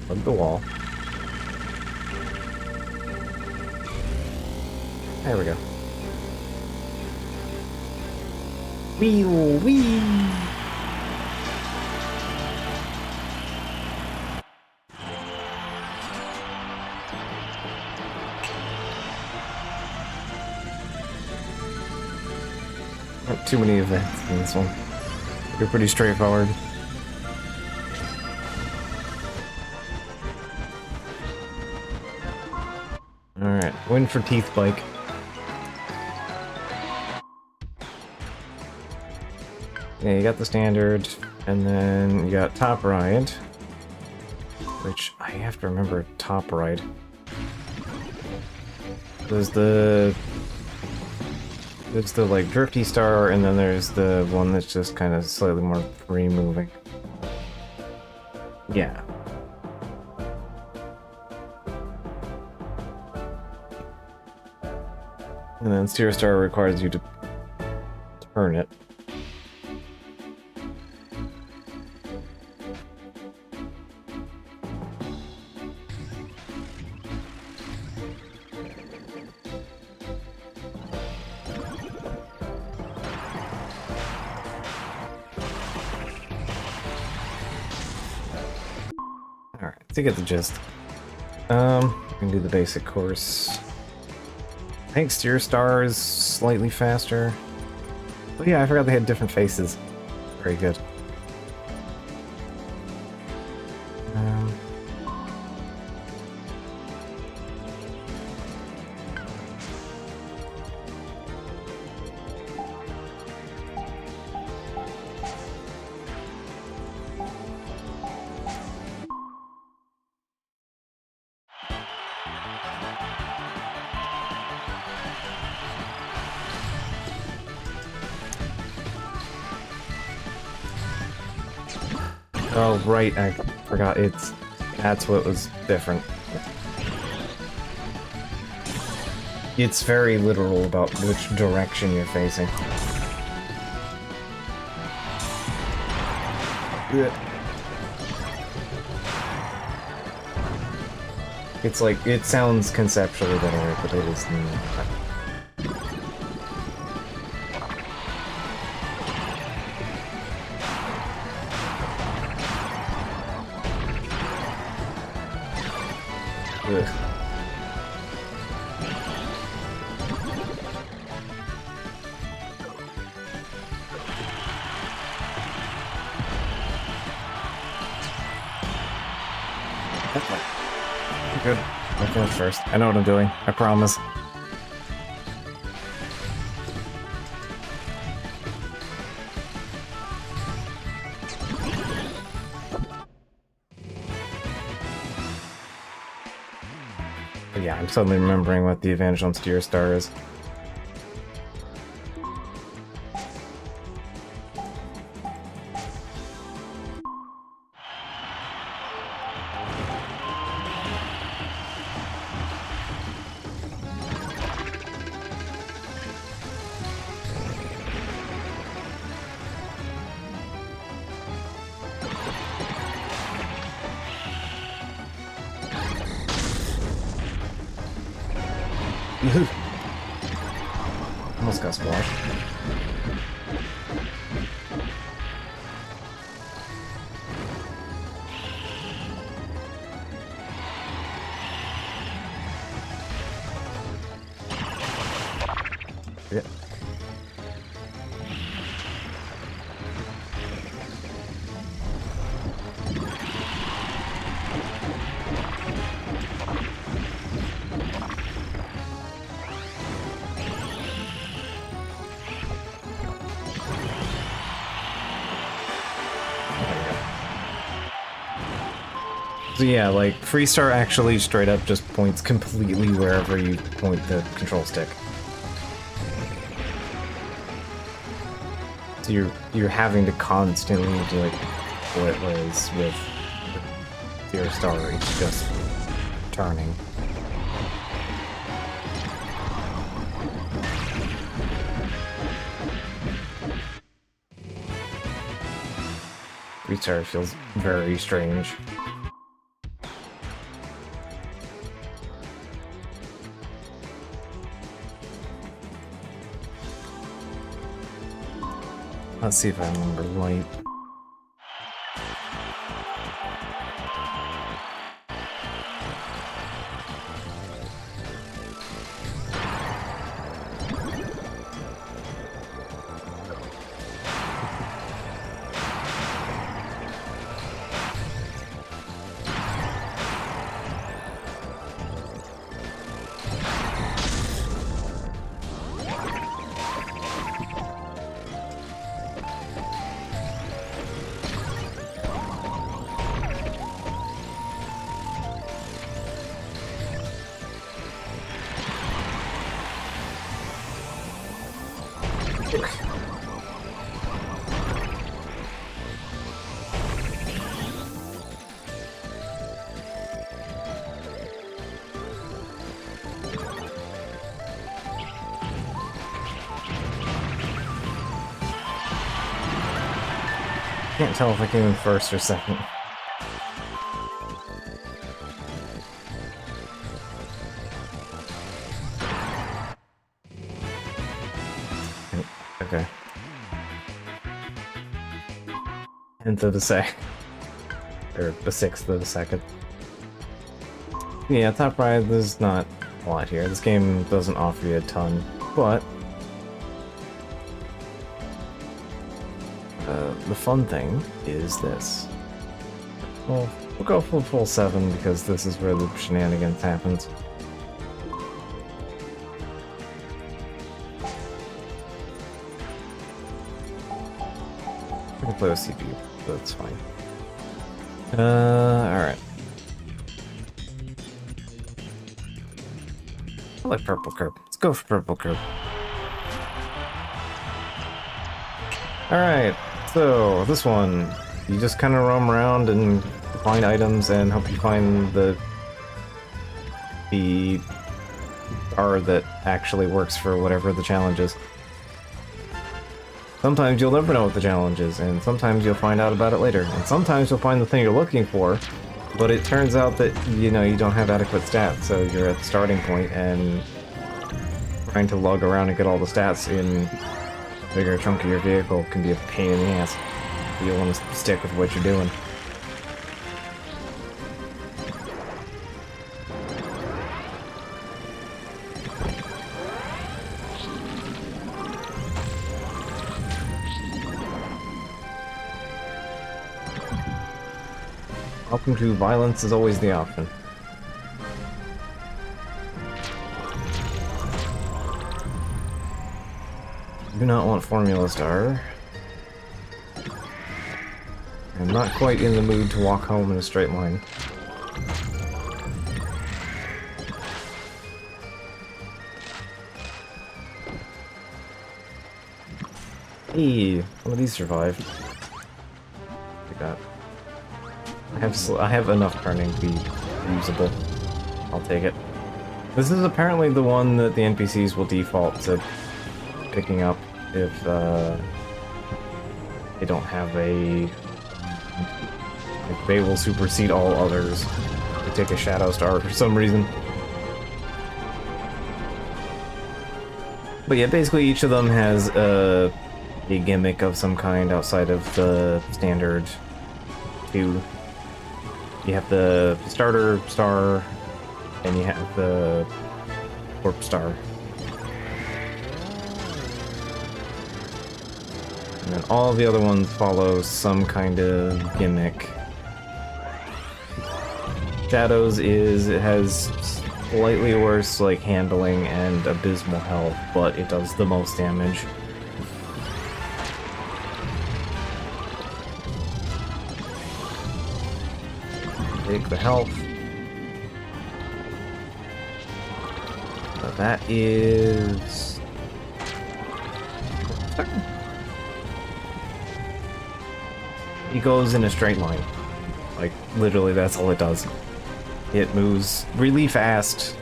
Hug the wall. There we go. Wee wee. Not too many events in this one. They're pretty straightforward. Alright, win for Teeth Bike. Yeah, you got the standard, and then you got top ride, which I have to remember top ride. There's the like drifty star, and then there's the one that's just kind of slightly more free moving. Yeah. And then Steer Star requires you to turn it. Alright, to get the gist. We can do the basic course. I think Steer Star is slightly faster. Oh yeah, I forgot they had different faces. Very good. Oh, right, I forgot that's what was different. It's very literal about which direction you're facing. It's like, it sounds conceptually better, but it is not. Ugh. Good. I'll finish first. I know what I'm doing. I promise. But yeah, I'm suddenly remembering what the advantage on Steer Star is. Almost got squashed. Yeah. So yeah, like, Freestar actually straight up just points completely wherever you point the control stick. So you're having to constantly do like split ways with your star, it's just turning. Restart feels very strange. Let's see if I remember light. Can't tell if I came in first or second. Okay. Tenth of a sec. Or a sixth of a second. Yeah, top right, there's not a lot here. This game doesn't offer you a ton, but the fun thing is this. Well, we'll go full 7 because this is where the shenanigans happens. I can play with CPU, but that's fine. Alright. I like purple curb. Let's go for purple curb. Alright, so this one, you just kind of roam around and find items and hope you find the star that actually works for whatever the challenge is. Sometimes you'll never know what the challenge is, and sometimes you'll find out about it later, and sometimes you'll find the thing you're looking for, but it turns out that, you know, you don't have adequate stats, so you're at the starting point and trying to lug around and get all the stats in a bigger chunk of your vehicle can be a pain in the ass. You'll want to stick with what you're doing. Welcome to Violence is Always the Option. Do not want Formula Star. I'm not quite in the mood to walk home in a straight line. Hey, one of these survived. Take that. I have enough turning to be usable. I'll take it. This is apparently the one that the NPCs will default to picking up if they don't have a... Like, they will supersede all others to take a Shadow Star for some reason. But yeah, basically each of them has a gimmick of some kind outside of the standard two. You have the starter star, and you have the corpse star. And then all the other ones follow some kind of gimmick. Shadows it has slightly worse like handling and abysmal health, but it does the most damage. take the health. So that is... He goes in a straight line. Like, literally, that's all it does. It moves really fast,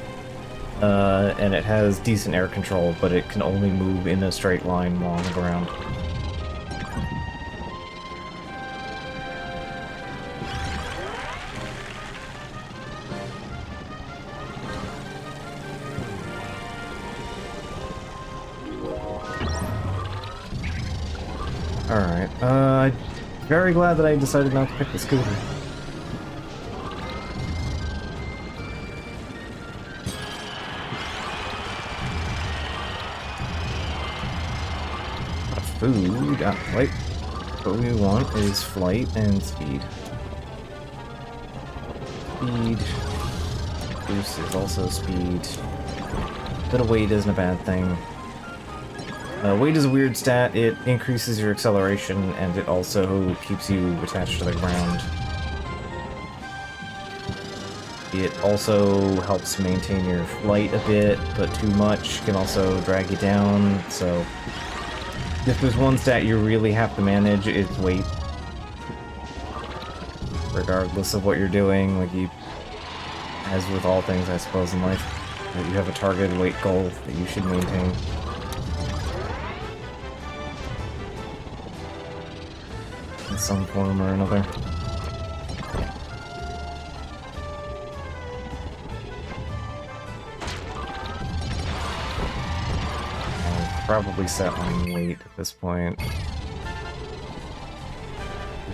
and it has decent air control, but it can only move in a straight line while on the ground. Alright, very glad that I decided not to pick the scooter. Food, flight. What we want is flight and speed. Speed. Boost is also speed. Bit of weight isn't a bad thing. Weight is a weird stat. It increases your acceleration, and it also keeps you attached to the ground. It also helps maintain your flight a bit, but too much can also drag you down, so... If there's one stat you really have to manage, it's weight. Regardless of what you're doing, like you... As with all things, I suppose, in life, that you have a targeted weight goal that you should maintain. In some form or another. Probably set on weight at this point.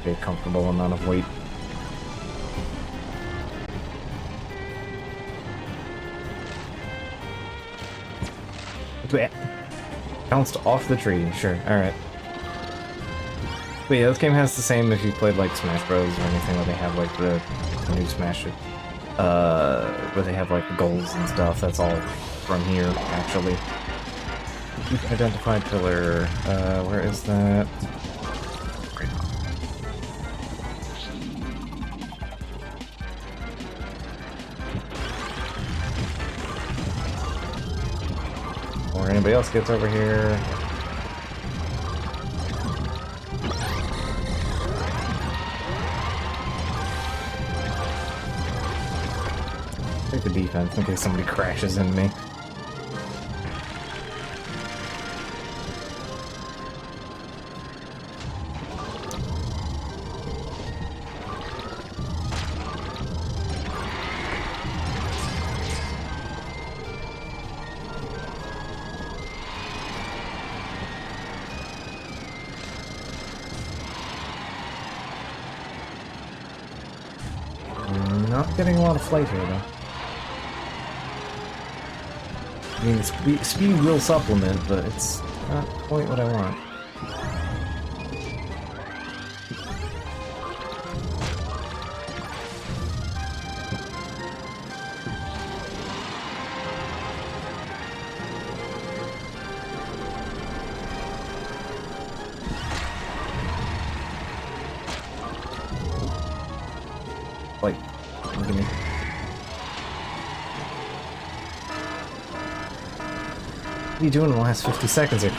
A comfortable amount of weight. Bounced off the tree, sure, alright. But yeah, this game has the same if you played like Smash Bros or anything where they have like the new Smash where they have like the goals and stuff, that's all from here, actually. Identified pillar. Where is that? Right on. Or anybody else gets over here. Take the defense in case somebody crashes into me. Not getting a lot of flight here, though. I mean, speed will supplement, but it's not quite what I want. Like, look at me. What are you doing in the last 50 seconds here?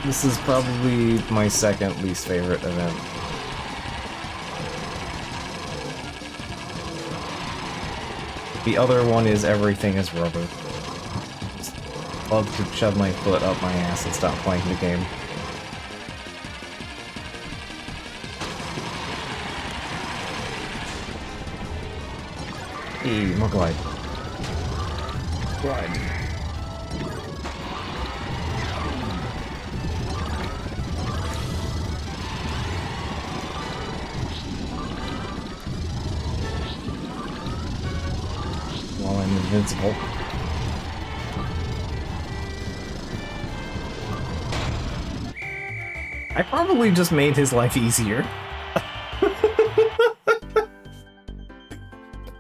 This is probably my second least favorite event. The other one is everything is rubber. Just love to shove my foot up my ass and stop playing the game. More glide. Glide. While I'm invincible. I probably just made his life easier.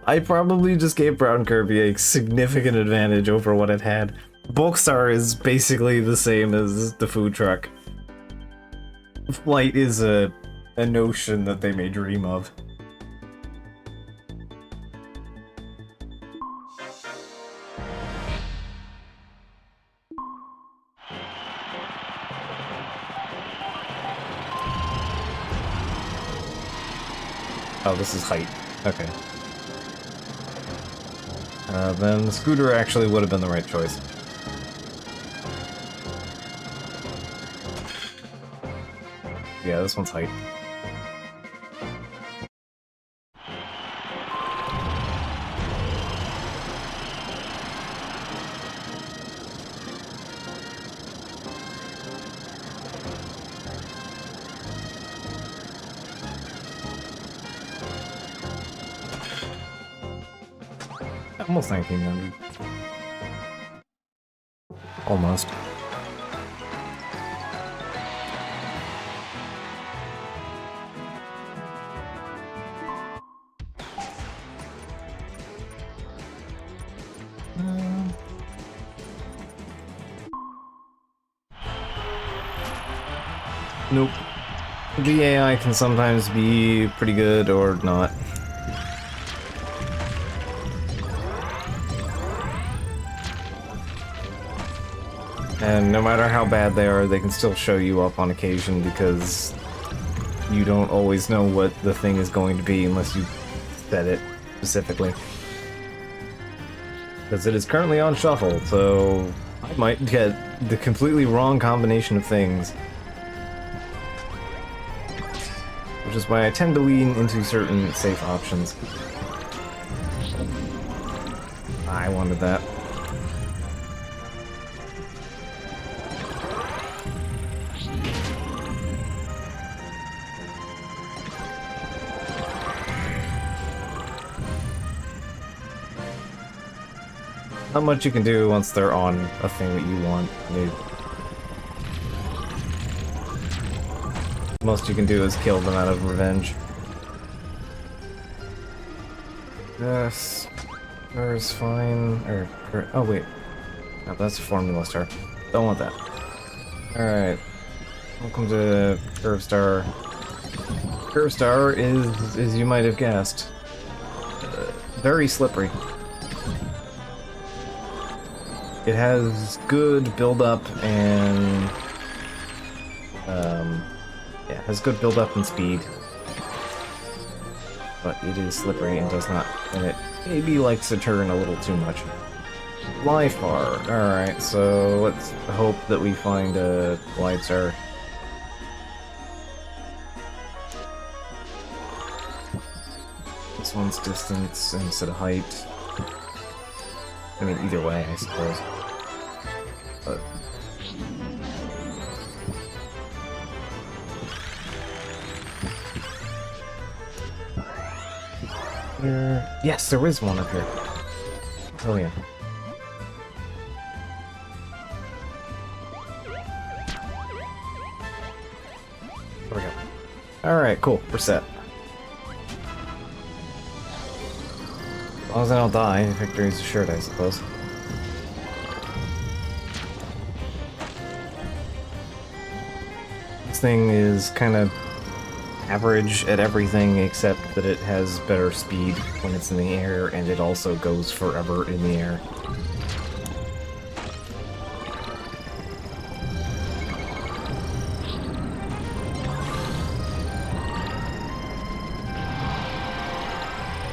I probably just gave Brown Kirby a significant advantage over what it had. Bulkstar is basically the same as the food truck. Flight is a a notion that they may dream of. Oh, this is height. Okay. Then the scooter actually would have been the right choice. Yeah, this one's height. Almost 1900. Almost. Nope. The AI can sometimes be pretty good or not. And no matter how bad they are, they can still show you up on occasion because you don't always know what the thing is going to be unless you set it specifically. Because it is currently on shuffle, so I might get the completely wrong combination of things. Which is why I tend to lean into certain safe options. I wanted that. Not much you can do once they're on a thing that you want. Most you can do is kill them out of revenge. Yes, is fine. Oh wait, no, that's a formula star. Don't want that. All right, welcome to Curve Star. Curve Star is, as you might have guessed, very slippery. It has good build-up and yeah, has good build-up and speed, but it is slippery and does not, and it maybe likes to turn a little too much. Fly far. All right, so let's hope that we find a glide star. This one's distance instead of height. I mean, either way, I suppose. But yes, there is one up here. Oh yeah. There we go. Alright, cool. We're set. As long as I don't die, victory's assured, I suppose. This thing is kind of average at everything except that it has better speed when it's in the air, and it also goes forever in the air.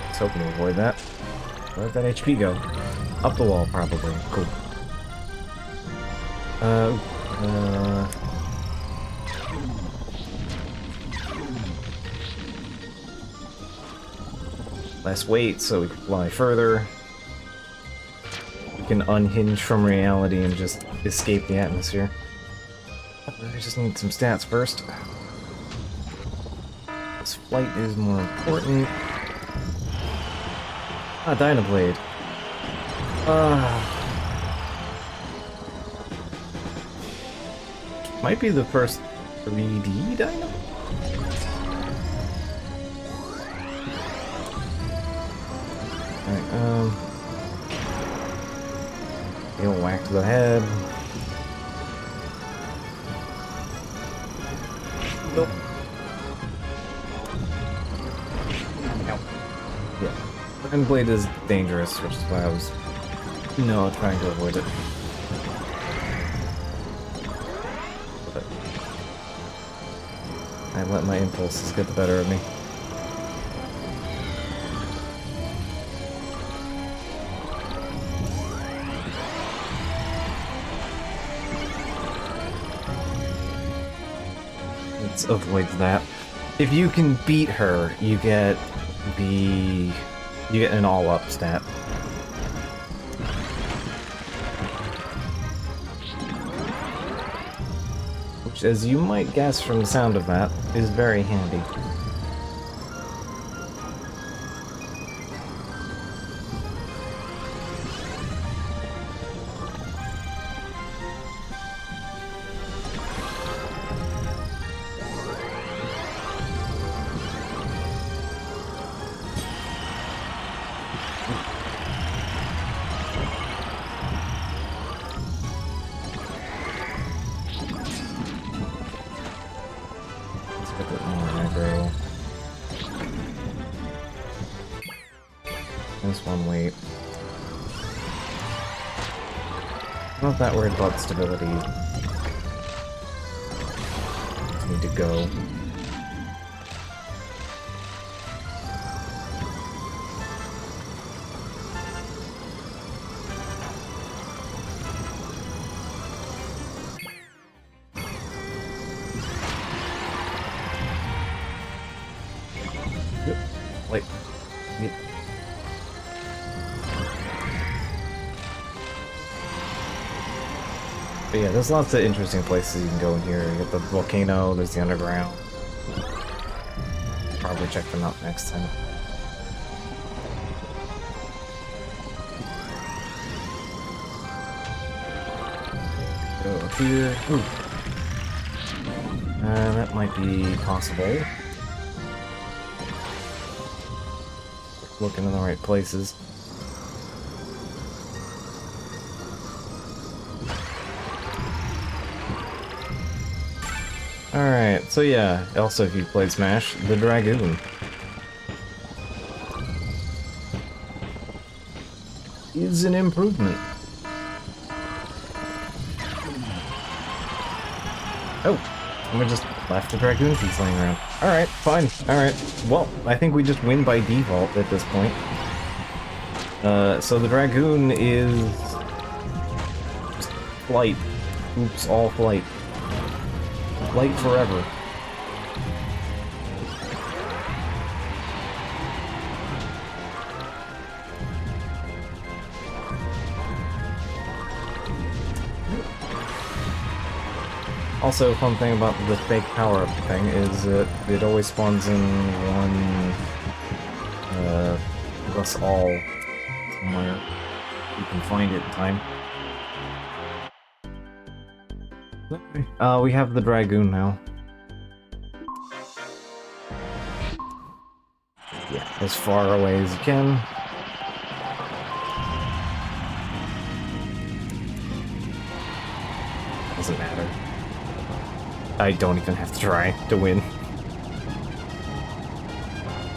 I was hoping to avoid that. Where'd that HP go? Up the wall, probably. Cool. Less weight so we can fly further. We can unhinge from reality and just escape the atmosphere. I just need some stats first. This flight is more important. Ah, Dynablade. Might be the first 3D Dynablade? Alright, he'll whack to the head. Nope. And Blade is dangerous, which is why I was trying to avoid it. But I let my impulses get the better of me. Let's avoid that. If you can beat her, you get an all-up stat. Which, as you might guess from the sound of that, is very handy. Wait. I'm not that worried about stability. Just need to go. Like, but yeah, there's lots of interesting places you can go in here. You got the volcano, there's the underground. Probably check them out next time. Go here. Ooh. That might be possible. Looking in the right places. Alright, so yeah, also if you played Smash, the Dragoon is an improvement. Oh, and we just left the Dragoon piece laying around. Alright, fine, alright. Well, I think we just win by default at this point. So the Dragoon is just flight. Oops, all flight. Flight forever. Also, fun thing about the fake power-up thing is that it always spawns in one, us all somewhere. You can find it in time. We have the Dragoon now. Yeah, as far away as you can. Doesn't matter. I don't even have to try to win.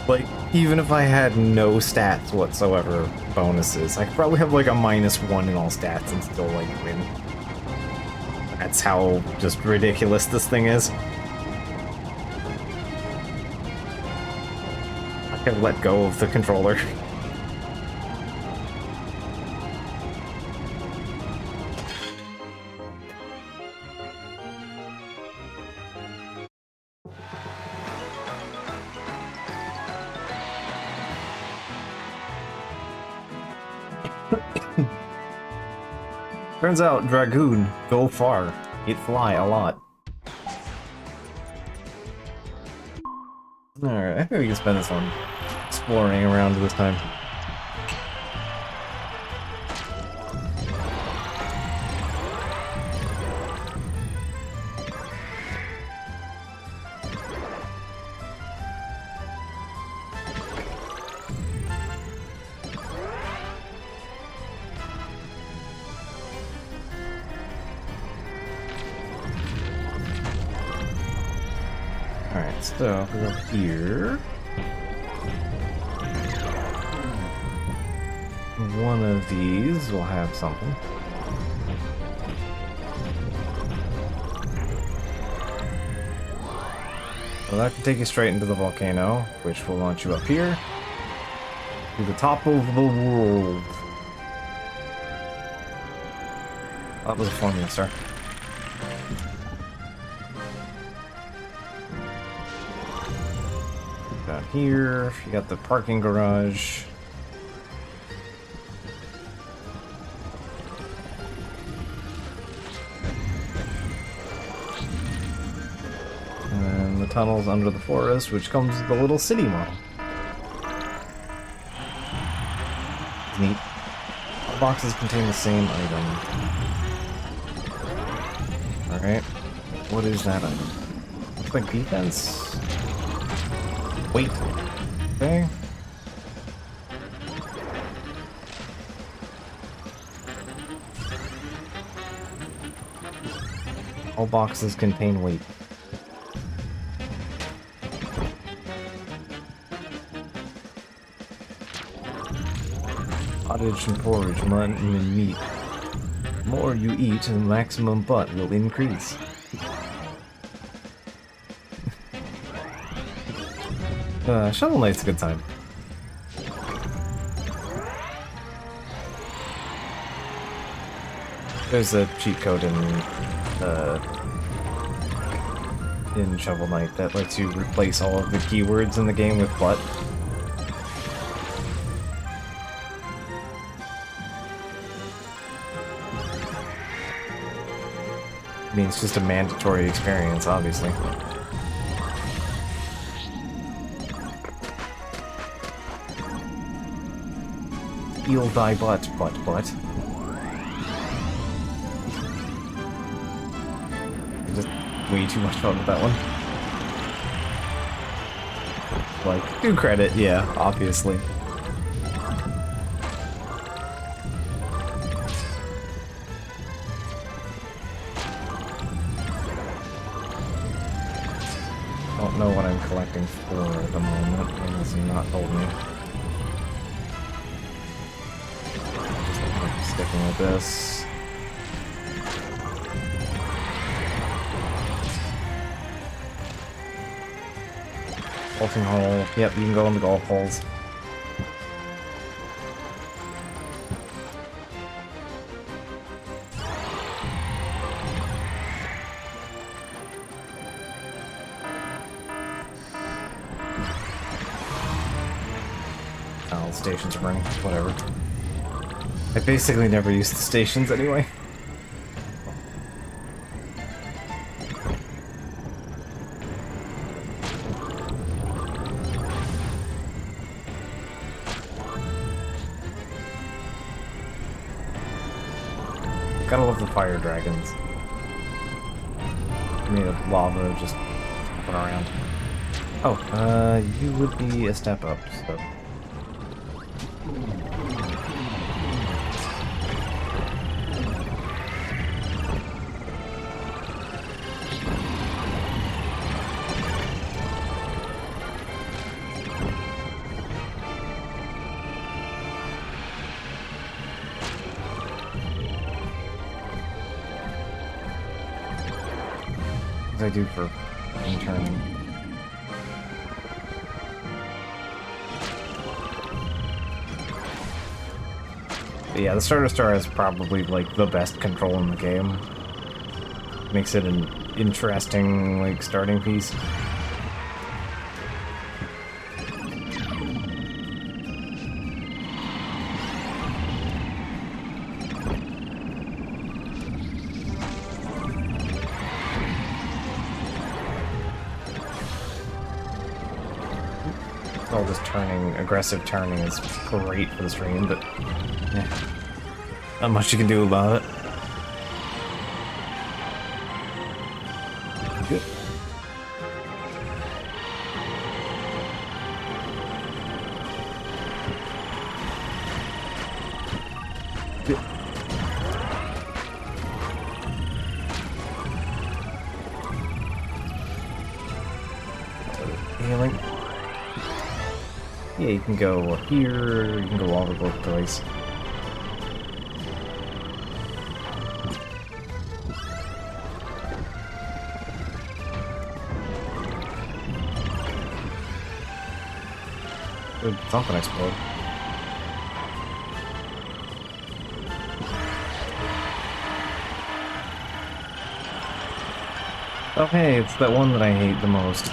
Like, even if I had no stats whatsoever, bonuses, I could probably have like a -1 in all stats and still, like, win. That's how just ridiculous this thing is. I could let go of the controller. Turns out, Dragoon go far. It fly a lot. Alright, I think we can spend this on exploring around this time. So, go here. one of these will have something. Well, that can take you straight into the volcano, which will launch you up here to the top of the world. That was a formula, sir. Down here, you got the parking garage. And the tunnels under the forest, which comes with the little city model. Neat. All boxes contain the same item. Alright. What is that item? Looks like defense? Wait. Okay. All boxes contain weight. Pottage and porridge, mutton and meat. The more you eat, the maximum butt will increase. Shovel Knight's a good time. There's a cheat code in Shovel Knight that lets you replace all of the keywords in the game with butt. I mean, it's just a mandatory experience, obviously. Heal thy butt. Just way too much fun with that one. Like, due credit, yeah, obviously. Don't know what I'm collecting for at the moment. It has not told me. Just sticking with this. Golfing hole. Yep, you can go in the golf holes. Oh, the stations are running. Whatever. I basically never use the stations anyway. Gotta love the fire dragons. Made of lava, just jumping around. Oh, you would be a step up, so. I do for intern. But yeah, the Starter Star is probably like the best control in the game. Makes it an interesting like starting piece. All this turning, aggressive turning is great for the stream, but yeah, not much you can do about it. Good. Good. Healing. Yeah, you can go here, you can go all over both place. Did something explode? Oh hey, it's that one that I hate the most.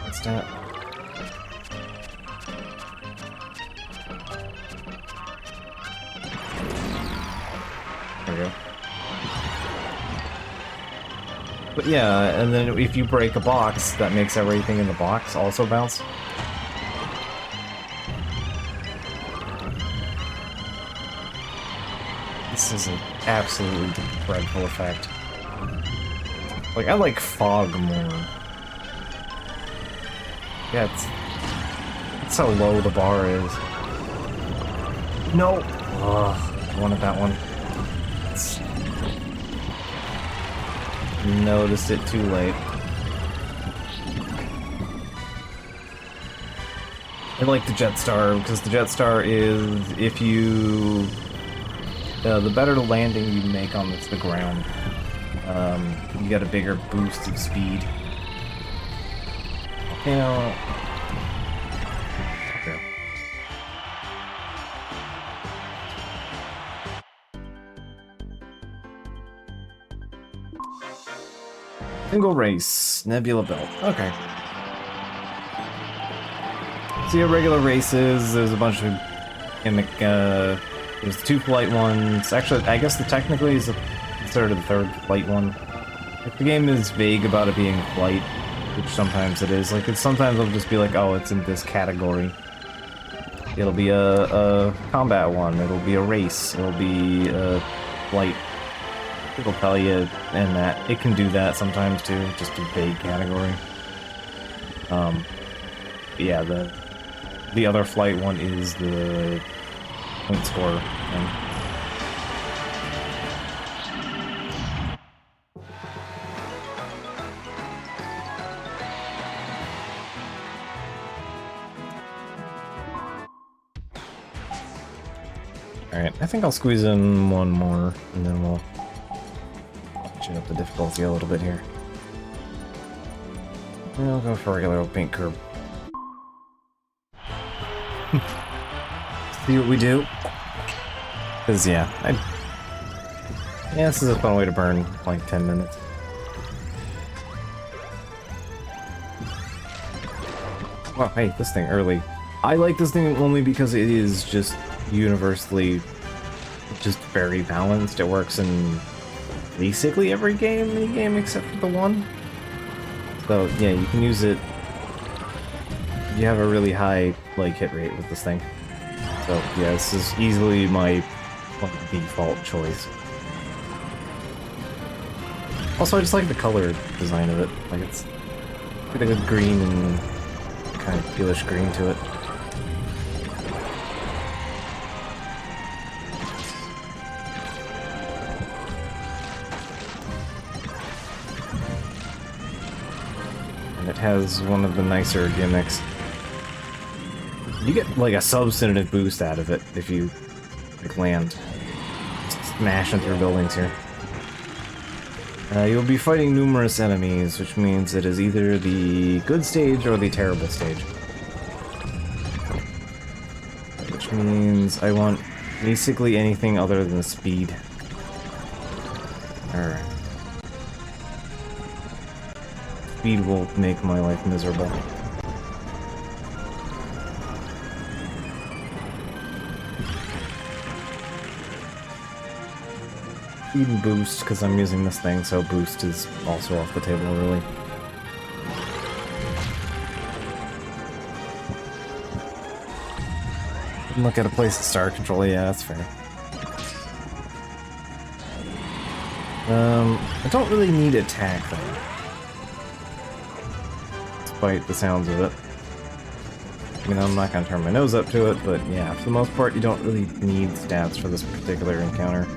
What's that? There we go. But yeah, and then if you break a box, that makes everything in the box also bounce. This is an absolutely dreadful effect. Like, I like fog more. Yeah, it's how low the bar is. No! Ugh, I wanted that one. Noticed it too late. I like the Jet Star, because the Jet Star is, if you... the better landing you make on the ground, you get a bigger boost of speed. You know... Okay. Single race, Nebula Belt. Okay. So you have regular races, there's a bunch of gimmick, there's the 2 flight ones. Actually, I guess technically is considered the 3rd flight one. Like, the game is vague about it being flight, which sometimes it is. Like, sometimes it'll just be like, oh, it's in this category. It'll be a combat one, it'll be a race, it'll be a flight. It'll tell you, and that it can do that sometimes too, just a vague category. Yeah, the other flight one is the point score thing. Alright, I think I'll squeeze in one more, and then we'll tune up the difficulty a little bit here. And I'll go for a regular old paint curb. See what we do? Because, yeah, this is a fun way to burn, like, 10 minutes. Well, hey, this thing early. I like this thing only because it is just universally just very balanced. It works in basically every game except for the one. So yeah, you can use it. You have a really high like hit rate with this thing. So yeah, this is easily my default choice. Also, I just like the color design of it. Like it's got a good green and kind of tealish green to it. It has one of the nicer gimmicks. You get like a substantive boost out of it if you like land. Just smashing through buildings here. You'll be fighting numerous enemies, which means it is either the good stage or the terrible stage. Which means I want basically anything other than speed. Alright. Speed will make my life miserable. Speed and boost, because I'm using this thing, so boost is also off the table, really. Look at a place to start control, yeah, that's fair. I don't really need attack, though. Despite the sounds of it. I mean, I'm not gonna turn my nose up to it, but yeah, for the most part, you don't really need stats for this particular encounter,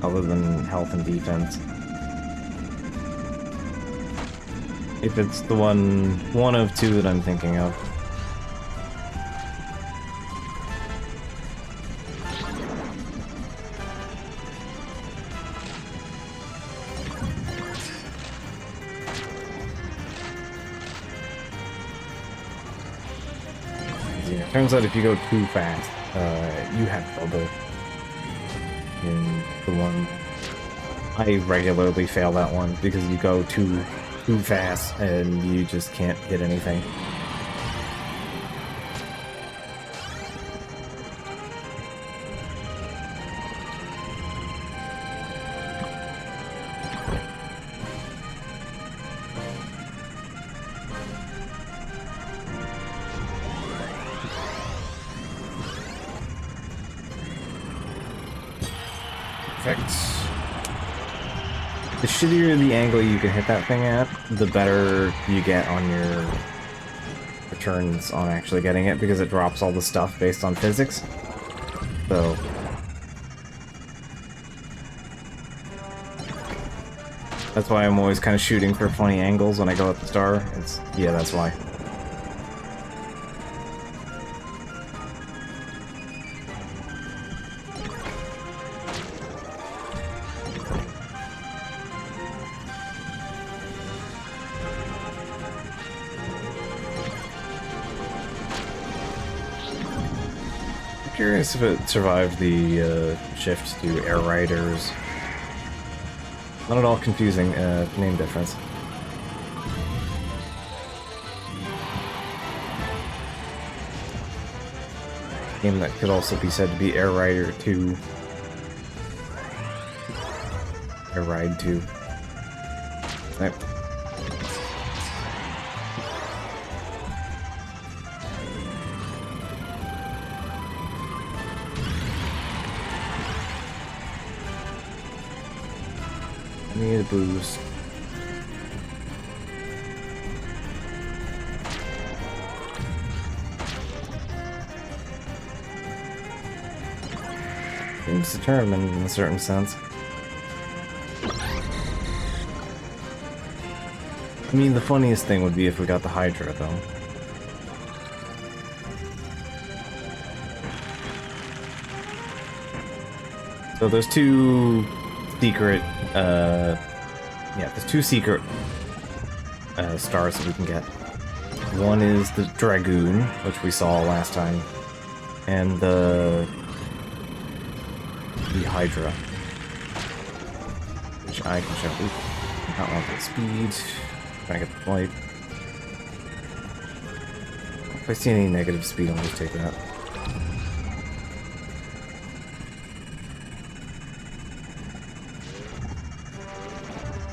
other than health and defense. If it's the one of two that I'm thinking of. Turns out if you go too fast, you have trouble. In the one, I regularly fail that one because you go too fast and you just can't hit anything. The shittier the angle you can hit that thing at, the better you get on your returns on actually getting it, because it drops all the stuff based on physics. So... that's why I'm always kind of shooting for funny angles when I go at the star. Yeah, that's why. Curious if it survived the shift to air riders. Not at all confusing name difference. Game that could also be said to be Air Rider 2. Air Ride 2. Right. Need a boost. Seems determined in a certain sense. I mean, the funniest thing would be if we got the Hydra, though. So there's two secret, there's two secret stars that we can get. One is the Dragoon, which we saw last time, and the Hydra, which I can show. Ooh, not want the speed. Trying to get the flight. If I see any negative speed, I'll just take that.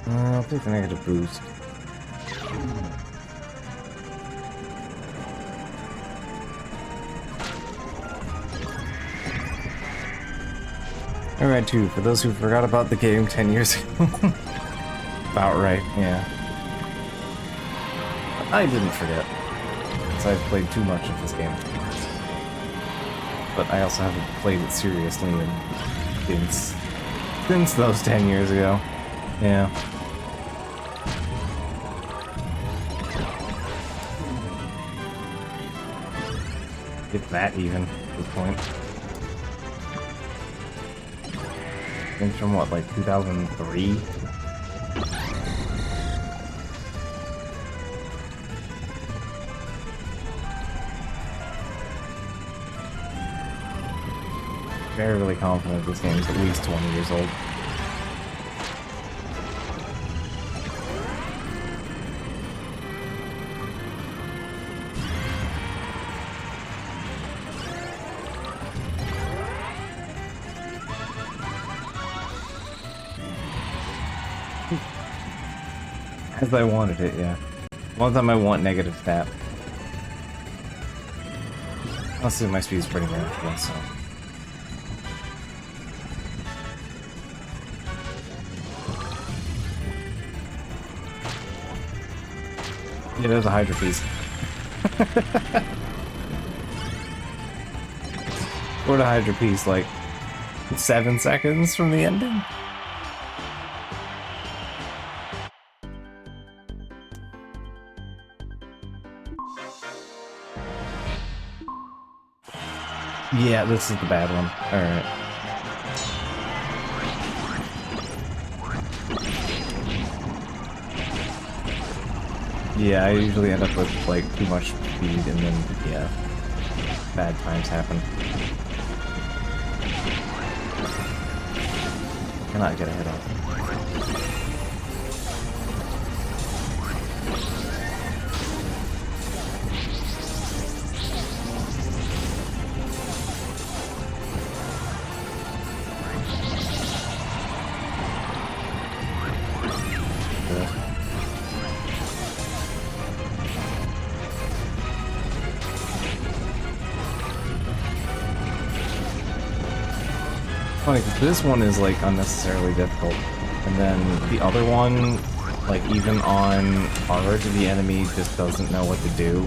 I'll take the negative boost. Alright, too, for those who forgot about the game 10 years ago. About right, yeah. I didn't forget, because I've played too much of this game. But I also haven't played it seriously since those 10 years ago. Yeah. If that even, at this point. Things from what, like 2003? Fairly confident this game is at least 20 years old. As I wanted it, yeah. One time I want negative stat. Honestly, my speed is pretty manageable, so. Yeah, there's a Hydra piece. Or the Hydra piece, like 7 seconds from the ending? Yeah, this is the bad one. Alright. Yeah, I usually end up with, like, too much speed and then, yeah. bad times happen. Cannot get ahead of. Funny, 'cause this one is like unnecessarily difficult, and then the other one, like even on hard, the enemy just doesn't know what to do.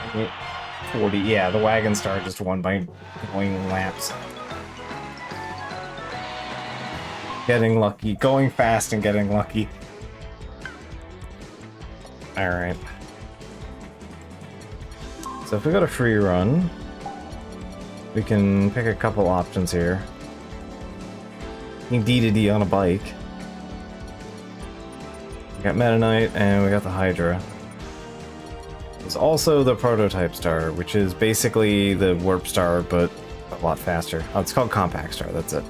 Okay, 40, yeah, the wagon star just won by going laps. Getting lucky, going fast and getting lucky. Alright. So if we go to free run, we can pick a couple options here. D to D on a bike. We got Meta Knight and we got the Hydra. There's also the Prototype Star, which is basically the Warp Star, but a lot faster. Oh, it's called Compact Star, that's it.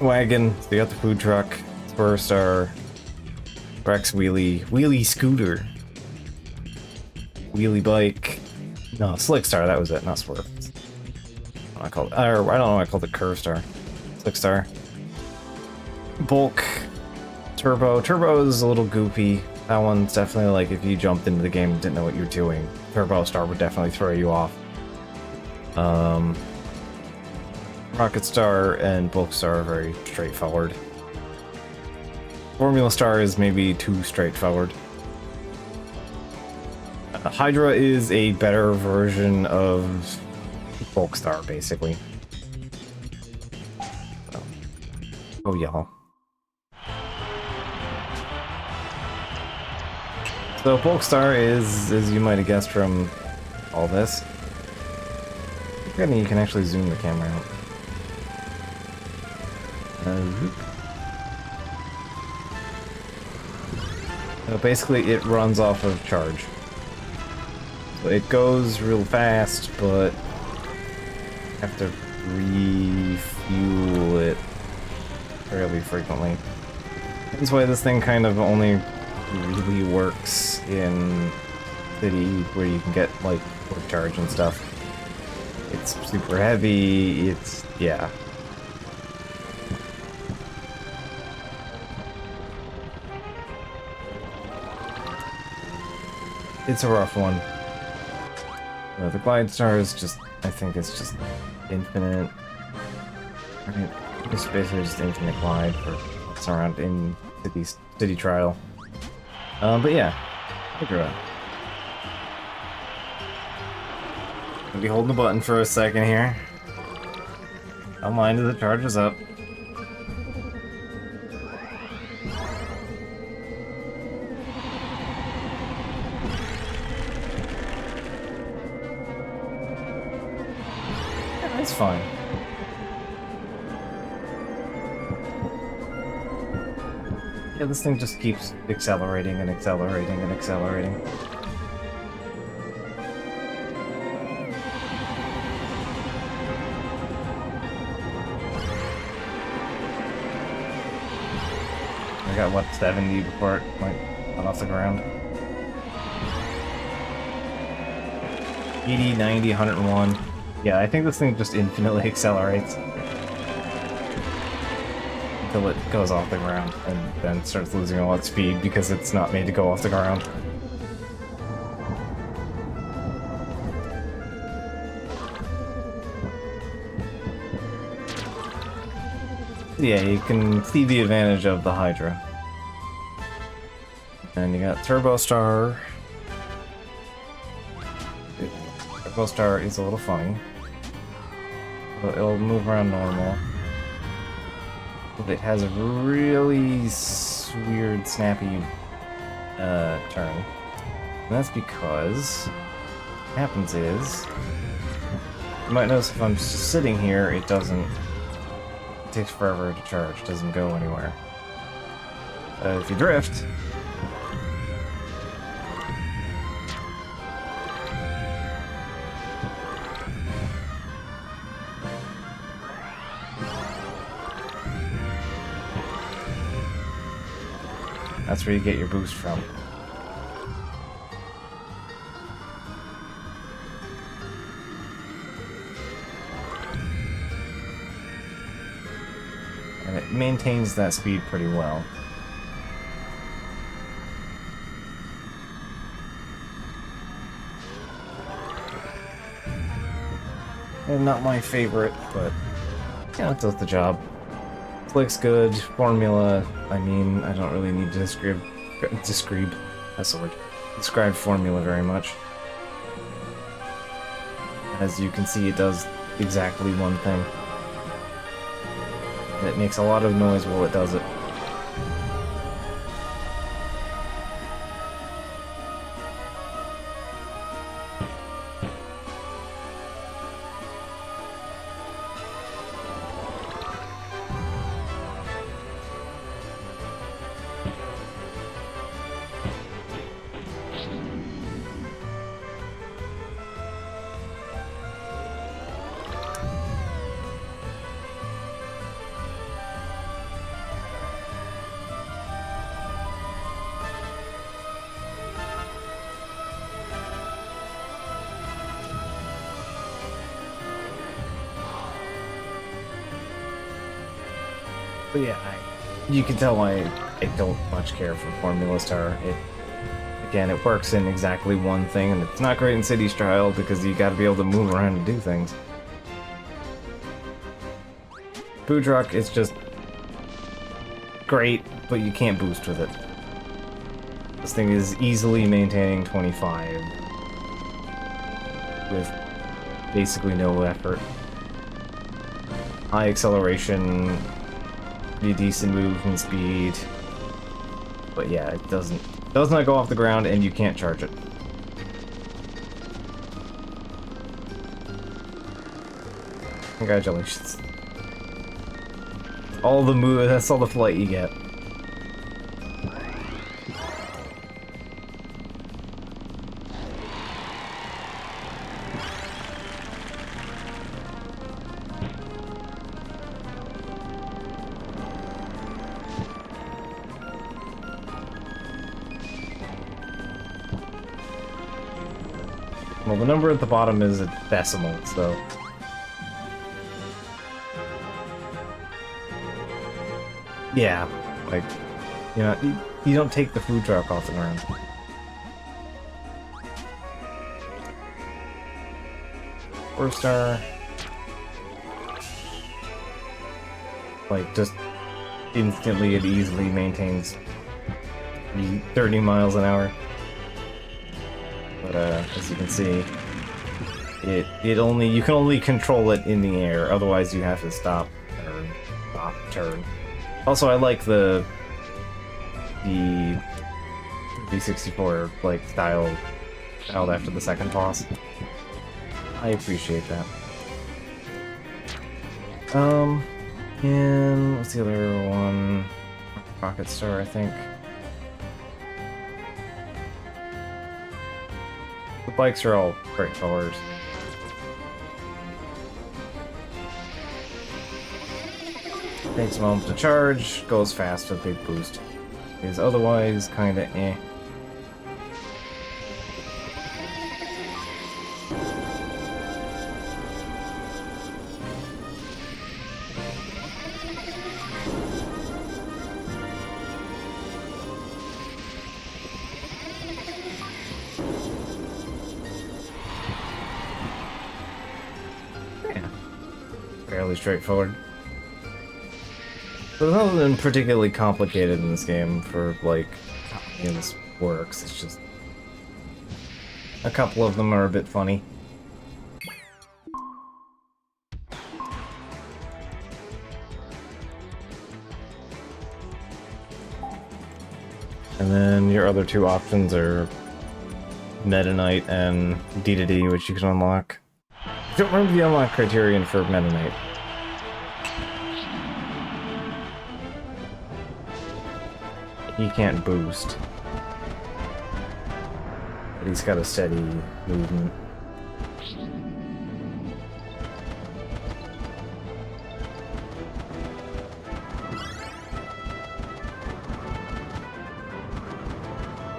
Wagon, so you got the Food Truck, Spur Star, Rex Wheelie Scooter, Wheelie Bike, no, Slick Star, that was it, not Swerve. I called, or I don't know, I called it Curve Star. Slick Star. Bulk, Turbo. Turbo is a little goofy. That one's definitely like if you jumped into the game and didn't know what you were doing, Turbo Star would definitely throw you off. Rocket Star and Bulk Star are very straightforward. Formula Star is maybe too straightforward. Hydra is a better version of Bulk Star, basically. Oh, yeah. So Bulk Star is, as you might have guessed from all this, you can actually zoom the camera out. So basically it runs off of charge. So it goes real fast, but you have to refuel it fairly frequently. That's why this thing kind of only really works in city where you can get like quick charge and stuff. It's super heavy, it's, yeah. It's a rough one. The Glide Star is just, I think it's just infinite. I mean, it's basically just infinite glide for what's around in city trial. But yeah, Hydra. I'll be holding the button for a second here. Don't mind as it charges up. It's fine. Yeah, this thing just keeps accelerating and accelerating and accelerating. I got, what, 70 before it went off the ground? 80, 90, 101. Yeah, I think this thing just infinitely accelerates until it goes off the ground and then starts losing a lot of speed because it's not made to go off the ground. Yeah, you can see the advantage of the Hydra. And you got Turbo Star. Turbo Star is a little funny. But it'll move around normal. But it has a really weird, snappy turn. And that's because what happens is, you might notice if I'm just sitting here, it doesn't It takes forever to charge, doesn't go anywhere. If you drift... That's where you get your boost from. And it maintains that speed pretty well. And not my favorite, but yeah, it does the job. Looks good. Formula, I mean, I don't really need to describe that's the word. Describe formula very much. As you can see, it does exactly one thing. And it makes a lot of noise while it does it. But yeah, you can tell I don't much care for Formula Star. Again, it works in exactly one thing, and it's not great in City Style because you gotta be able to move around and do things. Food Truck is just great, but you can't boost with it. This thing is easily maintaining 25 with basically no effort. High acceleration, pretty decent movement speed, but yeah, it does not go off the ground, and you can't charge it. Congratulations. All the move, that's all the flight you get. Well, the number at the bottom is a decimal, so... yeah, like, you know, you don't take the food truck off the ground. Four star... like, just instantly it easily maintains 30 miles an hour. But as you can see, you can only control it in the air. Otherwise, you have to stop, turn. Also, I like the V64 like styled after the second boss. I appreciate that. And what's the other one? Rocket Star, I think. The bikes are all great colors. Takes a moment to charge, goes fast with big boost. Is otherwise kinda eh. Fairly straightforward. There's nothing particularly complicated in this game for, like, how this works. It's just... a couple of them are a bit funny. And then your other two options are Meta Knight and D2D, which you can unlock. I don't remember the unlock criterion for Meta Knight. he can't boost. But he's got a steady movement.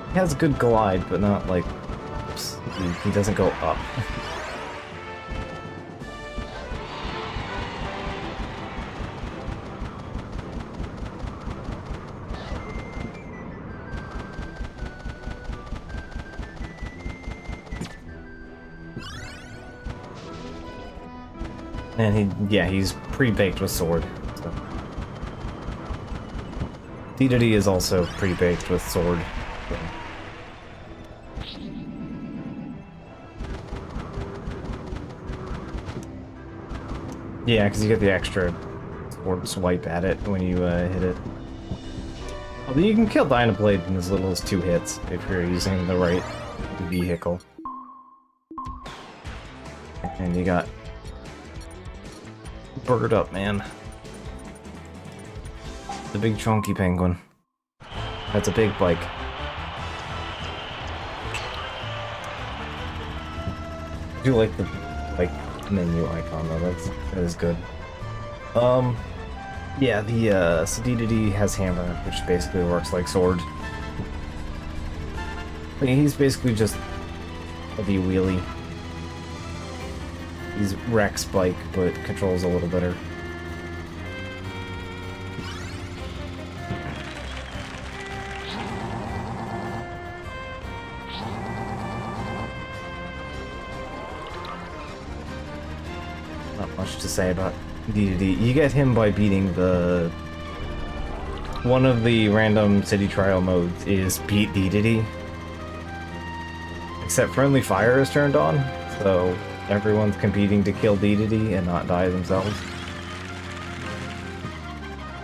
He has a good glide, but not like... He doesn't go up. And he's pre-baked with sword. So. Dedede is also pre-baked with sword. So. Yeah, because you get the extra sword swipe at it when you hit it. Although you can kill Dynablade in as little as 2 hits if you're using the right vehicle. And you got Bird Up, man. The big chunky penguin. That's a big bike. I do like the menu icon though. That is good. Yeah, the Dedede has hammer, which basically works like sword. I mean, he's basically just a wheelie. He's Rex bike, but controls a little better. Not much to say about Dedede. You get him by beating the... One of the random city trial modes is beat Dedede. Except friendly fire is turned on, so everyone's competing to kill Dedede and not die themselves.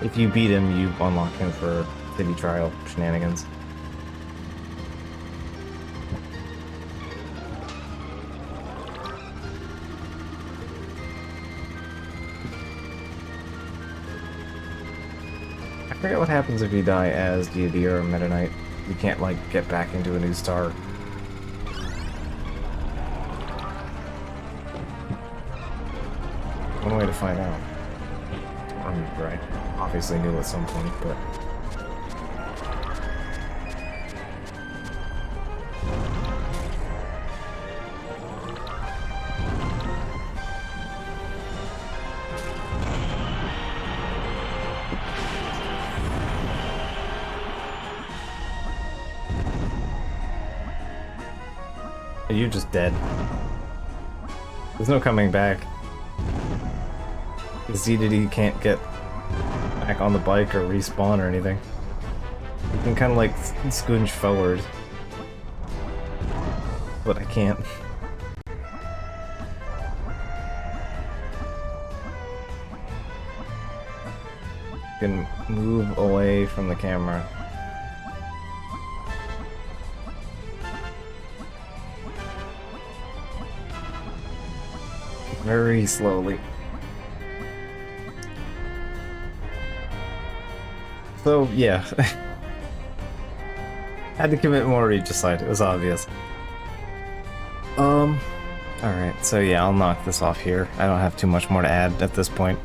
If you beat him, you unlock him for city trial shenanigans. I forget what happens if you die as Dedede or Meta Knight. You can't, like, get back into a new star. One way to find out. Right. Obviously knew at some point, but... You're just dead. There's no coming back. Dedede can't get back on the bike or respawn or anything. You can kind of like scooch forward. But I can't. You can move away from the camera. Very slowly. So, yeah. Had to commit more regicide, it was obvious. Alright, so yeah, I'll knock this off here. I don't have too much more to add at this point.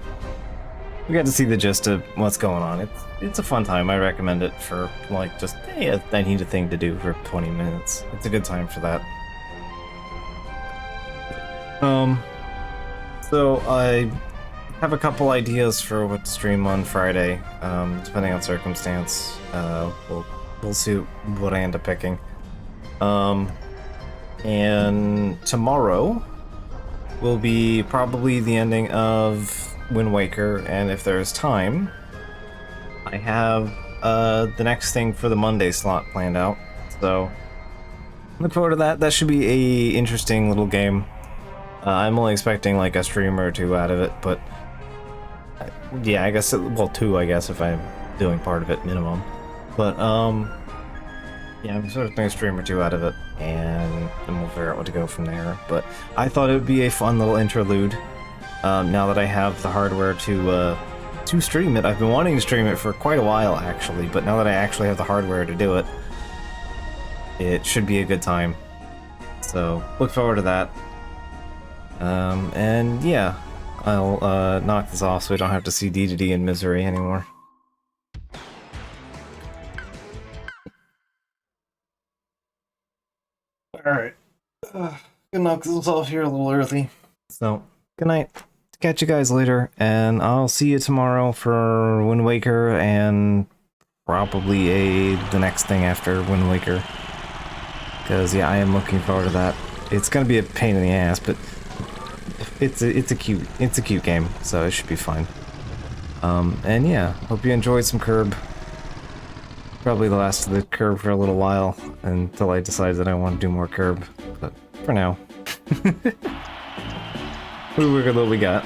We got to see the gist of what's going on. It's a fun time. I recommend it for, like, just, hey, I need a thing to do for 20 minutes. It's a good time for that. So I have a couple ideas for what to stream on Friday, depending on circumstance. We'll see what I end up picking. And tomorrow will be probably the ending of Wind Waker, and if there's time, I have the next thing for the Monday slot planned out. So look forward to that. That should be a interesting little game. I'm only expecting like a stream or two out of it, but yeah, I guess, well, 2, I guess, if I'm doing part of it minimum. But yeah, I'm expecting a stream or 2 out of it, and then we'll figure out what to go from there. But I thought it would be a fun little interlude, now that I have the hardware to to stream it. I've been wanting to stream it for quite a while, actually, but now that I actually have the hardware to do it, it should be a good time. So, look forward to that. And yeah, I'll knock this off so we don't have to see D2D in misery anymore. Alright. Gonna knock this off here a little early. So, good night. Catch you guys later, and I'll see you tomorrow for Wind Waker and probably the next thing after Wind Waker. Because yeah, I am looking forward to that. It's gonna be a pain in the ass, but it's a cute game, so it should be fine. And yeah, hope you enjoyed some Kirby. Probably the last of the Kirby for a little while until I decide that I want to do more Kirby. But for now, what we got?